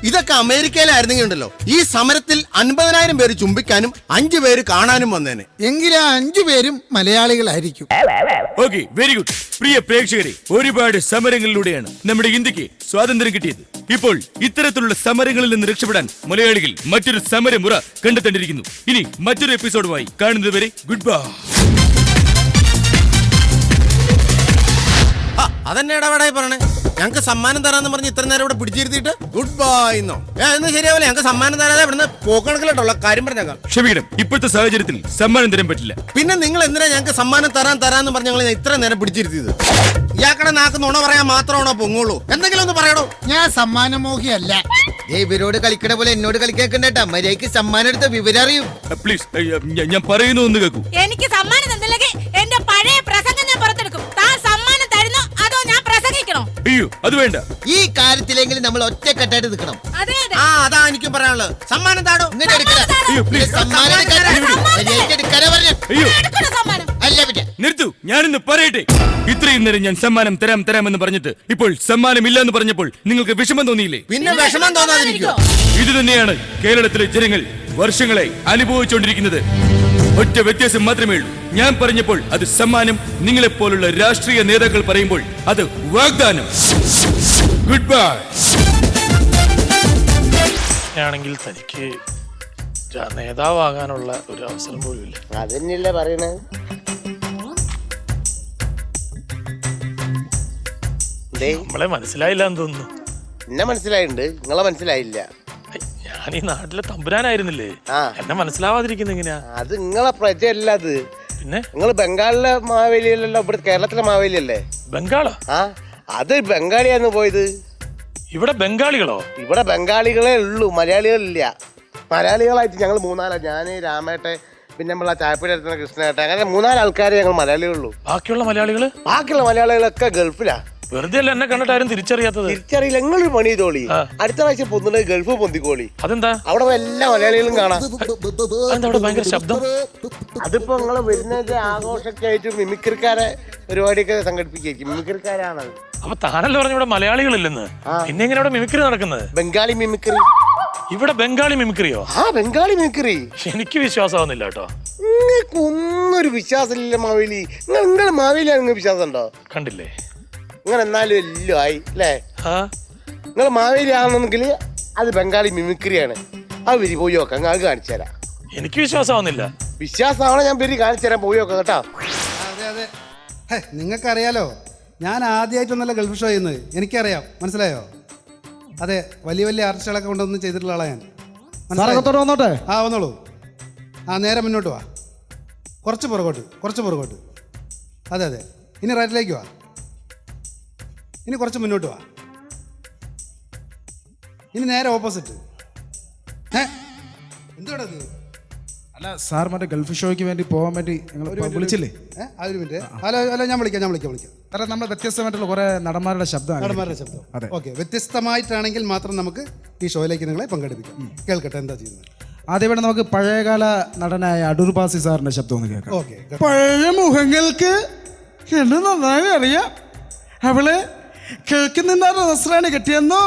ഇതൊക്കെ അമേരിക്കയിലായിരുന്നെങ്കിൽ ഉണ്ടല്ലോ, ഈ സമരത്തിൽ 50,000 പേര് ചുംബിക്കാനും 5 പേര് കാണാനും വന്നേനെ. എങ്കിലും 5 പേരും മലയാളികളായിരിക്കും. Okay, very good. പ്രിയ പ്രേക്ഷകരെ, ഒരുപാട് സമരങ്ങളിലൂടെയാണ് നമ്മുടെ ഇന്ത്യക്ക് സ്വാതന്ത്ര്യം കിട്ടിയത്. ഇപ്പോൾ ഇത്തരത്തിലുള്ള സമരങ്ങളിൽ നിന്ന് രക്ഷപ്പെടാൻ മലയാളികൾ മറ്റൊരു സമരമുറ കണ്ടെത്തേണ്ടിയിരിക്കുന്നു. ഇനി മറ്റൊരു എപ്പിസോഡുമായി കാണുന്നതുവരെ ഗുഡ് ബൈ. അതെന്നെ ഇടപെടായി പറഞ്ഞേ. ഞങ്ങക്ക് സമ്മാനം തരാന്ന് പറഞ്ഞ് ഇത്ര നേരം ഇവിടെ പിടിച്ചിരുത്തിയിട്ട് ഗുഡ് ബൈ എന്നോ? എന്ന് ശരിയാവില്ല. ഞങ്ങൾക്ക് സമ്മാനം തരാതെ ഇവിടുന്ന് പോക്കണക്കിലോട്ടുള്ള കാര്യം പറഞ്ഞേക്കാം. ക്ഷമിക്കണം, ഇപ്പോഴത്തെ സാഹചര്യത്തിൽ സമ്മാനം തരാൻ പറ്റില്ല. പിന്നെ നിങ്ങൾ എന്തിനാ ഞങ്ങൾക്ക് സമ്മാനം തരാന്ന് പറഞ്ഞ ഞങ്ങൾ ഇത്ര നേരം പിടിച്ചിരുത്തിയത്? ഇയാക്കടെ നാക്ക് നുണ പറയാൻ മാത്രമാണോ പൊങ്ങുള്ളൂ? എന്തെങ്കിലും ഒന്ന് പറയണോ? ഞാൻ സമ്മാനമോഹിയല്ല. ഇവരോട് കളിക്കണ പോലെ എന്നോട് കളിക്കേക്കണ്ടേട്ടാ. മര്യാദയ്ക്ക് സമ്മാനം എടുത്ത വിവരം അറിയും. പ്ലീസ്, ഞാൻ പറയുന്നു ഒന്ന് കേൾക്കൂ. എനിക്ക് സമ്മാനം തന്നില്ലെങ്കിൽ എന്റെ പഴയ പ്രസംഗം ഞാൻ പുറത്തെടുക്കും. താൻ സമ്മാനം തരുന്നോ അതോ ഞാൻ പ്രസംഗിക്കണോ? അയ്യോ, അത് വേണ്ട. ഈ കാര്യത്തിലെങ്കിലും നമ്മൾ ഒറ്റക്കെട്ടായിട്ട് നിൽക്കണം. അതെ, അതാ എനിക്കും പറയാനുള്ളത്. സമ്മാനം താടോ. ഇങ്ങോട്ട് എടുക്കണം. അല്ല പിന്നെ നിർത്തു, ഞാനിന്ന് പറയട്ടെ. ഇത്രയും നേരം ഞാൻ സമ്മാനം തരാമെന്ന് പറഞ്ഞിട്ട് ഇപ്പോൾ സമ്മാനം ഇല്ല എന്ന് പറഞ്ഞപ്പോൾ നിങ്ങൾക്ക് വിഷമം തോന്നിയില്ലേ? പിന്നെ വിഷമം തോന്നാതിരിക്കോ? ഇത് തന്നെയാണ് കേരളത്തിലെ ജനങ്ങൾ വർഷങ്ങളായി അനുഭവിച്ചുകൊണ്ടിരിക്കുന്നത്. ഒറ്റ വ്യത്യാസം മാത്രമേ ഉള്ളൂ. ഞാൻ പറഞ്ഞപ്പോൾ അത് സമ്മാനം, നിങ്ങളെപ്പോലുള്ള രാഷ്ട്രീയ നേതാക്കൾ പറയുമ്പോൾ അത് വാഗ്ദാനം. Good bye. ആണെങ്കിൽ തനിക്ക് നേതാവാകാനുള്ള ഒരു അവസരം പോലും ഇല്ല. അതന്നെയല്ലേ പറയണേ. നമ്മളെ മനസ്സിലായില്ല എന്ന് തോന്നുന്നു. എന്നെ മനസ്സിലായിട്ടുണ്ട്, നിങ്ങളെ മനസ്സിലായില്ല. ഞാൻ ഈ നാട്ടിലെ തമ്പുരാനായിരുന്നില്ലേ, എന്നെ മനസ്സിലാവാതിരിക്കുന്ന എങ്ങനെയാ? അത് നിങ്ങളെ പ്രജയല്ല. അത് പിന്നെ നിങ്ങൾ ബംഗാളിലെ മാവേലിയല്ലല്ലോ, ഇവിടെ കേരളത്തിലെ മാവേലിയല്ലേ? ബംഗാളോ? അത് ബംഗാളിയാന്ന് പോയത്. ഇവിടെ ബംഗാളികളോ? ഇവിടെ ബംഗാളികളെ ഉള്ളൂ, മലയാളികളില്ല. മലയാളികളായിട്ട് ഞങ്ങൾ 3-4, ഞാൻ രാമേട്ടെ, പിന്നെ നമ്മളെ ചായപ്പീടി എടുത്തുന്ന കൃഷ്ണേട്ടെ, അങ്ങനെ 3-4 ആൾക്കാരെ ഞങ്ങൾ മലയാളികളുള്ളൂ. ബാക്കിയുള്ള മലയാളികളൊക്കെ ഗൾഫിലാ. വെറുതെ അല്ല എന്നെ കണ്ടിട്ട് ആരും തിരിച്ചറിയാത്തത്. തിരിച്ചറിയില്ല. നിങ്ങളൊരു പണി ചെയ്തോളി, അടുത്ത പ്രാവശ്യം പൊന്നുണ്ടെങ്കിൽ ഗൾഫ് പൊന്തിക്കോളി. അതെന്താ? അവിടെ എല്ലാ മലയാളികളും കാണാം. ഭയങ്കര ശബ്ദം. അതിപ്പോ നിങ്ങള് വരുന്നത് ആഘോഷമൊക്കെ ആയിട്ട് മിമിക്രിക്കാരെ പരിപാടിയൊക്കെ സംഘടിപ്പിക്കും. മിമിക്രിക്കാരാണത്. അപ്പൊ താനല്ലേ പറഞ്ഞു ഇവിടെ മലയാളികളില്ലെന്ന്? പിന്നെ എങ്ങനെ ഇവിടെ മിമിക്രി നടക്കുന്നത്? ബംഗാളി മിമിക്രി. ഇവിടെ ബംഗാളി മിമിക്രിയോ? ബംഗാളി മിമിക്രി. എനിക്ക് വിശ്വാസമാവുന്നില്ല കേട്ടോ. നിങ്ങൾക്ക് ഒന്നൊരു വിശ്വാസമില്ല മാവേലി. നിങ്ങൾ മാവേലി നിങ്ങൾക്ക് വിശ്വാസം ഉണ്ടോ? കണ്ടില്ലേ, നിങ്ങൾ എന്നാലും എല്ലാം ആയി അല്ലേ? നിങ്ങൾ മാവേലി ആണെന്നെങ്കിൽ അത് ബംഗാളി മിമിക്രിയാണ്. അത് വരി പോയി നോക്കാം, അത് കാണിച്ചു തരാം. എനിക്ക് വിശ്വാസമാവുന്നില്ല. വിശ്വാസമാണോ? ഞാൻ പേര് കാണിച്ചു തരാം, പോയി നോക്കാം കേട്ടോ. അതെ, നിങ്ങൾക്കറിയാലോ, ഞാൻ ആദ്യമായിട്ടൊന്നല്ല ഗൾഫ് ഷോ ചെയ്യുന്നത്. എനിക്കറിയാം, മനസ്സിലായോ? അതെ, വലിയ വലിയ ആർട്ടിസ്റ്റുകളൊക്കെ കൊണ്ടൊന്ന് ചെയ്തിട്ടുള്ള ആളാണ് ഞാൻ. വന്നോട്ടെ. വന്നോളൂ. നേരെ മുന്നോട്ട് വാ, കുറച്ച് പുറകോട്ട്. അതെ, ഇനി റൈറ്റിലേക്ക് വാ, ഇനി കുറച്ച് മുന്നോട്ട് വാ, ഇനി നേരെ ഓപ്പോസിറ്റ്. എന്തുവാ ഇത്? അല്ല, സാർ മറ്റേ ഗൾഫ് ഷോയ്ക്ക് വേണ്ടി പോകാൻ വേണ്ടി നിങ്ങൾ വിളിച്ചില്ലേ? ഒരു മിനിറ്റ്. ഹലോ, ഞാൻ വിളിക്കാം. സാറേ, നമ്മൾ വ്യത്യസ്തമായിട്ടുള്ള കുറെ നടന്മാരുടെ ശബ്ദം. അതെ. ഓക്കെ, വ്യത്യസ്തമായിട്ടാണെങ്കിൽ മാത്രം നമുക്ക് ഈ ഷോയിലേക്ക് നിങ്ങളെ പങ്കെടുപ്പിക്കാം. കേൾക്കട്ടെ, എന്താ ചെയ്യുന്നത്? ആദ്യമായിട്ട് നമുക്ക് പഴയകാല നടനായ അടൂർ ബാസി സാറിന്റെ ശബ്ദം ഒന്ന് കേൾക്കാം. ഓക്കെ. പഴയ മുഖങ്ങൾക്ക് എന്നെ നന്നായി അറിയാം. അവള് കേൾക്കുന്നില്ല നസ്രാണി കെട്ടിയെന്നോ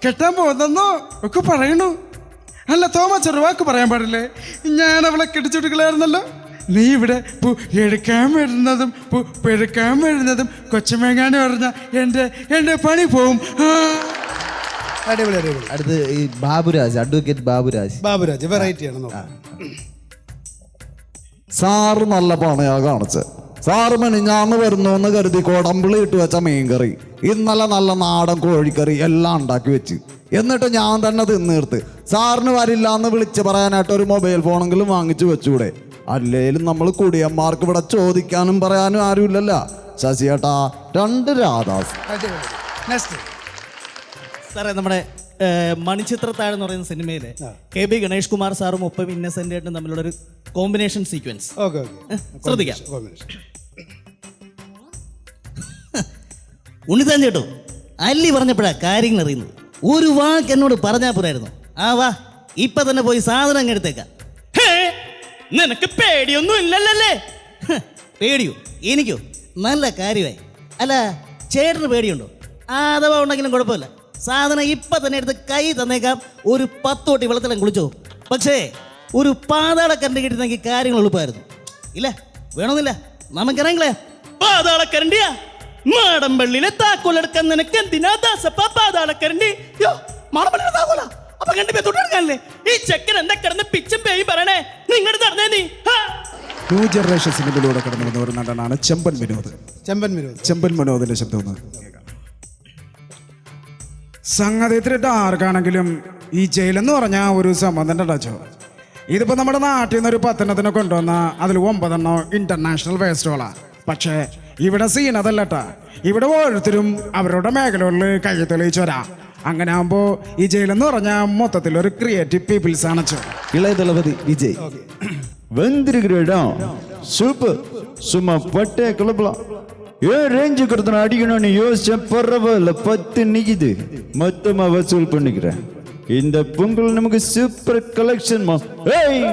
കെട്ടാൻ പോകുന്നെന്നോ ഒക്കെ പറയണു. അല്ല തോമ, ചെറുവാക്ക് പറയാൻ പാടില്ലേ? ഞാൻ അവളെ കെട്ടിച്ചുടുക്കളായിരുന്നല്ലോ. നീ ഇവിടെ പൂ എടുക്കാൻ വരുന്നതും പൂ പെടുക്കാൻ വരുന്നതും കൊച്ചമേങ്ങാണ്ട് പറഞ്ഞ എൻ്റെ പണി പോവും. അടിപൊളി. അടുത്ത് ഈ ബാബുരാജ്, അഡ്വക്കേറ്റ് ബാബുരാജ് വെറൈറ്റി ആണ്. സാറ് നല്ല പണയാ കാണിച്ച്. സാറ് മെനിഞ്ഞാന്ന് വരുന്നു എന്ന് കരുതി കൊടമ്പിളി ഇട്ട് വെച്ച മീൻകറി, ഇന്നലെ നല്ല നാടൻ കോഴിക്കറി എല്ലാം ഉണ്ടാക്കി വെച്ച്, എന്നിട്ട് ഞാൻ തന്നെ തിന്നീർത്ത് സാറിന് വരില്ല എന്ന് വിളിച്ച് പറയാനായിട്ട് ഒരു മൊബൈൽ ഫോണെങ്കിലും വാങ്ങിച്ചു വെച്ചൂടെ? അല്ലേലും നമ്മൾ കുടിയന്മാർക്ക് ഇവിടെ ചോദിക്കാനും പറയാനും ആരുമില്ലല്ലോ. ശശിയേട്ടാ, 2 രാധാസ്. സാറേ, നമ്മുടെ മണിച്ചിത്രത്താഴ് എന്ന് പറയുന്ന സിനിമയിലെ KB ഗണേഷ് കുമാർ സാറും ഒപ്പം ഇന്നസെന്റ് ആയിട്ടും തമ്മിലുള്ള ഒരു കോമ്പിനേഷൻ സീക്വൻസ് ശ്രദ്ധിക്കാം. ഉണ്ണിത്താൻ ചേട്ടോ, അല്ലി പറഞ്ഞപ്പോഴാ കാര്യങ്ങൾ അറിയുന്നത്. ഒരു വാക്ക് എന്നോട് പറഞ്ഞാൽ പോരായിരുന്നു. വാ ഇപ്പൊ തന്നെ പോയി സാധനം അങ്ങ് എടുത്തേക്കാം. നിനക്ക് പേടിയൊന്നും ഇല്ലല്ലേ? പേടിയോ? എനിക്കോ? നല്ല കാര്യമായി. അല്ല, ചേട്ടന് പേടിയുണ്ടോ? അഥവാ ഉണ്ടെങ്കിലും കുഴപ്പമില്ല, സാധനം ഇപ്പൊ തന്നെ എടുത്ത് കൈ തന്നേക്കാം. ഒരു 10 തൊട്ടി വെള്ളത്തിലും കുളിച്ചോ. പക്ഷേ ഒരു പാതാളക്കരണ്ടി കിട്ടുന്നെങ്കിൽ കാര്യങ്ങൾ എളുപ്പമായിരുന്നു. ഇല്ല, വേണമെന്നില്ല, നമുക്കിറങ്ങില്ലേ? പാതാളക്കരണ്ടിയാ? മാടമ്പള്ളിയിലെ താക്കോലെടുക്കാൻ നിനക്ക് എന്തിനാ ദാസപ്പ പാതാളക്കരണ്ടി? മാടമ്പള്ളിയിലെ താക്കോല അപ്പൊ കണ്ടി തൊട്ടെടുക്കാനല്ലേ? ഈ ചെക്കൻ എന്താ കിടന്ന് പിച്ചും പേയും പറയണേ? നിങ്ങളുടെ നടന്നേ നീ. ന്യൂ ജനറേഷൻ സിനിമയിലൂടെ കടന്നു വന്ന ഒരു നടനാണ് ചെമ്പൻ വിനോദിന്റെ ശബ്ദം ഒന്ന് കേൾക്കാം. സംഗതി ഇത്തിരിട്ട് ആർക്കാണെങ്കിലും ഈ ജയിലെന്ന് പറഞ്ഞാൽ ഒരു സംബന്ധം ടച്ചോ. ഇതിപ്പോ നമ്മുടെ നാട്ടിൽ നിന്ന് ഒരു 10 കൊണ്ടുവന്ന അതിൽ 9 ഇന്റർനാഷണൽ ഫെസ്റ്റിവലാ. പക്ഷേ ഇവിടെ സീൻ അതല്ലട്ടാ. ഇവിടെ ഓരോരുത്തരും അവരുടെ മേഖലകളിൽ കൈ തെളിയിച്ചോരാ. അങ്ങനെ ആകുമ്പോ ഈ ജയിലെന്ന് പറഞ്ഞാൽ മൊത്തത്തിൽ ഒരു ക്രിയേറ്റീവ് പീപ്പിൾസ് ആണ്. ഇളയ ദളപതി വിജയ് വന്നിരിக்கிறா சூப்பர், சும்மா பட்டே கிளப்பலாம். ஏன் ரேஞ்சு கொடுத்தன அடிக்கணும்னு யோசிச்ச பரவாயில்ல, 10 நிக்குது, மொத்தமா வசூல் பண்ணிக்கிறேன். இந்த பொங்கல் நமக்கு சூப்பர் கலெக்ஷன். ஏய்,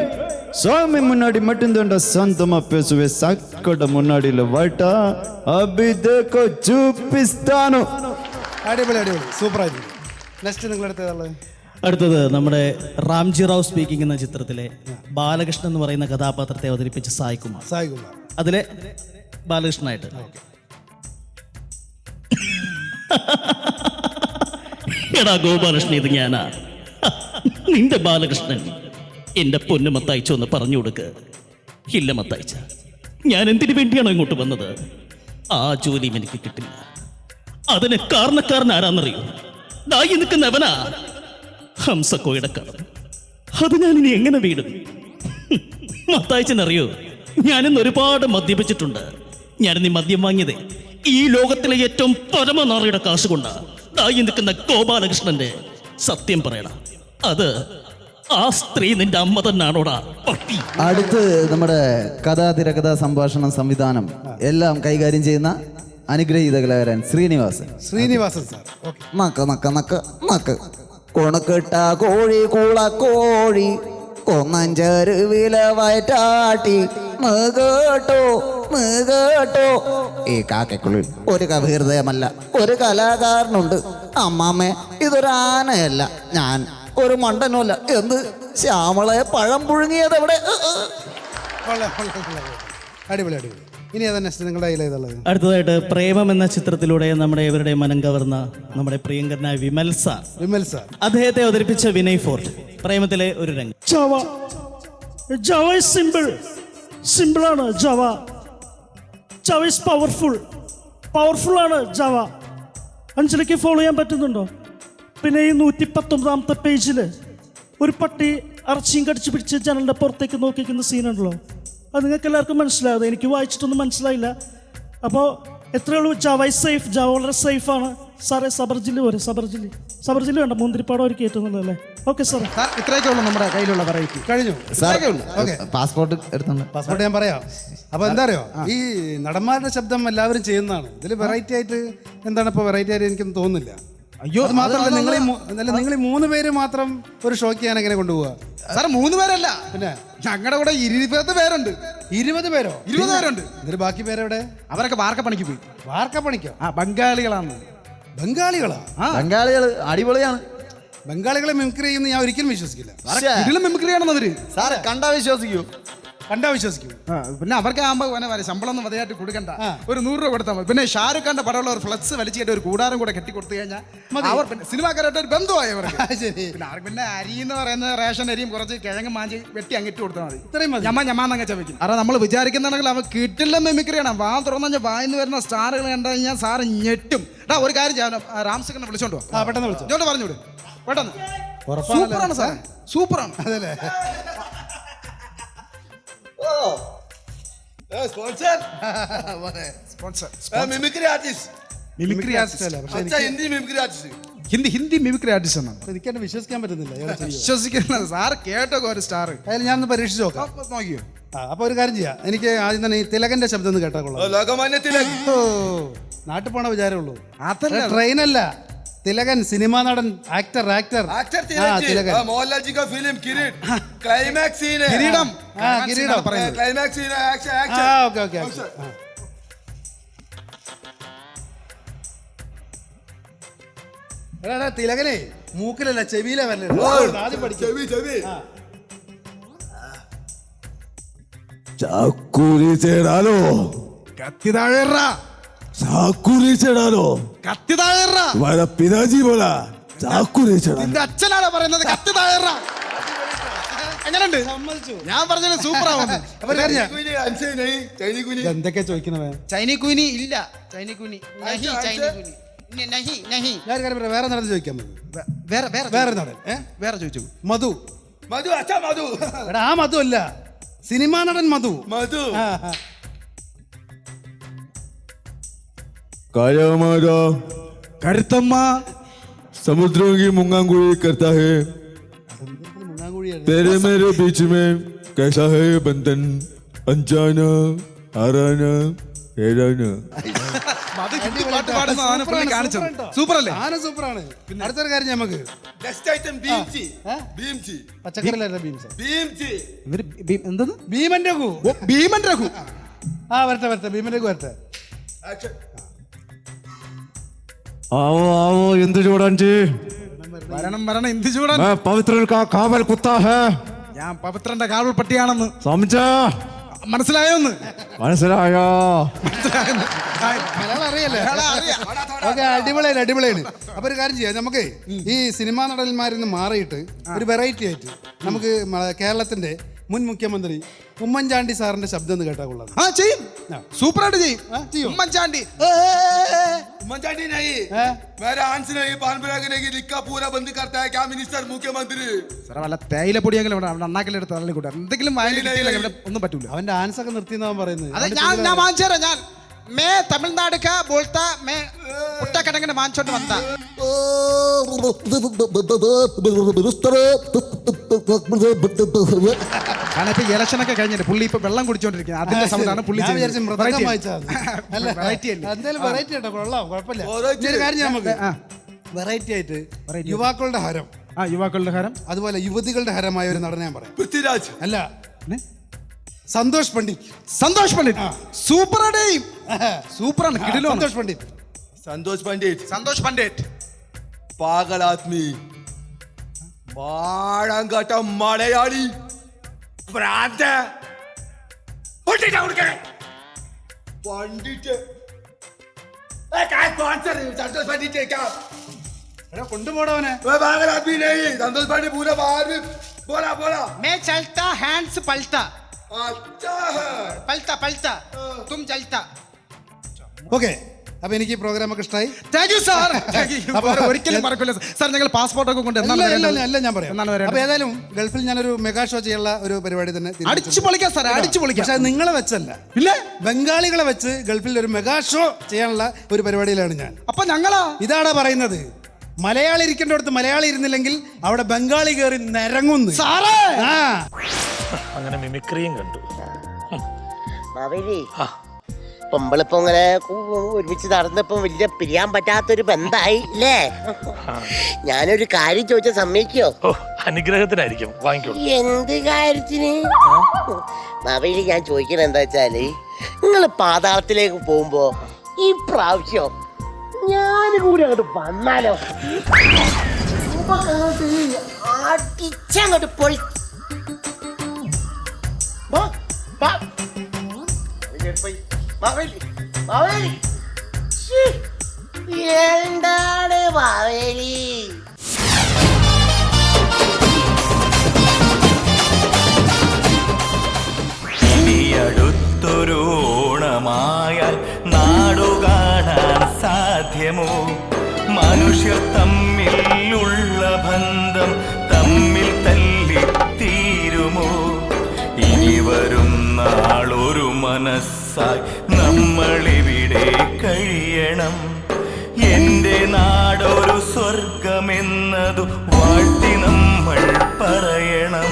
சாமி முன்னாடி மட்டும்தான்டா சொந்தமா பேசுவே, சக்கட முன்னாடியில வாட்டா அபி தேக்கோ ചൂപ്പിസ്ഥാനോ. അടിപൊളി, സൂപ്പർ ആയിരുന്നു. നെക്സ്റ്റ് നിങ്ങളെടുത്തത്? അടുത്തത് നമ്മുടെ റാംജി റാവ് സ്പീക്കിംഗ് എന്ന ചിത്രത്തിലെ ബാലകൃഷ്ണൻ എന്ന് പറയുന്ന കഥാപാത്രത്തെ അവതരിപ്പിച്ച സായ് കുമാർ. അതിലെ ബാലകൃഷ്ണനായിട്ട്. എടാ ഗോപാലകൃഷ്ണൻ, ഇത് ഞാനാ, നിന്റെ ബാലകൃഷ്ണൻ. എന്റെ പൊന്നു മത്തയച്ച ഒന്ന് പറഞ്ഞു കൊടുക്ക്. ഇല്ല മത്തയച്ച, ഞാൻ എന്തിനു വേണ്ടിയാണോ ഇങ്ങോട്ട് വന്നത്? ആ ജോലിയും എനിക്ക് കിട്ടില്ല. അതിന് കാരണക്കാരൻ ആരാന്നറിയോ? ദായി നിൽക്കുന്നവനാ, ഹംസക്കോയുടെ കടം. അത് ഞാനിനി എങ്ങനെ വീടും? മത്തായച്ചനറിയോ, ഞാനിന്ന് ഒരുപാട് മദ്യപിച്ചിട്ടുണ്ട്. ഞാനിന്ന് മദ്യം വാങ്ങിയത് ഈ ലോകത്തിലെ ഏറ്റവും പരമനാറിയുടെ കാശ് കൊണ്ടാ. ദായി നിൽക്കുന്ന ഗോപാലകൃഷ്ണന്റെ സത്യം പറയണം, അത് ആ സ്ത്രീ നിന്റെ അമ്മ തന്നെയാണോടാ പട്ടി? അടുത്ത് നമ്മുടെ കഥാ, തിരക്കഥാ, സംഭാഷണം, സംവിധാനം എല്ലാം കൈകാര്യം ചെയ്യുന്ന അനുഗ്രഹീത കലാകാരൻ ശ്രീനിവാസൻ സാർ. നക്ക് കൊണക്കിട്ട കോഴി കൂളക്കോഴി കൊന്നഞ്ചരുവില വയറ്റാട്ടി കേട്ടോ. ഈ കാക്കക്കുള്ളിൽ ഒരു കവിഹൃദയമല്ല, ഒരു കലാകാരനുണ്ട്. അമ്മാമ്മേ, ഇതൊരു ആനയല്ല, ഞാൻ ഒരു മണ്ടനുമല്ല. എന്ത് ശ്യാമളയെ പഴം പുഴുങ്ങിയത് എവിടെ? അടിപൊളി. ഇനി നിങ്ങളുടെ കയ്യിലേതുള്ളത്? അടുത്തതായിട്ട് പ്രേമം എന്ന ചിത്രത്തിലൂടെ നമ്മുടെ ഇവരുടെ മനം കവർന്ന നമ്മുടെ പ്രിയങ്കരനായ വിമൽ സാർ, അദ്ദേഹത്തെ അവതരിപ്പിച്ച വിനയ് ഫോർട്ട്. പ്രേമത്തിലെ ഒരു രംഗം. ജവ സിമ്പിളാണ്. ജവ ഇസ് പവർഫുൾ ആണ്. ജവ അഞ്ജലിക്ക് ഫോളോ ചെയ്യാൻ പറ്റുന്നുണ്ടോ? പിന്നെ ഈ 119ാമത്തെ പേജിൽ ഒരു പട്ടി ഇറച്ചിയും കടിച്ചു പിടിച്ച് ജനലിന്റെ പുറത്തേക്ക് നോക്കിക്കുന്ന സീനുണ്ടല്ലോ, അത് നിങ്ങൾക്ക് എല്ലാവർക്കും മനസ്സിലായത്. എനിക്ക് വായിച്ചിട്ടൊന്നും മനസ്സിലായില്ല. അപ്പോൾ എത്രയേ ഉള്ളൂ? Java is safe. ജവ വളരെ സേഫാണ് സാറേ. സബർജില്ലി വേണ്ട, മുന്തിരിപ്പാടം ഒരു കയറ്റുന്നുള്ളൂ അല്ലേ? Okay sir. സാർ ഇത്രയൊക്കെ ഉള്ളൂ നമ്മുടെ കയ്യിലുള്ള വെറൈറ്റി. കഴിഞ്ഞു ഇത്രയൊക്കെ ഉള്ളൂ. പാസ്പോർട്ട് എടുത്തോണ്ട് പാസ്പോർട്ട് ഞാൻ പറയാം. അപ്പൊ എന്താ അറിയോ, ഈ നടന്മാരുടെ ശബ്ദം എല്ലാവരും ചെയ്യുന്നതാണ്. ഇതിൽ വെറൈറ്റി ആയിട്ട് എന്താണ് ഇപ്പൊ വെറൈറ്റി ആയിട്ട് എനിക്കൊന്നും തോന്നുന്നില്ല. അയ്യോ, അത് മാത്രമല്ല നിങ്ങൾ ഈ 3 പേര് മാത്രം ഒരു ഷോയ്ക്ക് ഞാൻ എങ്ങനെ കൊണ്ടുപോവാ? സാർ 3 പേരല്ല, പിന്നെ ഞങ്ങളുടെ കൂടെ 20 പേരുണ്ട്. 20 പേരോ? 20 പേരുണ്ട്. ഇതിൽ ബാക്കി പേരെവിടെ? അവരൊക്കെ വാർക്കപ്പണിക്ക് പോയി. വാർക്കപ്പണിക്കോ? ബംഗാളികളാണ്. ബംഗാളികളാ? ബംഗാളികള് അടിപൊളിയാണ്. ബംഗാളികളെ മിമിക്രി ചെയ്യുന്ന ഞാൻ ഒരിക്കലും വിശ്വസിക്കില്ല. ഇതിലും മിമിക്രി ആണെന്നവര്. സാറ് കണ്ടാ വിശ്വസിക്കൂ. കണ്ടാ വിശ്വസിക്കൂ. പിന്നെ അവർക്ക് ആകുമ്പോ ശമ്പളം ഒന്നും മതിയായിട്ട് കൊടുക്കണ്ട, ഒരു 100 രൂപ കൊടുത്താൽ മതി. പിന്നെ ഷാരൂഖ് ഖാന്റെ പടമുള്ള ഒരു ഫ്ലക്സ് വലിച്ചു കെട്ടി ഒരു കൂടാരം കൂടെ കെട്ടി കൊടുത്തു കഴിഞ്ഞാൽ അവർ പിന്നെ സിനിമാക്കാരായിട്ട് ഒരു ബന്ധമായി അവർക്ക്. പിന്നെ അവർക്ക് പിന്നെ അരി എന്ന് പറയുന്ന റേഷൻ അരിയും കുറച്ച് കിഴങ്ങ് മാഞ്ചി വെട്ടി അങ്ങിട്ട് കൊടുത്താൽ മതി. ഇത്രയും ഞമ്മന്നങ്ങ ചവയ്ക്കും. കാരണം നമ്മൾ വിചാരിക്കുന്നുണ്ടെങ്കിൽ അവൻ കിട്ടില്ല മിമിക്രിയാണ്. വാ തുറന്നു വായിന്ന് വരുന്ന സ്റ്റാറുകൾ കണ്ടു കഴിഞ്ഞാൽ സാറ് ഞെട്ടും. ഒരു കാര്യം ചെയ്യാം, രാംസിനെ വിളിച്ചോണ്ട് വാ. പെട്ടെന്ന് വിളിച്ചു ഇങ്ങോട്ട് പറഞ്ഞുവിടും പെട്ടെന്ന്. സൂപ്പറാണ് സാർ, സൂപ്പറാണ്. അതല്ലേ sponsor sponsor mimicry artist mimicry artist അല്ല, പക്ഷേ अच्छा Hindi mimicry artist Hindi mimicry artist ആണ്. എനിക്ക് എന്നെ വിശ്വസിക്കാൻ പറ്റുന്നില്ല. വിശ്വസിക്കുന്നത് സാർ കേട്ടോ ഒരു സ്റ്റാർ. ഞാൻ ഒന്ന് പരീക്ഷിച്ച് നോക്കാം. നോക്കിയോ? അപ്പൊ ഒരു കാര്യം ചെയ്യാം, എനിക്ക് ആദ്യം തന്നെ ഈ തിലകന്റെ ശബ്ദം ഒന്ന് കേട്ടാ കൊള്ളാം. लोकमान्य तिलक നാട്ടിൽ പോണ വിചാരമുള്ളൂ. അതല്ല ട്രെയിനല്ല, തിലകൻ സിനിമാ നടൻ, ആക്ടർ एक्टर തിലകൻ. मोहनलाल जी का फिल्म किरीट क्लाइमैक्स सीन है. കിരീടം. കിരീടം. क्लाइमैक्स सीन है. Action okay okay. എടാ തിലകനെ മൂക്കിലല്ല ചെവിയിലെ വല്ലേ ആദ്യം പഠിക്കും. ചെവി ചാക്കൂരി ചേടാലോ, കത്തി താഴേറ, ചാക്കൂരി ചേടാലോ, കത്തി താഴേറ. വര പിതാജി പോലാ ചാക്കൂരി ചേടാ. നിന്റെ അച്ഛനാണ് പറയുന്നത് കത്തി താഴേറ. എങ്ങനെയുണ്ട്? ഞാൻ പറഞ്ഞത് സൂപ്പർ ആവുന്നു. എന്തൊക്കെ ചോദിക്കുന്നവൻ? ചൈനി കുനി ഇല്ല, ചൈനി കുനി നഹി, ചൈനി കുനി നഹി നഹി. ഞാൻ കാര്യം പറയാം, വേറെ നടൻ ചോദിക്കാൻ മതി. വേറെ വേറെ നടൻ വേറെ ചോദിച്ചു. മധു. മധു അച്ഛാ മധു. എടാ ആ മധു അല്ല, സിനിമാ നടൻ മധു. മധു കായമാരാ കരുത്തമ്മ समुद्रों की मुंगांगुड़ी करता है, तेरे मेरे बीच में कैसा है बंधन, अनजाना आराना ഏഴാണ്. സൂപ്പർ അല്ലേ? സൂപ്പറാണ്. അടുത്തൊരു കാര്യം നമുക്ക് പച്ചക്കറിയല്ല എന്തെന്ന് ഭീമൻ രഘു. ഭീമൻ രഘു. വരട്ടെ ഭീമൻ രഘു വരട്ടെ. आओ आओ എന്ത് ചൂടാൻ ജി, വരണം എന്ത് ചൂടാൻ. പവിത്രൻ കാ കാവൽ കുത്താ ഹേ, ഞാൻ പവിത്രന്റെ കാവൽ പട്ടിയാണെന്ന് സമജാ, മനസ്സിലായോന്ന്? മനസ്സിലായോ? മലയാളം അറിയല്ലേ? ഓക്കെ, അടിപൊളിയാണ്. അപ്പൊ ഒരു കാര്യം ചെയ്യാം, നമുക്ക് ഈ സിനിമാ നടന്മാരിൽ നിന്ന് മാറിയിട്ട് ഒരു വെറൈറ്റി ആയിട്ട് നമുക്ക് കേരളത്തിന്റെ മുൻ മുഖ്യമന്ത്രി ഉമ്മൻചാണ്ടി സാറിന്റെ ശബ്ദം ഒന്ന് കേട്ടാ കൊള്ളാം. ചെയ്യും, സൂപ്പറായിട്ട് ചെയ്യും. ഉമ്മൻചാണ്ടി उम्मनचाटी नहीं, मेरा आंसर नहीं, पानपुरा के नहीं लिखा पूरा बंद करता है क्या मिनिस्टर मुख्यमंत्री? സാറേ വല്ല തേയില പൊടിയെങ്കിലും ഇവിടെ അണ്ണാക്കിലെടുത്ത് തള്ളിക്കൂട്ടെ, എന്തെങ്കിലും ഇവിടെ ഒന്നും പറ്റൂല. അവന്റെ ആൻസർ ഒക്കെ നിർത്തിയെന്നാ പറയുന്നത്. അതെ ഞാൻ വാങ്ങിച്ചു തരാം. ഞാൻ മേ തമിഴ്നാട് കാ ബോൾത്ത മേ ഉട്ടക്കടങ്ങനെ വാങ്ങിച്ചോണ്ട് വന്ന കാരണം ഇപ്പൊ ഇലക്ഷൻ ഒക്കെ കഴിഞ്ഞിട്ട് പുള്ളി ഇപ്പൊ വെള്ളം കുടിച്ചോണ്ടിരിക്കുന്നത്, അതിന്റെ സൗണ്ടാണ് പുള്ളി. വെറൈറ്റി ആയിട്ട് യുവാക്കളുടെ ഹരം, യുവാക്കളുടെ ഹരം, അതുപോലെ യുവതികളുടെ ഹരമായ ഒരു നടനെ ഞാൻ പറയാം. പൃഥ്വിരാജ് അല്ല, സന്തോഷ് പണ്ഡിറ്റ്. സൂപ്പറാണ്, സൂപ്പറാണ്, കിടിലോ. संतोष पंडित पागल आदमी, बाड़ंगट मलयाली भ्रांत पंडित संतोष पंडित क्या കൊണ്ടുപോടവനെ? पागल आदमी नहीं, संतोष पंडित पूरा बाहर में बोला मैं चलता हैंड्स पलटा, अच्छा है पलटा पलटा तुम चलता. ഓക്കെ, അപ്പൊ എനിക്ക് ഈ പ്രോഗ്രാം ഒക്കെ ഇഷ്ടമായി. Thank you sir. ഒരിക്കലും മറക്കില്ല സാർ. ഞങ്ങൾ പാസ്പോർട്ടൊക്കെ കൊണ്ട് അല്ല ഞാൻ പറയാം. അപ്പൊ ഏതായാലും ഗൾഫിൽ ഞാനൊരു മെഗാ ഷോ ചെയ്യാനുള്ള ഒരു പരിപാടി തന്നെ അടിച്ചു പൊളിക്കാം സാർ, അടിച്ചു പൊളിക്കാം. പക്ഷെ നിങ്ങളെ വെച്ചല്ല, ഇല്ല, ബംഗാളികളെ വെച്ച് ഗൾഫിൽ ഒരു മെഗാ ഷോ ചെയ്യാനുള്ള ഒരു പരിപാടിയിലാണ് ഞാൻ. അപ്പൊ ഞങ്ങളാ ഇതാടാ പറയുന്നത്, മലയാളി ഇരിക്കേണ്ടടുത്ത് മലയാളി ഇരുന്നില്ലെങ്കിൽ അവിടെ ബംഗാളി കയറി നിരങ്ങുന്നു സാറേ. ആ അങ്ങനെ മിമിക്രിയും കണ്ടു. മാവേലി നമ്മളിപ്പോ ഇങ്ങനെ ഒരുമിച്ച് നടന്നപ്പോ വലിയ പിരിയാൻ പറ്റാത്തൊരു ബന്ധായി അല്ലേ? ഞാനൊരു കാര്യം ചോദിച്ച സമ്മതിക്കോ? അനുഗ്രഹത്തിനായിരിക്കും, വാങ്ങിക്കോളൂ. എന്ത് കാര്യത്തിന് മാവേലി? ഞാൻ ചോദിക്കണ എന്താ വെച്ചാല്, നിങ്ങള് പാതാളത്തിലേക്ക് പോകുമ്പോ ഈ പ്രാവശ്യം ഞാനും കൂടി അങ്ങോട്ട് വന്നാലോ? അടിച്ചങ്ങോട്ട് പൊളി എന്താണ് മാവേലി? അടുത്തൊരു ഓണമായാൽ നാടു കാണാൻ സാധ്യമോ? മനുഷ്യർ തമ്മിലുള്ള ബന്ധം തമ്മിൽ തല്ലിത്തീരുമോ? ഇനി വരും നാളൊരു മനസ്സായി നമ്മളിവിടെ കഴിയണം. എന്റെ നാടൊരു സ്വർഗമെന്നതു വാഴ്ത്തി നമ്മൾ പറയണം.